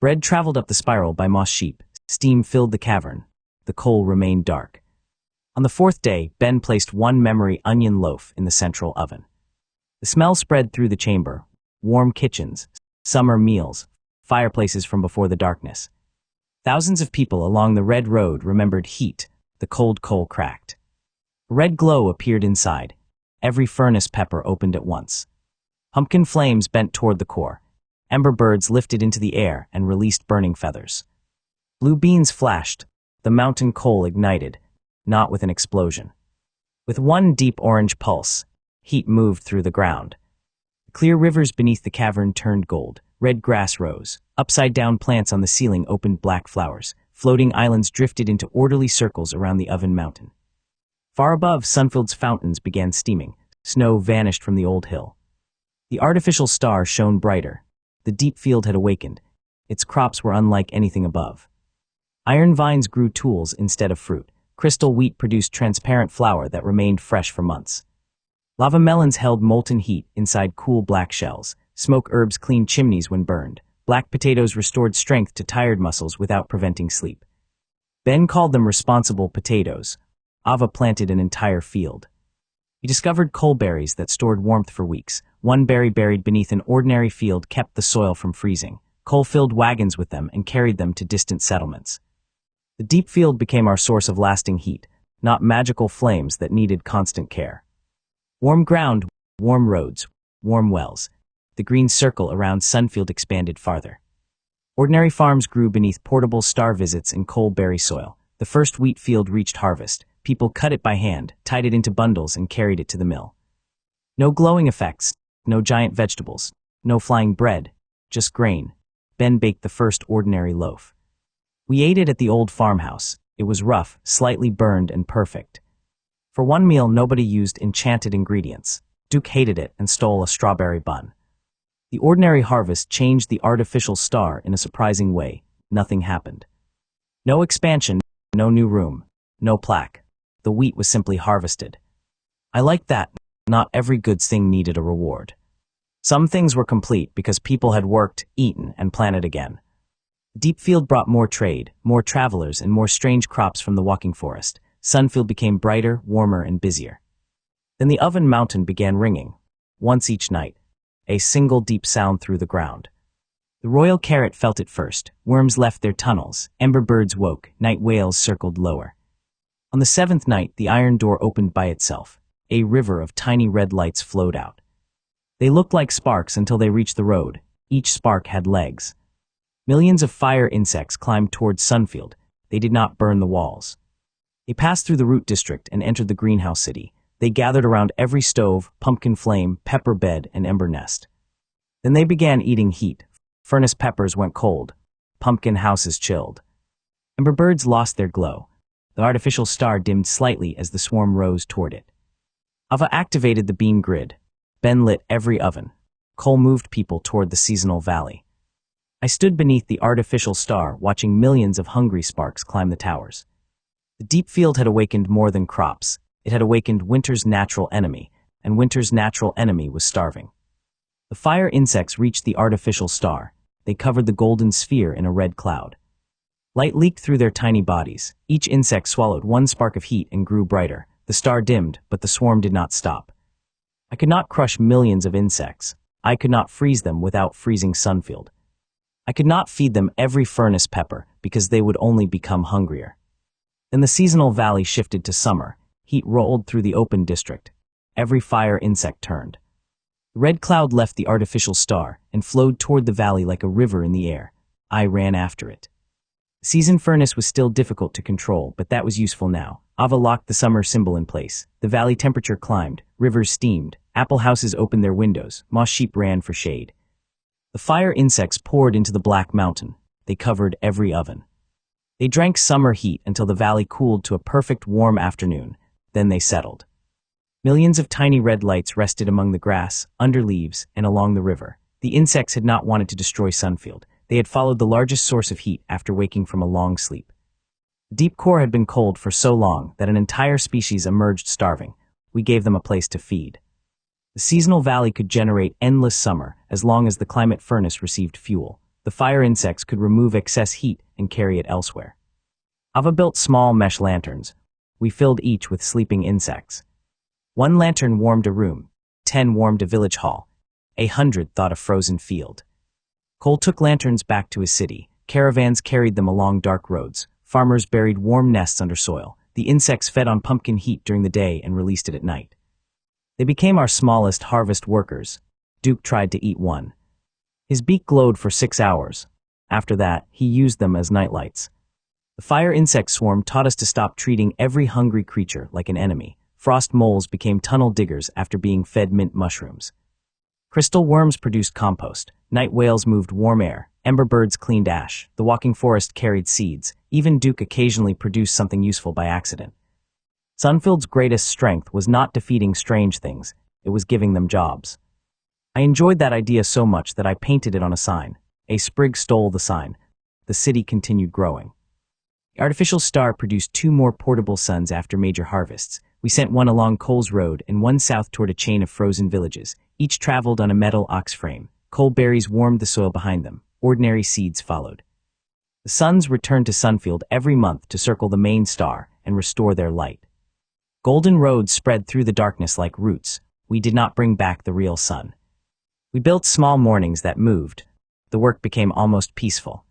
S1: Bread traveled up the spiral by moss sheep. Steam filled the cavern. The coal remained dark. On the 4th day, Ben placed one memory onion loaf in the central oven. The smell spread through the chamber. Warm kitchens, summer meals, fireplaces from before the darkness. Thousands of people along the red road remembered heat. The cold coal cracked. A red glow appeared inside. Every furnace pepper opened at once. Pumpkin flames bent toward the core. Ember birds lifted into the air and released burning feathers. Blue beans flashed. The mountain coal ignited, not with an explosion. With one deep orange pulse, heat moved through the ground. The clear rivers beneath the cavern turned gold. Red grass rose. Upside-down plants on the ceiling opened black flowers. Floating islands drifted into orderly circles around the oven mountain. Far above, Sunfield's fountains began steaming. Snow vanished from the old hill. The artificial star shone brighter. The deep field had awakened. Its crops were unlike anything above. Iron vines grew tools instead of fruit. Crystal wheat produced transparent flour that remained fresh for months. Lava melons held molten heat inside cool black shells. Smoke herbs cleaned chimneys when burned. Black potatoes restored strength to tired muscles without preventing sleep. Ben called them responsible potatoes. Ava planted an entire field. He discovered coalberries that stored warmth for weeks. One berry buried beneath an ordinary field kept the soil from freezing. Coal filled wagons with them and carried them to distant settlements. The deep field became our source of lasting heat, not magical flames that needed constant care. Warm ground, warm roads, warm wells. The green circle around Sunfield expanded farther. Ordinary farms grew beneath portable star visits in coal-berry soil. The first wheat field reached harvest. People cut it by hand, tied it into bundles, and carried it to the mill. No glowing effects, no giant vegetables, no flying bread, just grain. Ben baked the first ordinary loaf. We ate it at the old farmhouse. It was rough, slightly burned, and perfect. For one meal, nobody used enchanted ingredients. Duke hated it and stole a strawberry bun. The ordinary harvest changed the artificial star in a surprising way. Nothing happened. No expansion, no new room, no plaque. The wheat was simply harvested. I liked that. Not every good thing needed a reward. Some things were complete because people had worked, eaten, and planted again. The deep field brought more trade, more travelers, and more strange crops from the walking forest. Sunfield became brighter, warmer, and busier. Then the oven mountain began ringing. Once each night. A single deep sound through the ground. The royal carrot felt it first. Worms left their tunnels. Ember birds woke. Night whales circled lower. On the 7th night, the iron door opened by itself. A river of tiny red lights flowed out. They looked like sparks until they reached the road. Each spark had legs. Millions of fire insects climbed towards Sunfield. They did not burn the walls. They passed through the root district and entered the greenhouse city. They gathered around every stove, pumpkin flame, pepper bed, and ember nest. Then they began eating heat. Furnace peppers went cold. Pumpkin houses chilled. Ember birds lost their glow. The artificial star dimmed slightly as the swarm rose toward it. Ava activated the beam grid. Ben lit every oven. Coal moved people toward the seasonal valley. I stood beneath the artificial star, watching millions of hungry sparks climb the towers. The deep field had awakened more than crops. It had awakened winter's natural enemy, and winter's natural enemy was starving. The fire insects reached the artificial star. They covered the golden sphere in a red cloud. Light leaked through their tiny bodies. Each insect swallowed one spark of heat and grew brighter. The star dimmed, but the swarm did not stop. I could not crush millions of insects. I could not freeze them without freezing Sunfield. I could not feed them every furnace pepper because they would only become hungrier. Then the seasonal valley shifted to summer. Heat rolled through the open district. Every fire insect turned. The red cloud left the artificial star and flowed toward the valley like a river in the air. I ran after it. The season furnace was still difficult to control, but that was useful now. Ava locked the summer symbol in place. The valley temperature climbed, rivers steamed, apple houses opened their windows, moss sheep ran for shade. The fire insects poured into the black mountain. They covered every oven. They drank summer heat until the valley cooled to a perfect warm afternoon. Then they settled. Millions of tiny red lights rested among the grass, under leaves, and along the river. The insects had not wanted to destroy Sunfield. They had followed the largest source of heat after waking from a long sleep. The deep core had been cold for so long that an entire species emerged starving. We gave them a place to feed. The seasonal valley could generate endless summer as long as the climate furnace received fuel. The fire insects could remove excess heat and carry it elsewhere. Ava built small mesh lanterns. We filled each with sleeping insects. 1 lantern warmed a room, 10 warmed a village hall, 100 thawed a frozen field. Cole took lanterns back to his city. Caravans carried them along dark roads. Farmers buried warm nests under soil. The insects fed on pumpkin heat during the day and released it at night. They became our smallest harvest workers. Duke tried to eat one. His beak glowed for 6 hours. After that, he used them as nightlights. The fire insect swarm taught us to stop treating every hungry creature like an enemy. Frost moles became tunnel diggers after being fed mint mushrooms. Crystal worms produced compost. Night whales moved warm air. Ember birds cleaned ash. The walking forest carried seeds. Even Duke occasionally produced something useful by accident. Sunfield's greatest strength was not defeating strange things. It was giving them jobs. I enjoyed that idea so much that I painted it on a sign. A sprig stole the sign. The city continued growing. The artificial star produced 2 more portable suns after major harvests. We sent one along Cole's Road and one south toward a chain of frozen villages. Each traveled on a metal ox frame. Coal berries warmed the soil behind them. Ordinary seeds followed. The suns returned to Sunfield every month to circle the main star and restore their light. Golden roads spread through the darkness like roots. We did not bring back the real sun. We built small mornings that moved. The work became almost peaceful.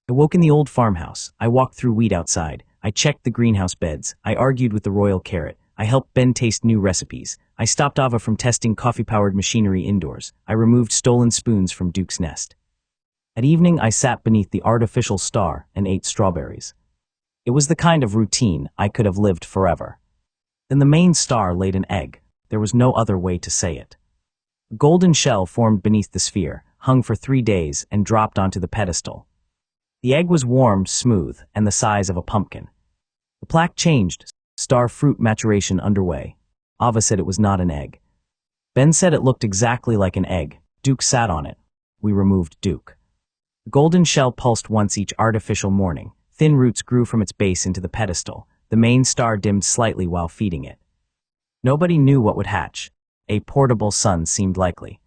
S1: I woke in the old farmhouse. I walked through wheat outside. I checked the greenhouse beds. I argued with the royal carrot. I helped Ben taste new recipes. I stopped Ava from testing coffee-powered machinery indoors. I removed stolen spoons from Duke's nest. At evening, I sat beneath the artificial star and ate strawberries. It was the kind of routine I could have lived forever. Then the main star laid an egg. There was no other way to say it. A golden shell formed beneath the sphere, hung for 3 days, and dropped onto the pedestal. The egg was warm, smooth, and the size of a pumpkin. The plaque changed. Star fruit maturation underway. Ava said it was not an egg. Ben said it looked exactly like an egg. Duke sat on it. We removed Duke. The golden shell pulsed once each artificial morning. Thin roots grew from its base into the pedestal. The main star dimmed slightly while feeding it. Nobody knew what would hatch. A portable sun seemed likely.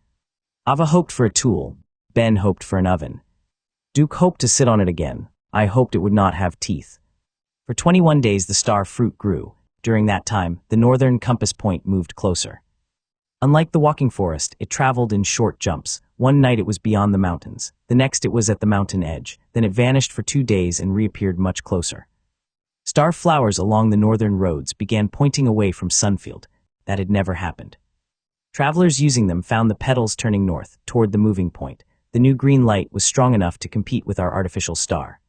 S1: Ava hoped for a tool. Ben hoped for an oven. Duke hoped to sit on it again. I hoped it would not have teeth. For 21 days the star fruit grew. During that time, the northern compass point moved closer. Unlike the walking forest, it traveled in short jumps. One night it was beyond the mountains. The next it was at the mountain edge. Then it vanished for 2 days and reappeared much closer. Star flowers along the northern roads began pointing away from Sunfield. That had never happened. Travelers using them found the petals turning north, toward the moving point. The new green light was strong enough to compete with our artificial star.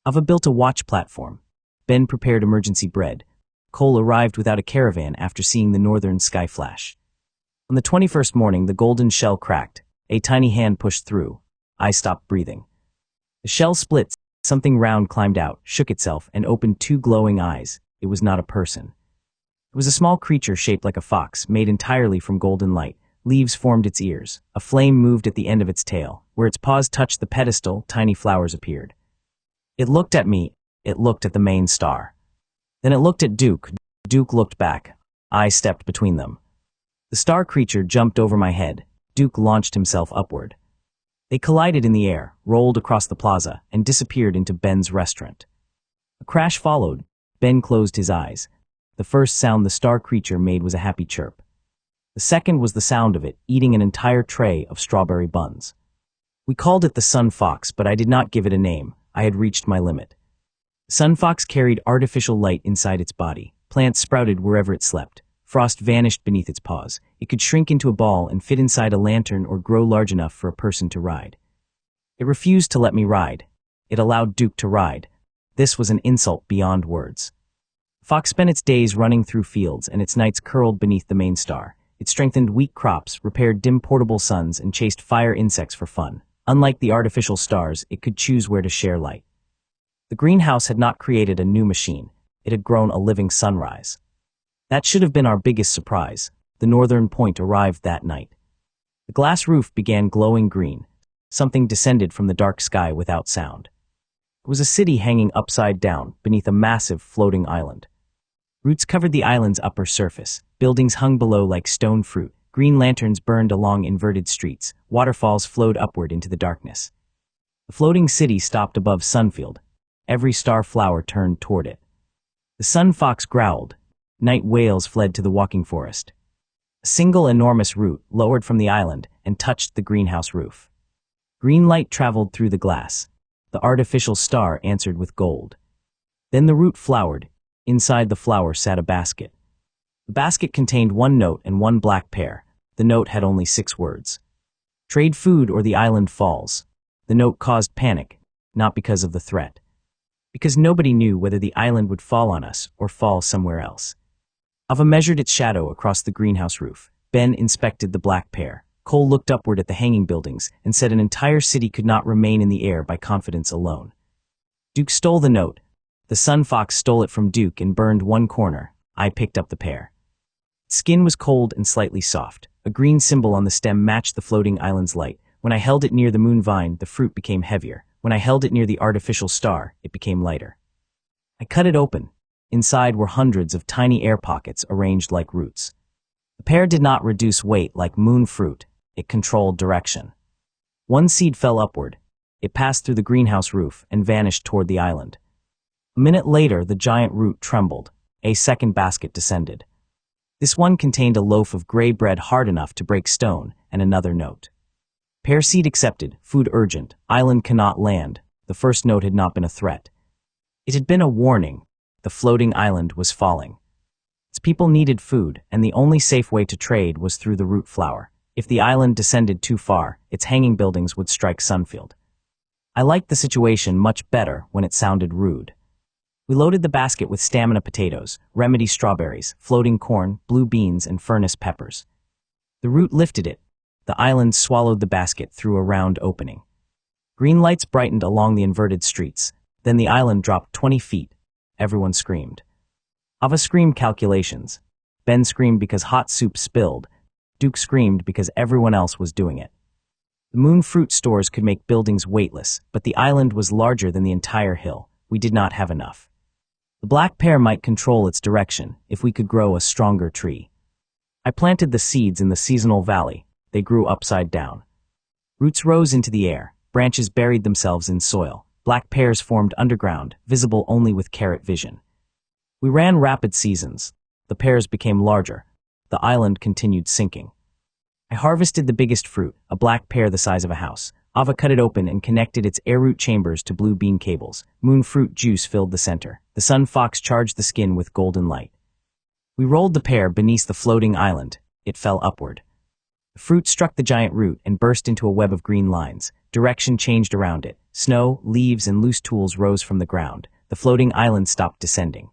S1: Ava built a watch platform. Ben prepared emergency bread. Cole arrived without a caravan after seeing the northern sky flash. On the 21st morning, the golden shell cracked. A tiny hand pushed through. I stopped breathing. The shell split. Something round climbed out, shook itself, and opened 2 glowing eyes. It was not a person. It was a small creature shaped like a fox, made entirely from golden light. Leaves formed its ears. A flame moved at the end of its tail. Where its paws touched the pedestal, tiny flowers appeared. It looked at me. It looked at the main star. Then it looked at Duke. Duke looked back. I stepped between them. The star creature jumped over my head. Duke launched himself upward. They collided in the air, rolled across the plaza, and disappeared into Ben's restaurant. A crash followed. Ben closed his eyes. The first sound the star creature made was a happy chirp. The second was the sound of it eating an entire tray of strawberry buns. We called it the Sun Fox, but I did not give it a name. I had reached my limit. The Sun Fox carried artificial light inside its body. Plants sprouted wherever it slept. Frost vanished beneath its paws. It could shrink into a ball and fit inside a lantern or grow large enough for a person to ride. It refused to let me ride. It allowed Duke to ride. This was an insult beyond words. Fox spent its days running through fields and its nights curled beneath the main star. It strengthened weak crops, repaired dim portable suns, and chased fire insects for fun. Unlike the artificial stars, it could choose where to share light. The greenhouse had not created a new machine. It had grown a living sunrise. That should have been our biggest surprise. The northern point arrived that night. The glass roof began glowing green. Something descended from the dark sky without sound. It was a city hanging upside down beneath a massive floating island. Roots covered the island's upper surface. Buildings hung below like stone fruit. Green lanterns burned along inverted streets. Waterfalls flowed upward into the darkness. The floating city stopped above Sunfield. Every star flower turned toward it. The sun fox growled. Night whales fled to the walking forest. A single enormous root lowered from the island and touched the greenhouse roof. Green light traveled through the glass. The artificial star answered with gold. Then the root flowered. Inside the flower sat a basket. The basket contained one note and one black pear. The note had only 6 words. Trade food or the island falls. The note caused panic, not because of the threat. Because nobody knew whether the island would fall on us or fall somewhere else. Ava measured its shadow across the greenhouse roof. Ben inspected the black pear. Cole looked upward at the hanging buildings and said an entire city could not remain in the air by confidence alone. Duke stole the note. The sun fox stole it from Duke and burned one corner. I picked up the pear. Its skin was cold and slightly soft. A green symbol on the stem matched the floating island's light. When I held it near the moon vine, the fruit became heavier. When I held it near the artificial star, it became lighter. I cut it open. Inside were hundreds of tiny air pockets arranged like roots. The pear did not reduce weight like moon fruit. It controlled direction. One seed fell upward. It passed through the greenhouse roof and vanished toward the island. A minute later, the giant root trembled. A second basket descended. This one contained a loaf of gray bread hard enough to break stone and another note. Pear seed accepted. Food urgent. Island cannot land. The first note had not been a threat. It had been a warning. The floating island was falling. Its people needed food, and the only safe way to trade was through the root flower. If the island descended too far, its hanging buildings would strike Sunfield. I liked the situation much better when it sounded rude. We loaded the basket with stamina potatoes, remedy strawberries, floating corn, blue beans, and furnace peppers. The root lifted it. The island swallowed the basket through a round opening. Green lights brightened along the inverted streets. Then the island dropped 20 feet. Everyone screamed. Ava screamed calculations. Ben screamed because hot soup spilled. Duke screamed because everyone else was doing it. The moon fruit stores could make buildings weightless, but the island was larger than the entire hill. We did not have enough. The black pear might control its direction if we could grow a stronger tree. I planted the seeds in the seasonal valley. They grew upside down. Roots rose into the air. Branches buried themselves in soil. Black pears formed underground, visible only with carrot vision. We ran rapid seasons. The pears became larger. The island continued sinking. I harvested the biggest fruit, a black pear the size of a house. Ava cut it open and connected its air root chambers to blue bean cables. Moon fruit juice filled the center. The sun fox charged the skin with golden light. We rolled the pear beneath the floating island. It fell upward. The fruit struck the giant root and burst into a web of green lines. Direction changed around it. Snow, leaves, and loose tools rose from the ground. The floating island stopped descending.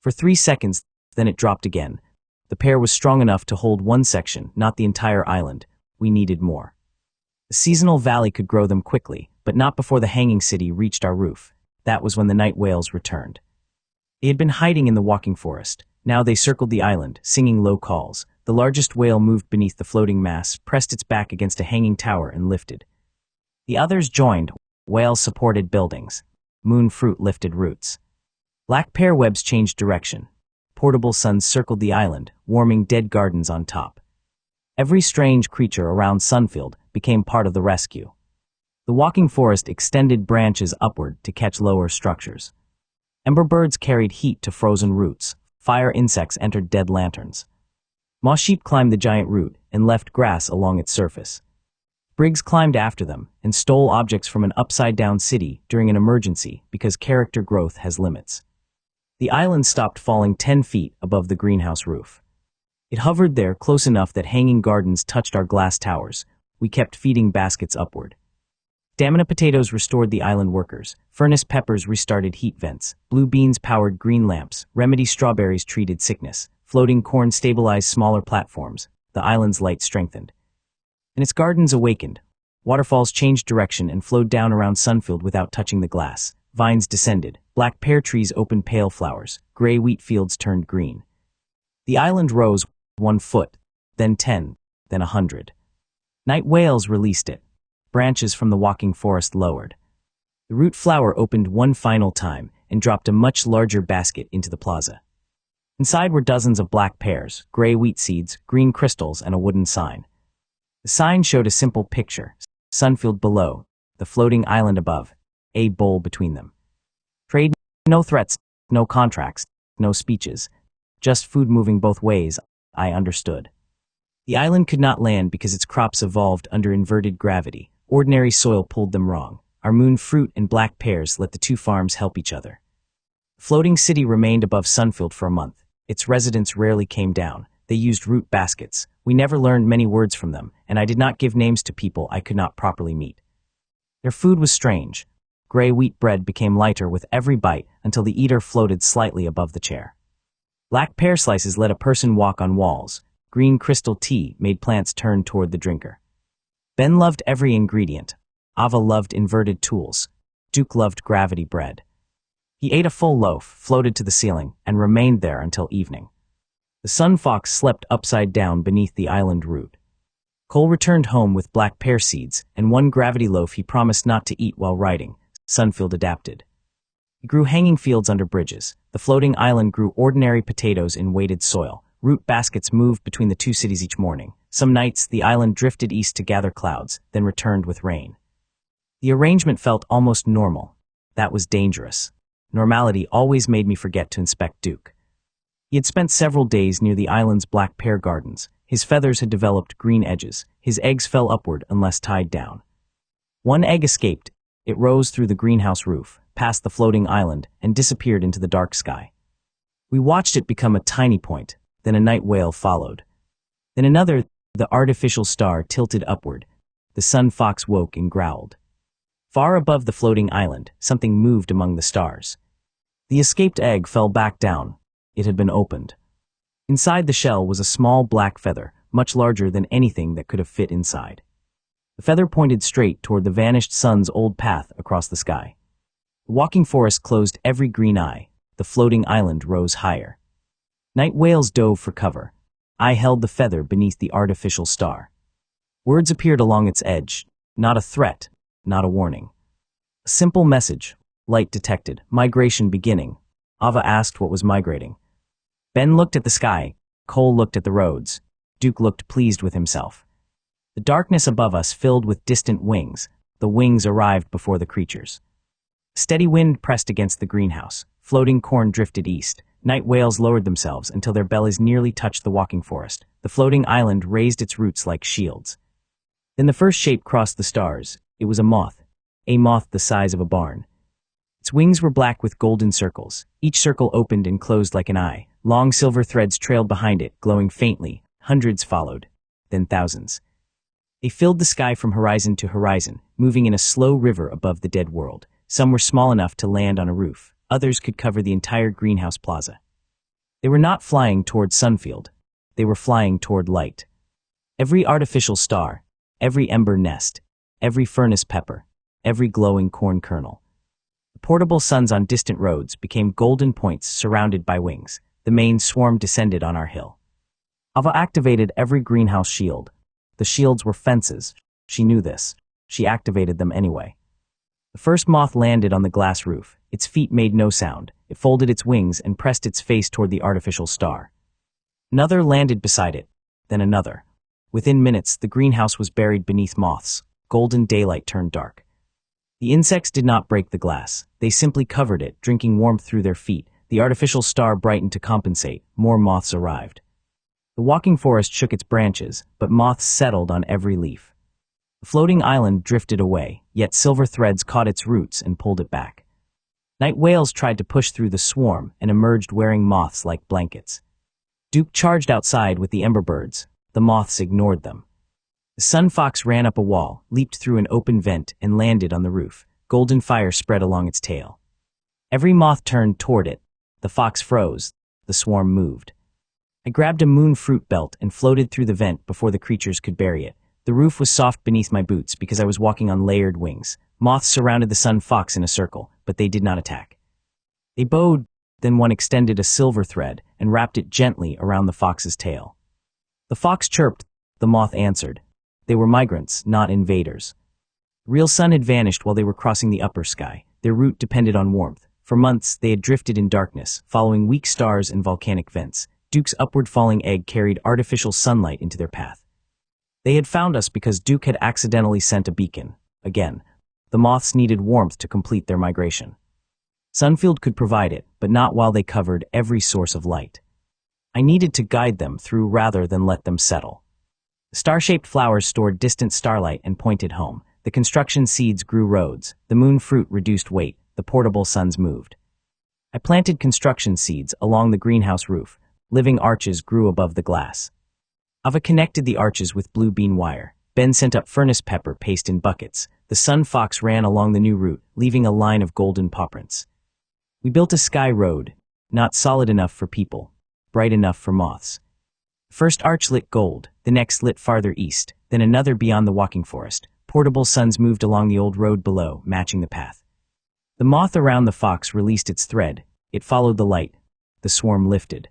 S1: For 3 seconds, then it dropped again. The pear was strong enough to hold one section, not the entire island. We needed more. The seasonal valley could grow them quickly, but not before the hanging city reached our roof. That was when the night whales returned. They had been hiding in the walking forest. Now they circled the island, singing low calls. The largest whale moved beneath the floating mass, pressed its back against a hanging tower, and lifted. The others joined. Whales supported buildings. Moon fruit lifted roots. Black pear webs changed direction. Portable suns circled the island, warming dead gardens on top. Every strange creature around Sunfield became part of the rescue. The walking forest extended branches upward to catch lower structures. Ember birds carried heat to frozen roots. Fire insects entered dead lanterns. Moss sheep climbed the giant root and left grass along its surface. Briggs climbed after them and stole objects from an upside-down city during an emergency because character growth has limits. The island stopped falling 10 feet above the greenhouse roof. It hovered there close enough that hanging gardens touched our glass towers. We kept feeding baskets upward. Stamina potatoes restored the island workers. Furnace peppers restarted heat vents. Blue beans powered green lamps. Remedy strawberries treated sickness. Floating corn stabilized smaller platforms. The island's light strengthened. And its gardens awakened. Waterfalls changed direction and flowed down around Sunfield without touching the glass. Vines descended. Black pear trees opened pale flowers. Gray wheat fields turned green. The island rose 1 foot, then 10, then 100. Night whales released it. Branches from the walking forest lowered. The root flower opened one final time and dropped a much larger basket into the plaza. Inside were dozens of black pears, gray wheat seeds, green crystals, and a wooden sign. The sign showed a simple picture: Sunfield below, the floating island above, a bowl between them. Trade, no threats, no contracts, no speeches, just food moving both ways. I understood. The island could not land because its crops evolved under inverted gravity. Ordinary soil pulled them wrong. Our moon fruit and black pears let the two farms help each other. The floating city remained above Sunfield for a month. Its residents rarely came down. They used root baskets. We never learned many words from them, and I did not give names to people I could not properly meet. Their food was strange. Gray wheat bread became lighter with every bite until the eater floated slightly above the chair. Black pear slices let a person walk on walls. Green crystal tea made plants turn toward the drinker. Ben loved every ingredient. Ava loved inverted tools. Duke loved gravity bread. He ate a full loaf, floated to the ceiling, and remained there until evening. The sun fox slept upside down beneath the island root. Cole returned home with black pear seeds and one gravity loaf he promised not to eat while riding. Sunfield adapted. He grew hanging fields under bridges. The floating island grew ordinary potatoes in weighted soil. Root baskets moved between the two cities each morning. Some nights, the island drifted east to gather clouds, then returned with rain. The arrangement felt almost normal. That was dangerous. Normality always made me forget to inspect Duke. He had spent several days near the island's black pear gardens. His feathers had developed green edges. His eggs fell upward unless tied down. One egg escaped. It rose through the greenhouse roof, past the floating island, and disappeared into the dark sky. We watched it become a tiny point. Then a night whale followed. Then another. The artificial star tilted upward. The sun fox woke and growled. Far above the floating island, something moved among the stars. The escaped egg fell back down. It had been opened. Inside the shell was a small black feather, much larger than anything that could have fit inside. The feather pointed straight toward the vanished sun's old path across the sky. The walking forest closed every green eye. The floating island rose higher. Night whales dove for cover. I held the feather beneath the artificial star. Words appeared along its edge. Not a threat, not a warning. A simple message. Light detected. Migration beginning. Ava asked what was migrating. Ben looked at the sky. Cole looked at the roads. Duke looked pleased with himself. The darkness above us filled with distant wings. The wings arrived before the creatures. A steady wind pressed against the greenhouse. Floating corn drifted east. Night whales lowered themselves until their bellies nearly touched the walking forest. The floating island raised its roots like shields. Then the first shape crossed the stars. It was a moth the size of a barn. Its wings were black with golden circles. Each circle opened and closed like an eye. Long silver threads trailed behind it, glowing faintly. Hundreds followed, then thousands. They filled the sky from horizon to horizon, moving in a slow river above the dead world. Some were small enough to land on a roof. Others could cover the entire greenhouse plaza. They were not flying toward Sunfield. They were flying toward light. Every artificial star, every ember nest, every furnace pepper, every glowing corn kernel. The portable suns on distant roads became golden points surrounded by wings. The main swarm descended on our hill. Ava activated every greenhouse shield. The shields were fences. She knew this. She activated them anyway. The first moth landed on the glass roof. Its feet made no sound. It folded its wings and pressed its face toward the artificial star. Another landed beside it, then another. Within minutes, the greenhouse was buried beneath moths. Golden daylight turned dark. The insects did not break the glass. They simply covered it, drinking warmth through their feet. The artificial star brightened to compensate. More moths arrived. The walking forest shook its branches, but moths settled on every leaf. The floating island drifted away, yet silver threads caught its roots and pulled it back. Night whales tried to push through the swarm and emerged wearing moths like blankets. Duke charged outside with the ember birds. The moths ignored them. The sun fox ran up a wall, leaped through an open vent, and landed on the roof. Golden fire spread along its tail. Every moth turned toward it. The fox froze. The swarm moved. I grabbed a moon fruit belt and floated through the vent before the creatures could bury it. The roof was soft beneath my boots because I was walking on layered wings. Moths surrounded the sun fox in a circle, but they did not attack. They bowed, then one extended a silver thread and wrapped it gently around the fox's tail. The fox chirped. The moth answered. They were migrants, not invaders. The real sun had vanished while they were crossing the upper sky. Their route depended on warmth. For months, they had drifted in darkness, following weak stars and volcanic vents. Duke's upward falling egg carried artificial sunlight into their path. They had found us because Duke had accidentally sent a beacon. Again, the moths needed warmth to complete their migration. Sunfield could provide it, but not while they covered every source of light. I needed to guide them through rather than let them settle. The star-shaped flowers stored distant starlight and pointed home. The construction seeds grew roads. The moon fruit reduced weight. The portable suns moved. I planted construction seeds along the greenhouse roof. Living arches grew above the glass. Ava connected the arches with blue bean wire. Ben sent up furnace pepper paste in buckets. The sun fox ran along the new route, leaving a line of golden paw prints. We built a sky road, not solid enough for people, bright enough for moths. The first arch lit gold, the next lit farther east, then another beyond the walking forest. Portable suns moved along the old road below, matching the path. The moth around the fox released its thread. It followed the light. The swarm lifted.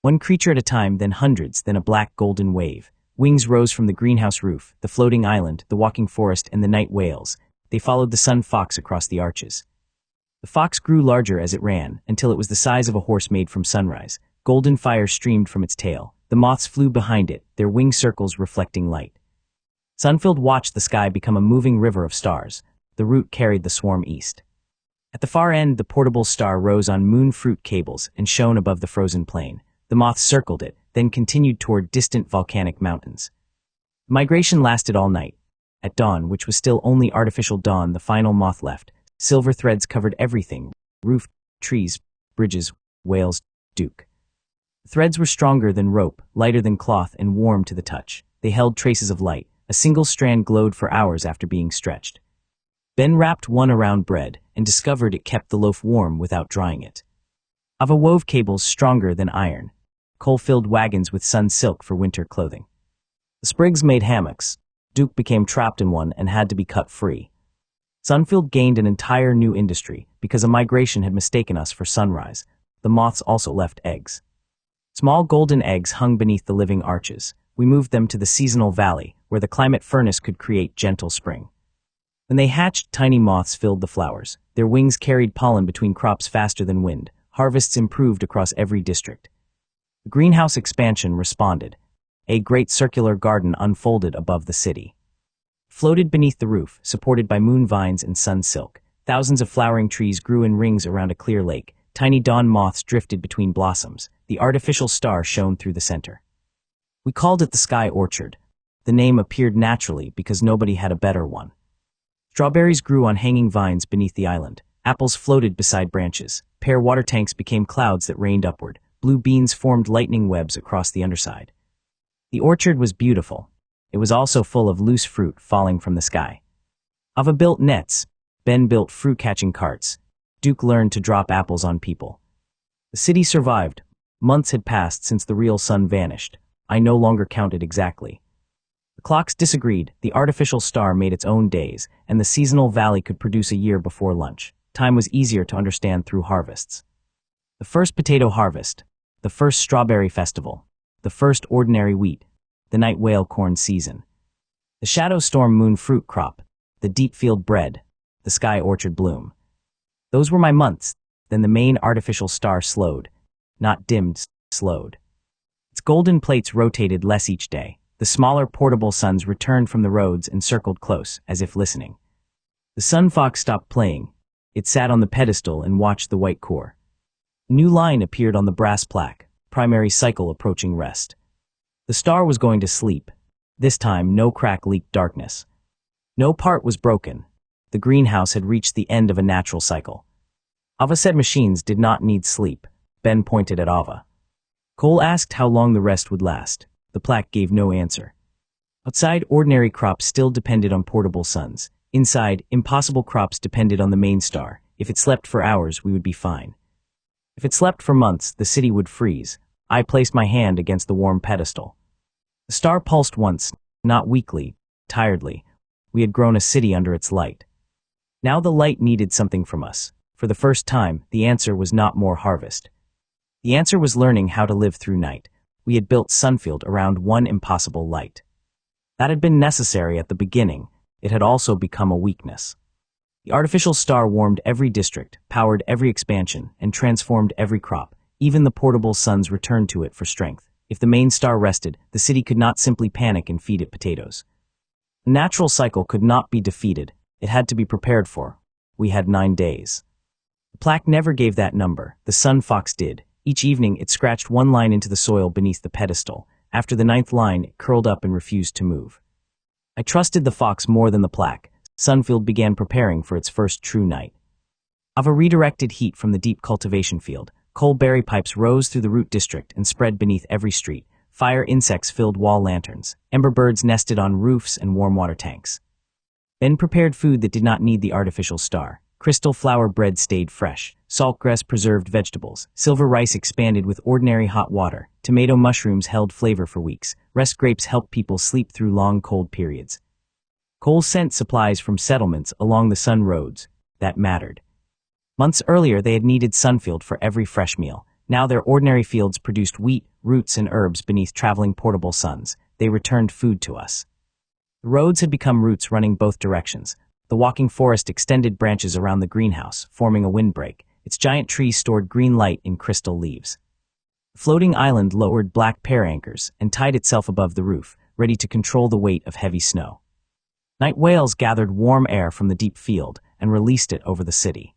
S1: One creature at a time, then hundreds, then a black golden wave. Wings rose from the greenhouse roof, the floating island, the walking forest, and the night whales. They followed the sun fox across the arches. The fox grew larger as it ran, until it was the size of a horse made from sunrise. Golden fire streamed from its tail. The moths flew behind it, their wing circles reflecting light. Sunfield watched the sky become a moving river of stars. The route carried the swarm east. At the far end, the portable star rose on moon fruit cables and shone above the frozen plain. The moths circled it, then continued toward distant volcanic mountains. The migration lasted all night. At dawn, which was still only artificial dawn, the final moth left. Silver threads covered everything: roof, trees, bridges, whales, Duke. The threads were stronger than rope, lighter than cloth, and warm to the touch. They held traces of light. A single strand glowed for hours after being stretched. Ben wrapped one around bread and discovered it kept the loaf warm without drying it. Ava wove cables stronger than iron. Cole filled wagons with sun silk for winter clothing. The sprigs made hammocks. Duke became trapped in one and had to be cut free. Sunfield gained an entire new industry because a migration had mistaken us for sunrise. The moths also left eggs. Small golden eggs hung beneath the living arches. We moved them to the seasonal valley, where the climate furnace could create gentle spring. When they hatched, tiny moths filled the flowers. Their wings carried pollen between crops faster than wind. Harvests improved across every district. The greenhouse expansion responded. A great circular garden unfolded above the city. Floated beneath the roof, supported by moon vines and sun silk. Thousands of flowering trees grew in rings around a clear lake. Tiny dawn moths drifted between blossoms. The artificial star shone through the center. We called it the Sky Orchard. The name appeared naturally because nobody had a better one. Strawberries grew on hanging vines beneath the island. Apples floated beside branches. Pear water tanks became clouds that rained upward. Blue beans formed lightning webs across the underside. The orchard was beautiful. It was also full of loose fruit falling from the sky. Ava built nets. Ben built fruit-catching carts. Duke learned to drop apples on people. The city survived. Months had passed since the real sun vanished. I no longer counted exactly. The clocks disagreed. The artificial star made its own days, and the seasonal valley could produce a year before lunch. Time was easier to understand through harvests. The first potato harvest. The first strawberry festival. The first ordinary wheat. The night whale corn season. The shadow storm moon fruit crop. The deep field bread. The sky orchard bloom. Those were my months. Then the main artificial star slowed. Not dimmed, slowed. Its golden plates rotated less each day. The smaller portable suns returned from the roads and circled close, as if listening. The sun fox stopped playing. It sat on the pedestal and watched the white core. A new line appeared on the brass plaque, primary cycle approaching rest. The star was going to sleep. This time, no crack leaked darkness. No part was broken. The greenhouse had reached the end of a natural cycle. Ava said machines did not need sleep. Ben pointed at Ava. Cole asked how long the rest would last. The plaque gave no answer. Outside, ordinary crops still depended on portable suns. Inside, impossible crops depended on the main star. If it slept for hours, we would be fine. If it slept for months, the city would freeze. I placed my hand against the warm pedestal. The star pulsed once, not weakly, tiredly. We had grown a city under its light. Now the light needed something from us. For the first time, the answer was not more harvest. The answer was learning how to live through night. We had built Sunfield around one impossible light. That had been necessary at the beginning. It had also become a weakness. The artificial star warmed every district, powered every expansion, and transformed every crop. Even the portable suns returned to it for strength. If the main star rested, the city could not simply panic and feed it potatoes. The natural cycle could not be defeated. It had to be prepared for. We had 9 days. The plaque never gave that number. The sun fox did. Each evening, it scratched one line into the soil beneath the pedestal. After the 9th line, it curled up and refused to move. I trusted the fox more than the plaque. Sunfield began preparing for its first true night. Lava redirected heat from the deep cultivation field. Coal berry pipes rose through the root district and spread beneath every street. Fire insects filled wall lanterns. Ember birds nested on roofs and warm water tanks. Ben prepared food that did not need the artificial star. Crystal flour bread stayed fresh. Saltgrass preserved vegetables. Silver rice expanded with ordinary hot water. Tomato mushrooms held flavor for weeks. Rest grapes helped people sleep through long cold periods. Coal sent supplies from settlements along the sun roads. That mattered. Months earlier, they had needed Sunfield for every fresh meal. Now their ordinary fields produced wheat, roots, and herbs beneath traveling portable suns. They returned food to us. The roads had become roots running both directions. The walking forest extended branches around the greenhouse, forming a windbreak. Its giant trees stored green light in crystal leaves. The floating island lowered black pear anchors and tied itself above the roof, ready to control the weight of heavy snow. Night whales gathered warm air from the deep field and released it over the city.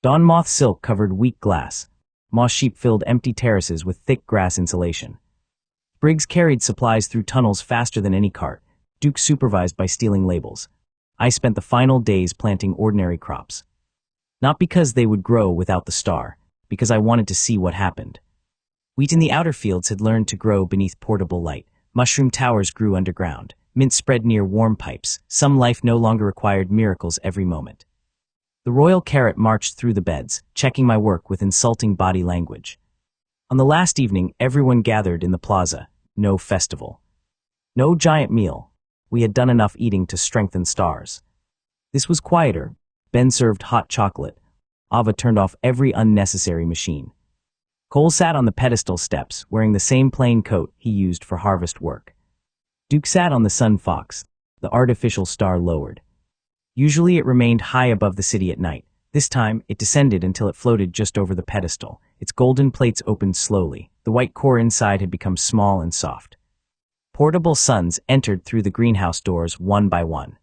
S1: Dawn moth silk covered weak glass. Moss sheep filled empty terraces with thick grass insulation. Briggs carried supplies through tunnels faster than any cart. Duke supervised by stealing labels. I spent the final days planting ordinary crops. Not because they would grow without the star, because I wanted to see what happened. Wheat in the outer fields had learned to grow beneath portable light. Mushroom towers grew underground. Mint spread near warm pipes. Some life no longer required miracles every moment. The royal carrot marched through the beds, checking my work with insulting body language. On the last evening, everyone gathered in the plaza. No festival. No giant meal. We had done enough eating to strengthen stars. This was quieter. Ben served hot chocolate. Ava turned off every unnecessary machine. Cole sat on the pedestal steps, wearing the same plain coat he used for harvest work. Duke sat on the sun fox. The artificial star lowered. Usually it remained high above the city at night. This time, it descended until it floated just over the pedestal. Its golden plates opened slowly. The white core inside had become small and soft. Portable suns entered through the greenhouse doors one by one.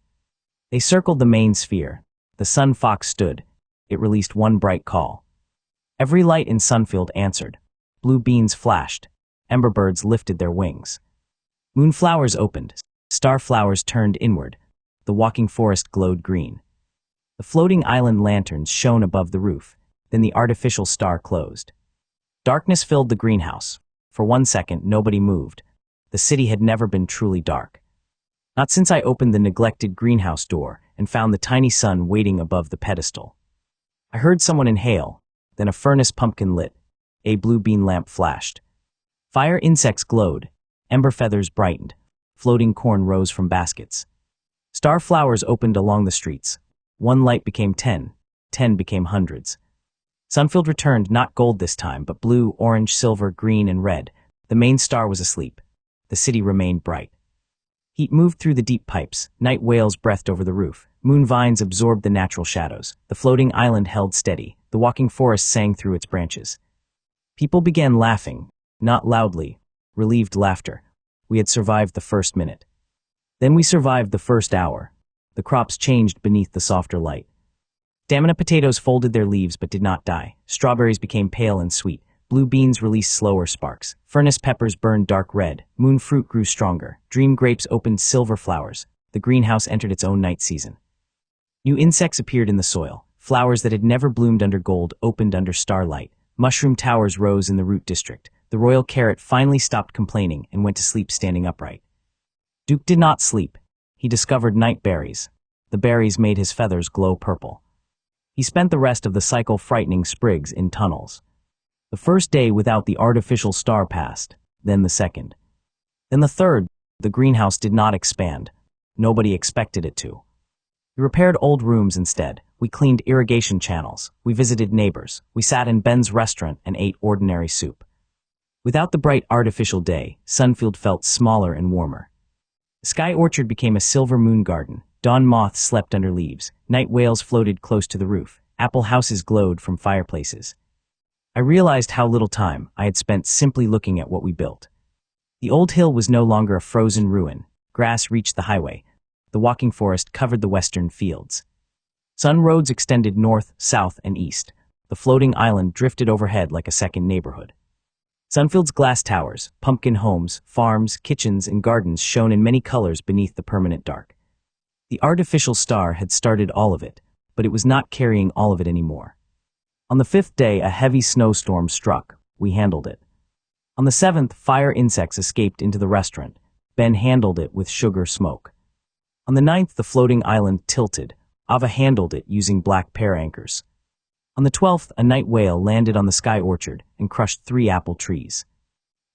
S1: They circled the main sphere. The sun fox stood. It released one bright call. Every light in Sunfield answered. Blue beans flashed. Ember birds lifted their wings. Moonflowers opened. Starflowers turned inward. The walking forest glowed green. The floating island lanterns shone above the roof. Then the artificial star closed. Darkness filled the greenhouse. For 1 second, nobody moved. The city had never been truly dark. Not since I opened the neglected greenhouse door and found the tiny sun waiting above the pedestal. I heard someone inhale, then a furnace pumpkin lit. A blue bean lamp flashed. Fire insects glowed. Ember feathers brightened. Floating corn rose from baskets. Star flowers opened along the streets. 1 light became 10. 10 became hundreds. Sunfield returned, not gold this time, but blue, orange, silver, green, and red. The main star was asleep. The city remained bright. Heat moved through the deep pipes. Night whales breathed over the roof. Moon vines absorbed the natural shadows. The floating island held steady. The walking forest sang through its branches. People began laughing, not loudly, relieved laughter. We had survived the first minute. Then we survived the first hour. The crops changed beneath the softer light. Stamina potatoes folded their leaves but did not die. Strawberries became pale and sweet. Blue beans released slower sparks. Furnace peppers burned dark red. Moon fruit grew stronger. Dream grapes opened silver flowers. The greenhouse entered its own night season. New insects appeared in the soil. Flowers that had never bloomed under gold opened under starlight. Mushroom towers rose in the root district. The royal carrot finally stopped complaining and went to sleep standing upright. Duke did not sleep. He discovered night berries. The berries made his feathers glow purple. He spent the rest of the cycle frightening sprigs in tunnels. The first day without the artificial star passed, then the second. Then the third. The greenhouse did not expand. Nobody expected it to. We repaired old rooms instead. We cleaned irrigation channels. We visited neighbors. We sat in Ben's restaurant and ate ordinary soup. Without the bright artificial day, Sunfield felt smaller and warmer. The sky orchard became a silver moon garden. Dawn moths slept under leaves. Night whales floated close to the roof. Apple houses glowed from fireplaces. I realized how little time I had spent simply looking at what we built. The old hill was no longer a frozen ruin. Grass reached the highway. The walking forest covered the western fields. Sun roads extended north, south, and east. The floating island drifted overhead like a second neighborhood. Sunfield's glass towers, pumpkin homes, farms, kitchens, and gardens shone in many colors beneath the permanent dark. The artificial star had started all of it, but it was not carrying all of it anymore. On the fifth day, a heavy snowstorm struck. We handled it. On the seventh, fire insects escaped into the restaurant. Ben handled it with sugar smoke. On the ninth, the floating island tilted. Ava handled it using black pear anchors. On the 12th, a night whale landed on the sky orchard and crushed 3 apple trees.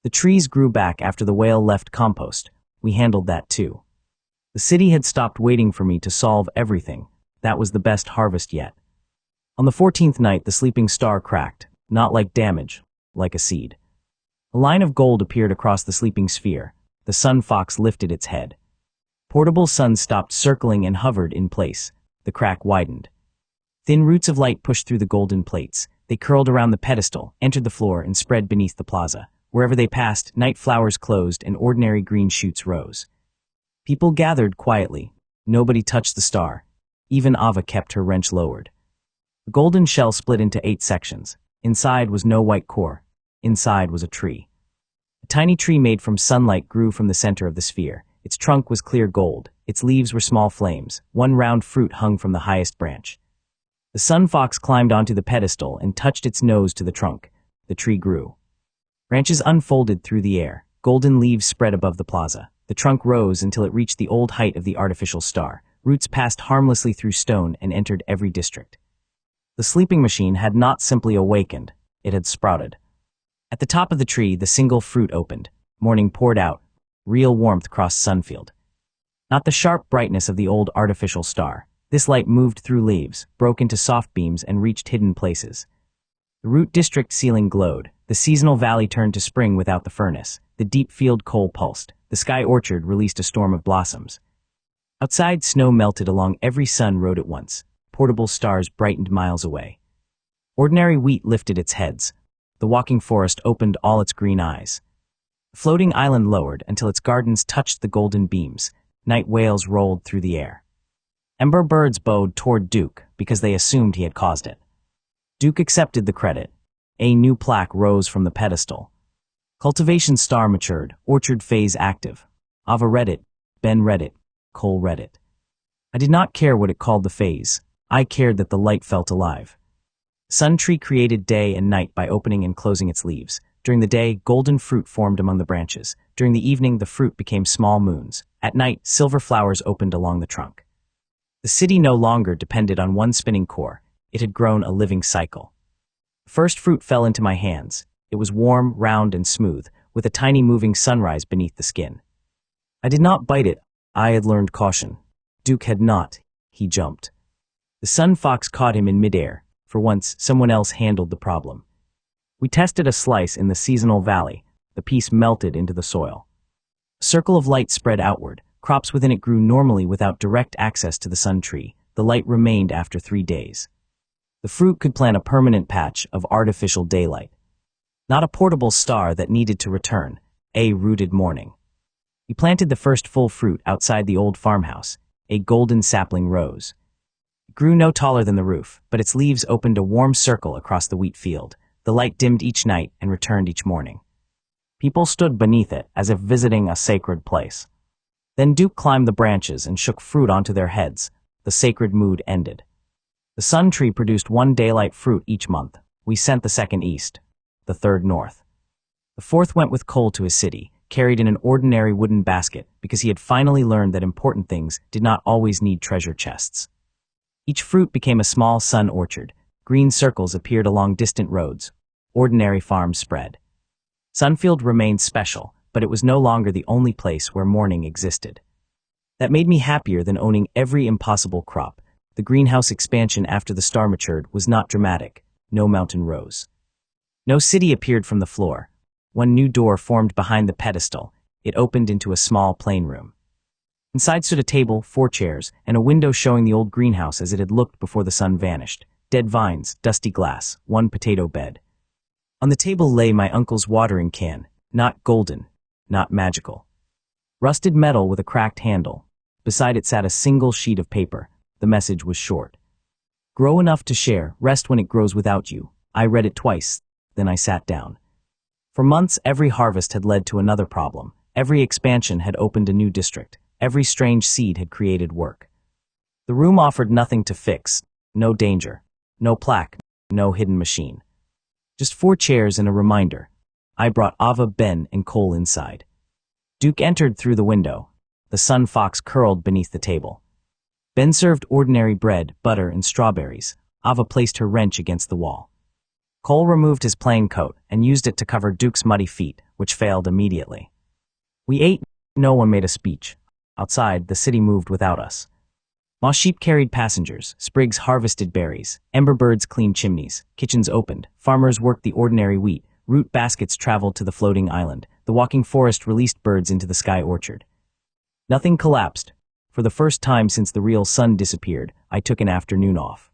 S1: The trees grew back after the whale left compost. We handled that too. The city had stopped waiting for me to solve everything. That was the best harvest yet. On the 14th night, the sleeping star cracked, not like damage, like a seed. A line of gold appeared across the sleeping sphere. The sun fox lifted its head. Portable suns stopped circling and hovered in place. The crack widened. Thin roots of light pushed through the golden plates. They curled around the pedestal, entered the floor, and spread beneath the plaza. Wherever they passed, night flowers closed and ordinary green shoots rose. People gathered quietly. Nobody touched the star. Even Ava kept her wrench lowered. The golden shell split into 8 sections. Inside was no white core. Inside was a tree. A tiny tree made from sunlight grew from the center of the sphere. Its trunk was clear gold. Its leaves were small flames. One round fruit hung from the highest branch. The sun fox climbed onto the pedestal and touched its nose to the trunk. The tree grew. Branches unfolded through the air. Golden leaves spread above the plaza. The trunk rose until it reached the old height of the artificial star. Roots passed harmlessly through stone and entered every district. The sleeping machine had not simply awakened. It had sprouted. At the top of the tree, the single fruit opened. Morning poured out. Real warmth crossed Sunfield. Not the sharp brightness of the old artificial star. This light moved through leaves, broke into soft beams, and reached hidden places. The root district ceiling glowed. The seasonal valley turned to spring without the furnace. The deep field coal pulsed. The sky orchard released a storm of blossoms. Outside, snow melted along every sun road at once. Portable stars brightened miles away. Ordinary wheat lifted its heads. The walking forest opened all its green eyes. The floating island lowered until its gardens touched the golden beams. Night whales rolled through the air. Ember birds bowed toward Duke because they assumed he had caused it. Duke accepted the credit. A new plaque rose from the pedestal. Cultivation star matured, orchard phase active. Ava read it, Ben read it, Cole read it. I did not care what it called the phase. I cared that the light felt alive. Sun tree created day and night by opening and closing its leaves. During the day, golden fruit formed among the branches. During the evening, the fruit became small moons. At night, silver flowers opened along the trunk. The city no longer depended on one spinning core. It had grown a living cycle. The first fruit fell into my hands. It was warm, round, and smooth, with a tiny moving sunrise beneath the skin. I did not bite it. I had learned caution. Duke had not. He jumped. The sun fox caught him in midair. For once, someone else handled the problem. We tested a slice in the seasonal valley. The piece melted into the soil. A circle of light spread outward. Crops within it grew normally without direct access to the sun tree. The light remained after 3 days. The fruit could plant a permanent patch of artificial daylight. Not a portable star that needed to return. A rooted morning. We planted the first full fruit outside the old farmhouse. A golden sapling rose. It grew no taller than the roof, but its leaves opened a warm circle across the wheat field. The light dimmed each night and returned each morning. People stood beneath it as if visiting a sacred place. Then Duke climbed the branches and shook fruit onto their heads. The sacred mood ended. The sun tree produced 1 daylight fruit each month. We sent the second east, the third north. The fourth went with Cole to his city. carried in an ordinary wooden basket because he had finally learned that important things did not always need treasure chests. Each fruit became a small sun orchard. Green circles appeared along distant roads. Ordinary farms spread. Sunfield remained special, but it was no longer the only place where morning existed. That made me happier than owning every impossible crop. The greenhouse expansion after the star matured was not dramatic. No mountain rose. No city appeared from the floor. One new door formed behind the pedestal. It opened into a small plain room. Inside stood a table, 4 chairs, and a window showing the old greenhouse as it had looked before the sun vanished. Dead vines, dusty glass, 1 potato bed. On the table lay my uncle's watering can, not golden, not magical. Rusted metal with a cracked handle. Beside it sat a single sheet of paper. The message was short. Grow enough to share, rest when it grows without you. I read it twice, then I sat down. For months, every harvest had led to another problem. Every expansion had opened a new district. Every strange seed had created work. The room offered nothing to fix. No danger. No plaque. No hidden machine. Just 4 chairs and a reminder. I brought Ava, Ben, and Cole inside. Duke entered through the window. The sun fox curled beneath the table. Ben served ordinary bread, butter, and strawberries. Ava placed her wrench against the wall. Cole removed his plain coat and used it to cover Duke's muddy feet, which failed immediately. We ate. No one made a speech. Outside, the city moved without us. Moss sheep carried passengers, sprigs harvested berries, ember birds cleaned chimneys, kitchens opened, farmers worked the ordinary wheat, root baskets traveled to the floating island, the walking forest released birds into the sky orchard. Nothing collapsed. For the first time since the real sun disappeared, I took an afternoon off.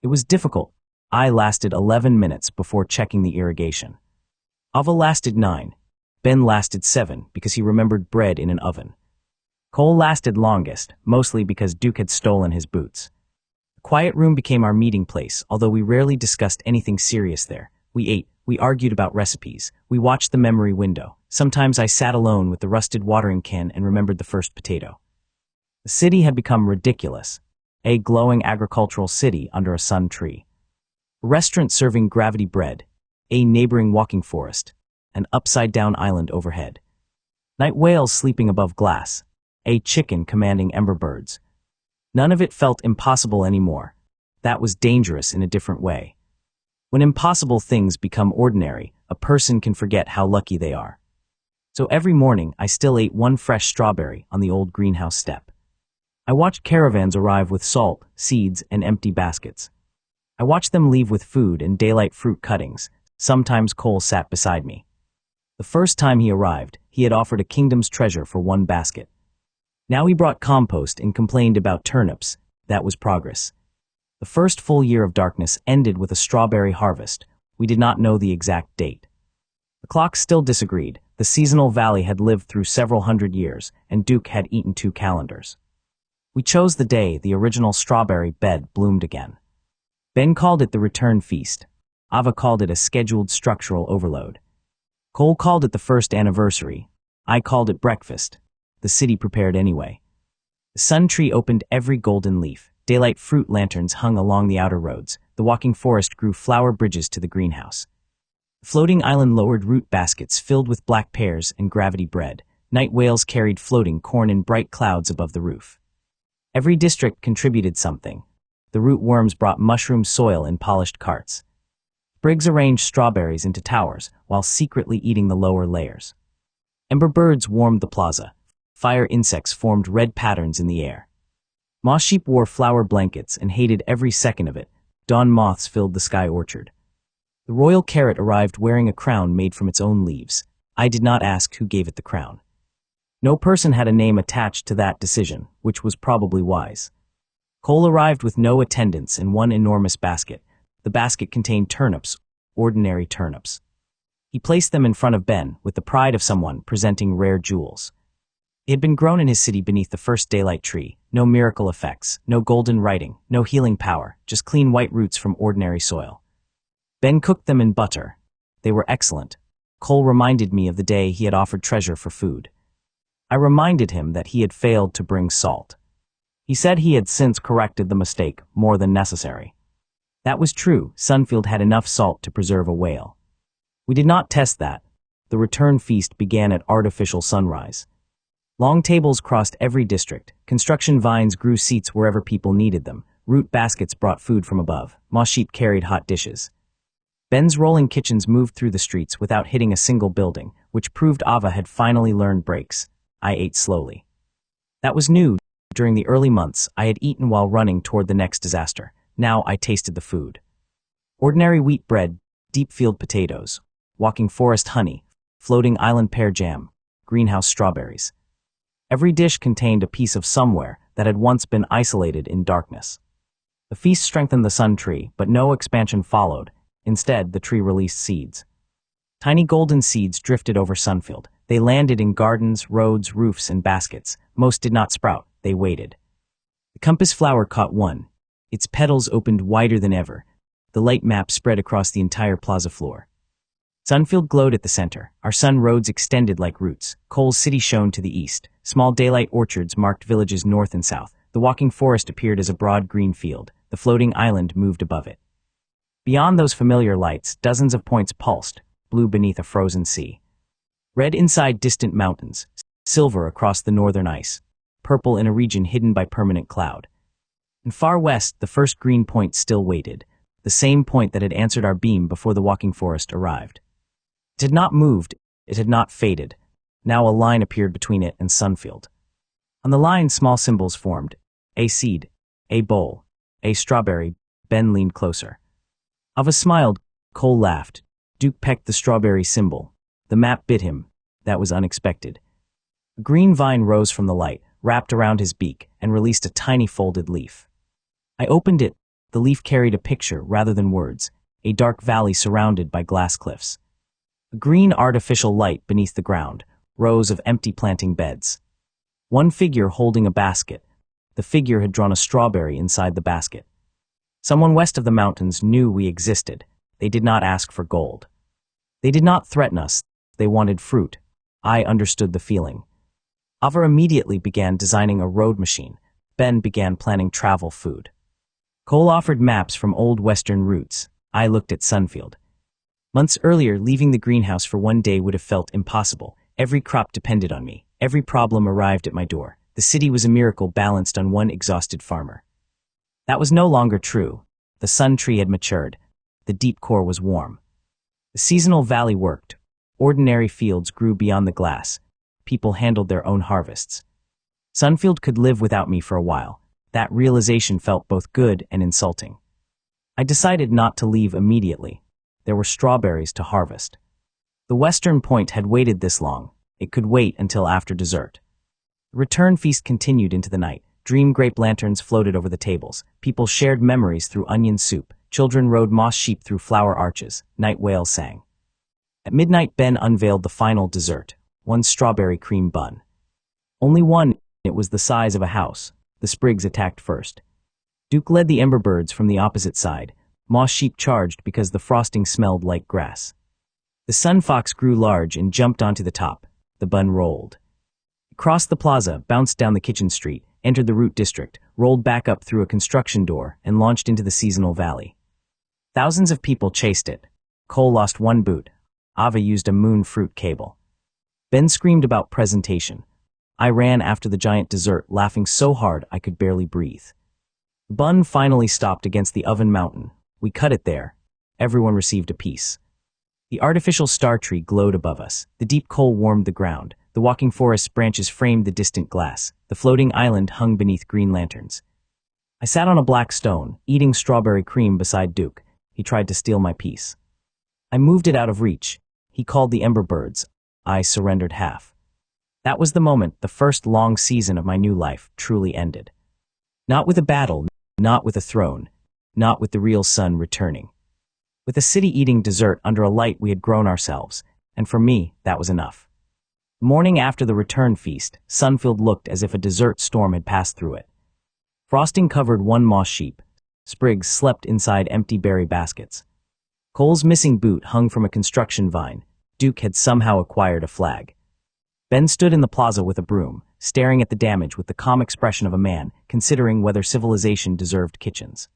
S1: It was difficult. I lasted 11 minutes before checking the irrigation. Ava lasted 9. Ben lasted 7 because he remembered bread in an oven. Cole lasted longest, mostly because Duke had stolen his boots. The quiet room became our meeting place, although we rarely discussed anything serious there. We ate, we argued about recipes, we watched the memory window. Sometimes I sat alone with the rusted watering can and remembered the first potato. The city had become ridiculous. A glowing agricultural city under a sun tree. A restaurant serving gravity bread. A neighboring walking forest. An upside-down island overhead. Night whales sleeping above glass. A chicken commanding ember birds. None of it felt impossible anymore. That was dangerous in a different way. When impossible things become ordinary, a person can forget how lucky they are. So every morning, I still ate 1 fresh strawberry on the old greenhouse step. I watched caravans arrive with salt, seeds, and empty baskets. I watched them leave with food and daylight fruit cuttings. Sometimes Cole sat beside me. The first time he arrived, he had offered a kingdom's treasure for 1 basket. Now he brought compost and complained about turnips. That was progress. The first full year of darkness ended with a strawberry harvest. We did not know the exact date. The clocks still disagreed. The seasonal valley had lived through several hundred years, and Duke had eaten 2 calendars. We chose the day the original strawberry bed bloomed again. Ben called it the return feast. Ava called it a scheduled structural overload. Cole called it the first anniversary. I called it breakfast. The city prepared anyway. The sun tree opened every golden leaf. Daylight fruit lanterns hung along the outer roads. The walking forest grew flower bridges to the greenhouse. The floating island lowered root baskets filled with black pears and gravity bread. Night whales carried floating corn in bright clouds above the roof. Every district contributed something. The root worms brought mushroom soil in polished carts. Sprigs arranged strawberries into towers while secretly eating the lower layers. Ember birds warmed the plaza. Fire insects formed red patterns in the air. Moss sheep wore flower blankets and hated every second of it. Dawn moths filled the sky orchard. The royal carrot arrived wearing a crown made from its own leaves. I did not ask who gave it the crown. No person had a name attached to that decision, which was probably wise. Cole arrived with no attendants and 1 enormous basket. The basket contained turnips, ordinary turnips. He placed them in front of Ben with the pride of someone presenting rare jewels. It had been grown in his city beneath the first daylight tree. No miracle effects, no golden writing, no healing power, just clean white roots from ordinary soil. Ben cooked them in butter. They were excellent. Cole reminded me of the day he had offered treasure for food. I reminded him that he had failed to bring salt. He said he had since corrected the mistake more than necessary. That was true. Sunfield had enough salt to preserve a whale. We did not test that. The return feast began at artificial sunrise. Long tables crossed every district. Construction vines grew seats wherever people needed them. Root baskets brought food from above. Moss sheep carried hot dishes. Ben's rolling kitchens moved through the streets without hitting a single building, which proved Ava had finally learned breaks. I ate slowly. That was new. During the early months, I had eaten while running toward the next disaster. Now I tasted the food. Ordinary wheat bread, deep field potatoes, walking forest honey, floating island pear jam, greenhouse strawberries. Every dish contained a piece of somewhere that had once been isolated in darkness. The feast strengthened the sun tree, but no expansion followed. Instead, the tree released seeds. Tiny golden seeds drifted over Sunfield. They landed in gardens, roads, roofs, and baskets. Most did not sprout. They waited. The compass flower caught one. Its petals opened wider than ever. The light map spread across the entire plaza floor. Sunfield glowed at the center. Our sun roads extended like roots. Cole's city shone to the east. Small daylight orchards marked villages north and south. The walking forest appeared as a broad green field. The floating island moved above it. Beyond those familiar lights, dozens of points pulsed, blue beneath a frozen sea. Red inside distant mountains, silver across the northern ice, purple in a region hidden by permanent cloud. And far west, the first green point still waited, the same point that had answered our beam before the walking forest arrived. It had not moved, it had not faded. Now a line appeared between it and Sunfield. On the line, small symbols formed. A seed, a bowl, a strawberry. Ben leaned closer. Ava smiled. Cole laughed. Duke pecked the strawberry symbol. The map bit him. That was unexpected. A green vine rose from the light, wrapped around his beak, and released a tiny folded leaf. I opened it. The leaf carried a picture rather than words, a dark valley surrounded by glass cliffs. A green artificial light beneath the ground, rows of empty planting beds. One figure holding a basket. The figure had drawn a strawberry inside the basket. Someone west of the mountains knew we existed. They did not ask for gold. They did not threaten us. They wanted fruit. I understood the feeling. Ava immediately began designing a road machine. Ben began planning travel food. Cole offered maps from old western routes. I looked at Sunfield. Months earlier, leaving the greenhouse for one day would have felt impossible. Every crop depended on me. Every problem arrived at my door. The city was a miracle balanced on one exhausted farmer. That was no longer true. The sun tree had matured. The deep core was warm. The seasonal valley worked. Ordinary fields grew beyond the glass. People handled their own harvests. Sunfield could live without me for a while. That realization felt both good and insulting. I decided not to leave immediately. There were strawberries to harvest. The western point had waited this long. It could wait until after dessert. The return feast continued into the night. Dream grape lanterns floated over the tables. People shared memories through onion soup. Children rode moss sheep through flower arches. Night whales sang. At midnight, Ben unveiled the final dessert, one strawberry cream bun. Only one. It was the size of a house. The sprigs attacked first. Duke led the ember birds from the opposite side. Moss sheep charged because the frosting smelled like grass. The sun fox grew large and jumped onto the top. The bun rolled. It crossed the plaza, bounced down the kitchen street, entered the root district, rolled back up through a construction door, and launched into the seasonal valley. Thousands of people chased it. Cole lost one boot. Ava used a moon fruit cable. Ben screamed about presentation. I ran after the giant dessert, laughing so hard I could barely breathe. The bun finally stopped against the oven mountain. We cut it there. Everyone received a piece. The artificial star tree glowed above us. The deep coal warmed the ground. The walking forest branches framed the distant glass. The floating island hung beneath green lanterns. I sat on a black stone, eating strawberry cream beside Duke. He tried to steal my piece. I moved it out of reach. He called the ember birds. I surrendered half. That was the moment the first long season of my new life truly ended. Not with a battle, not with a throne, not with the real sun returning. With a city eating dessert under a light we had grown ourselves, and for me, that was enough. The morning after the return feast, Sunfield looked as if a desert storm had passed through it. Frosting covered one moss sheep. Sprigs slept inside empty berry baskets. Cole's missing boot hung from a construction vine. Duke had somehow acquired a flag. Ben stood in the plaza with a broom, staring at the damage with the calm expression of a man considering whether civilization deserved kitchens.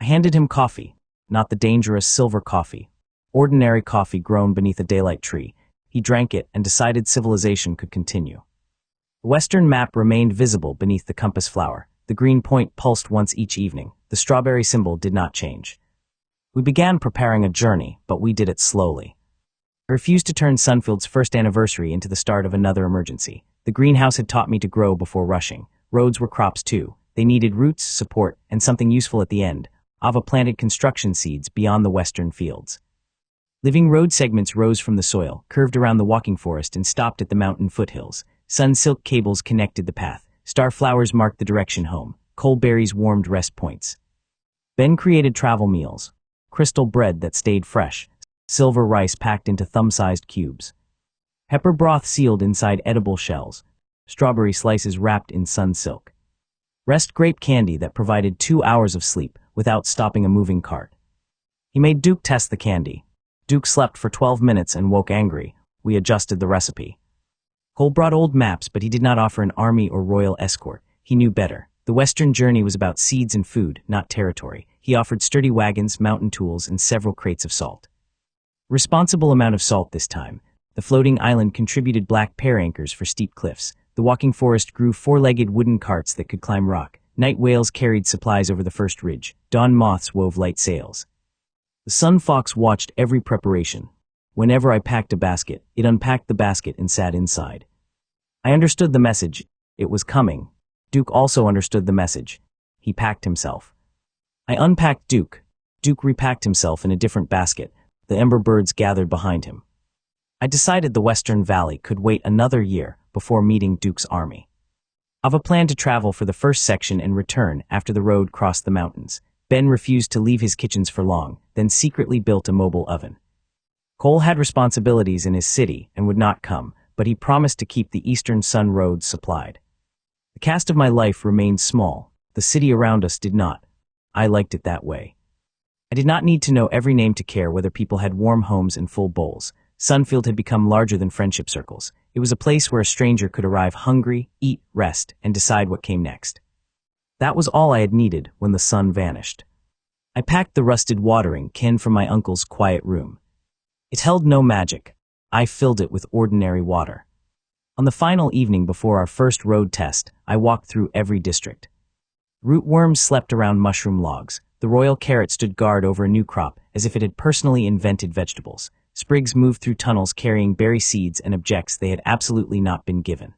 S1: I handed him coffee, not the dangerous silver coffee, ordinary coffee grown beneath a daylight tree. He drank it and decided civilization could continue. The western map remained visible beneath the compass flower. The green point pulsed once each evening. The strawberry symbol did not change. We began preparing a journey, but we did it slowly. I refused to turn Sunfield's first anniversary into the start of another emergency. The greenhouse had taught me to grow before rushing. Roads were crops too. They needed roots, support, and something useful at the end. Ava planted construction seeds beyond the western fields. Living road segments rose from the soil, curved around the walking forest, and stopped at the mountain foothills. Sun silk cables connected the path. Star flowers marked the direction home. Coal berries warmed rest points. Ben created travel meals. Crystal bread that stayed fresh. Silver rice packed into thumb-sized cubes. Pepper broth sealed inside edible shells. Strawberry slices wrapped in sun silk. Rest grape candy that provided 2 hours of sleep without stopping a moving cart. He made Duke test the candy. Duke slept for 12 minutes and woke angry. We adjusted the recipe. Cole brought old maps, but he did not offer an army or royal escort. He knew better. The western journey was about seeds and food, not territory. He offered sturdy wagons, mountain tools, and several crates of salt. Responsible amount of salt this time. The floating island contributed black pear anchors for steep cliffs. The walking forest grew four-legged wooden carts that could climb rock. Night whales carried supplies over the first ridge. Dawn moths wove light sails. The sun fox watched every preparation. Whenever I packed a basket, it unpacked the basket and sat inside. I understood the message. It was coming. Duke also understood the message. He packed himself. I unpacked Duke. Duke repacked himself in a different basket. The ember birds gathered behind him. I decided the Western Valley could wait another year before meeting Duke's army. Ava planned to travel for the first section and return after the road crossed the mountains. Ben refused to leave his kitchens for long, then secretly built a mobile oven. Cole had responsibilities in his city and would not come, but he promised to keep the Eastern Sun roads supplied. The cast of my life remained small. The city around us did not. I liked it that way. I did not need to know every name to care whether people had warm homes and full bowls. Sunfield had become larger than friendship circles. It was a place where a stranger could arrive hungry, eat, rest, and decide what came next. That was all I had needed when the sun vanished. I packed the rusted watering can from my uncle's quiet room. It held no magic. I filled it with ordinary water. On the final evening before our first road test, I walked through every district. Rootworms slept around mushroom logs. The royal carrot stood guard over a new crop, as if it had personally invented vegetables. Sprigs moved through tunnels carrying berry seeds and objects they had absolutely not been given.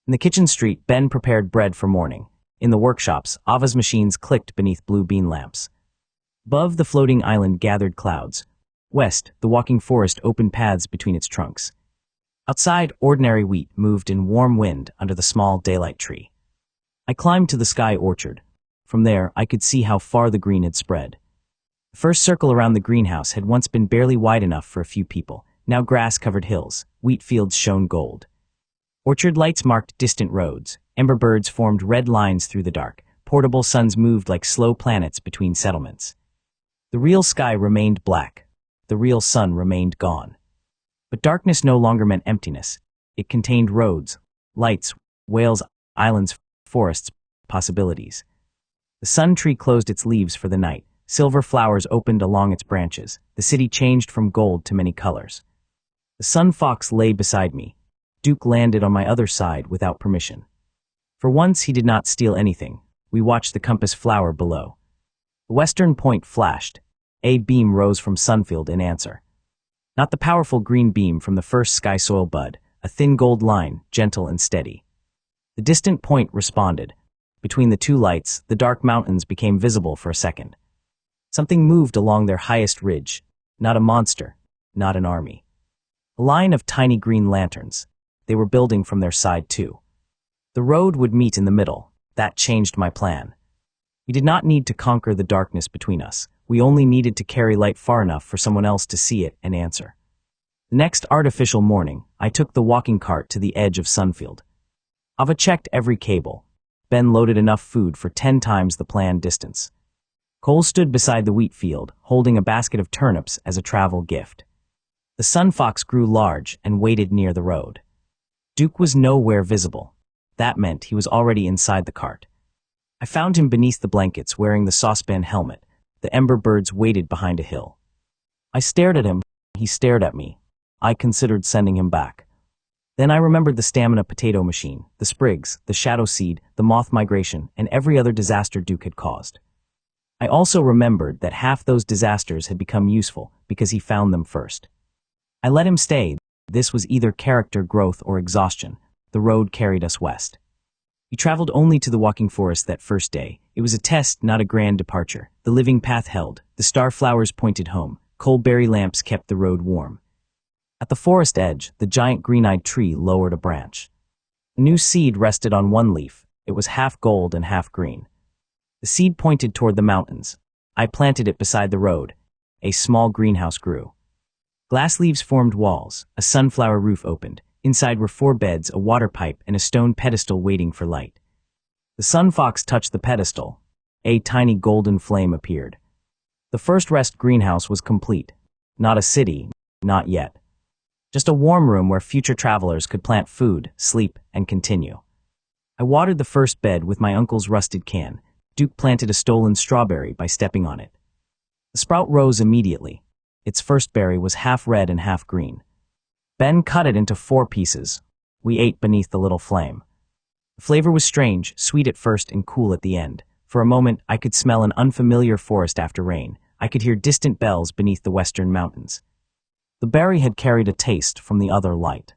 S1: In the kitchen street, Ben prepared bread for morning. In the workshops, Ava's machines clicked beneath blue bean lamps. Above, the floating island gathered clouds. West, the walking forest opened paths between its trunks. Outside, ordinary wheat moved in warm wind under the small daylight tree. I climbed to the sky orchard. From there, I could see how far the green had spread. The first circle around the greenhouse had once been barely wide enough for a few people. Now grass covered hills. Wheat fields shone gold. Orchard lights marked distant roads. Ember birds formed red lines through the dark. Portable suns moved like slow planets between settlements. The real sky remained black. The real sun remained gone. But darkness no longer meant emptiness. It contained roads, lights, whales, islands, forests, possibilities. The sun tree closed its leaves for the night. Silver flowers opened along its branches. The city changed from gold to many colors. The sun fox lay beside me. Duke landed on my other side without permission. For once, he did not steal anything. We watched the compass flower below. The western point flashed. A beam rose from Sunfield in answer. Not the powerful green beam from the first sky soil bud, a thin gold line, gentle and steady. The distant point responded. Between the two lights, the dark mountains became visible for a second. Something moved along their highest ridge. Not a monster, not an army. A line of tiny green lanterns. They were building from their side too. The road would meet in the middle. That changed my plan. We did not need to conquer the darkness between us. We only needed to carry light far enough for someone else to see it and answer. The next artificial morning, I took the walking cart to the edge of Sunfield. Ava checked every cable. Ben loaded enough food for 10 times the planned distance. Cole stood beside the wheat field, holding a basket of turnips as a travel gift. The sun fox grew large and waited near the road. Duke was nowhere visible. That meant he was already inside the cart. I found him beneath the blankets wearing the saucepan helmet. The ember birds waited behind a hill. I stared at him. He stared at me. I considered sending him back. Then I remembered the stamina potato machine, the sprigs, the shadow seed, the moth migration, and every other disaster Duke had caused. I also remembered that half those disasters had become useful because he found them first. I let him stay. This was either character growth or exhaustion. The road carried us west. We traveled only to the walking forest that first day. It was a test, not a grand departure. The living path held. The star flowers pointed home. Cold berry lamps kept the road warm. At the forest edge, the giant green-eyed tree lowered a branch. A new seed rested on one leaf. It was half gold and half green. The seed pointed toward the mountains. I planted it beside the road. A small greenhouse grew. Glass leaves formed walls. A sunflower roof opened. Inside were 4 beds, a water pipe, and a stone pedestal waiting for light. The sun fox touched the pedestal. A tiny golden flame appeared. The first rest greenhouse was complete. Not a city, not yet. Just a warm room where future travelers could plant food, sleep, and continue. I watered the first bed with my uncle's rusted can. Duke planted a stolen strawberry by stepping on it. The sprout rose immediately. Its first berry was half red and half green. Ben cut it into 4 pieces. We ate beneath the little flame. The flavor was strange, sweet at first and cool at the end. For a moment, I could smell an unfamiliar forest after rain. I could hear distant bells beneath the western mountains. The berry had carried a taste from the other light.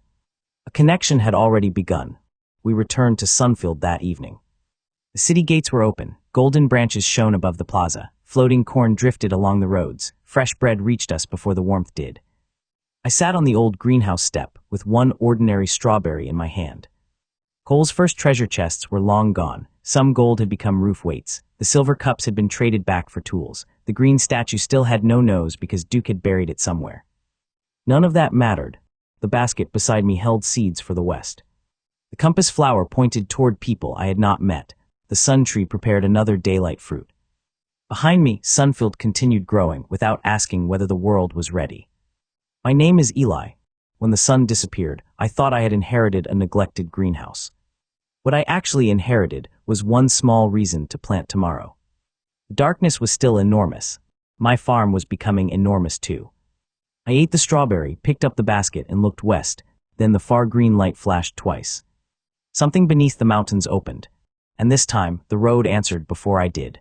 S1: A connection had already begun. We returned to Sunfield that evening. The city gates were open. Golden branches shone above the plaza. Floating corn drifted along the roads. Fresh bread reached us before the warmth did. I sat on the old greenhouse step with one ordinary strawberry in my hand. Cole's first treasure chests were long gone. Some gold had become roof weights. The silver cups had been traded back for tools. The green statue still had no nose because Duke had buried it somewhere. None of that mattered. The basket beside me held seeds for the west. The compass flower pointed toward people I had not met. The sun tree prepared another daylight fruit. Behind me, Sunfield continued growing without asking whether the world was ready. My name is Eli. When the sun disappeared, I thought I had inherited a neglected greenhouse. What I actually inherited was one small reason to plant tomorrow. The darkness was still enormous. My farm was becoming enormous too. I ate the strawberry, picked up the basket, and looked west. Then the far green light flashed twice. Something beneath the mountains opened, and this time the road answered before I did.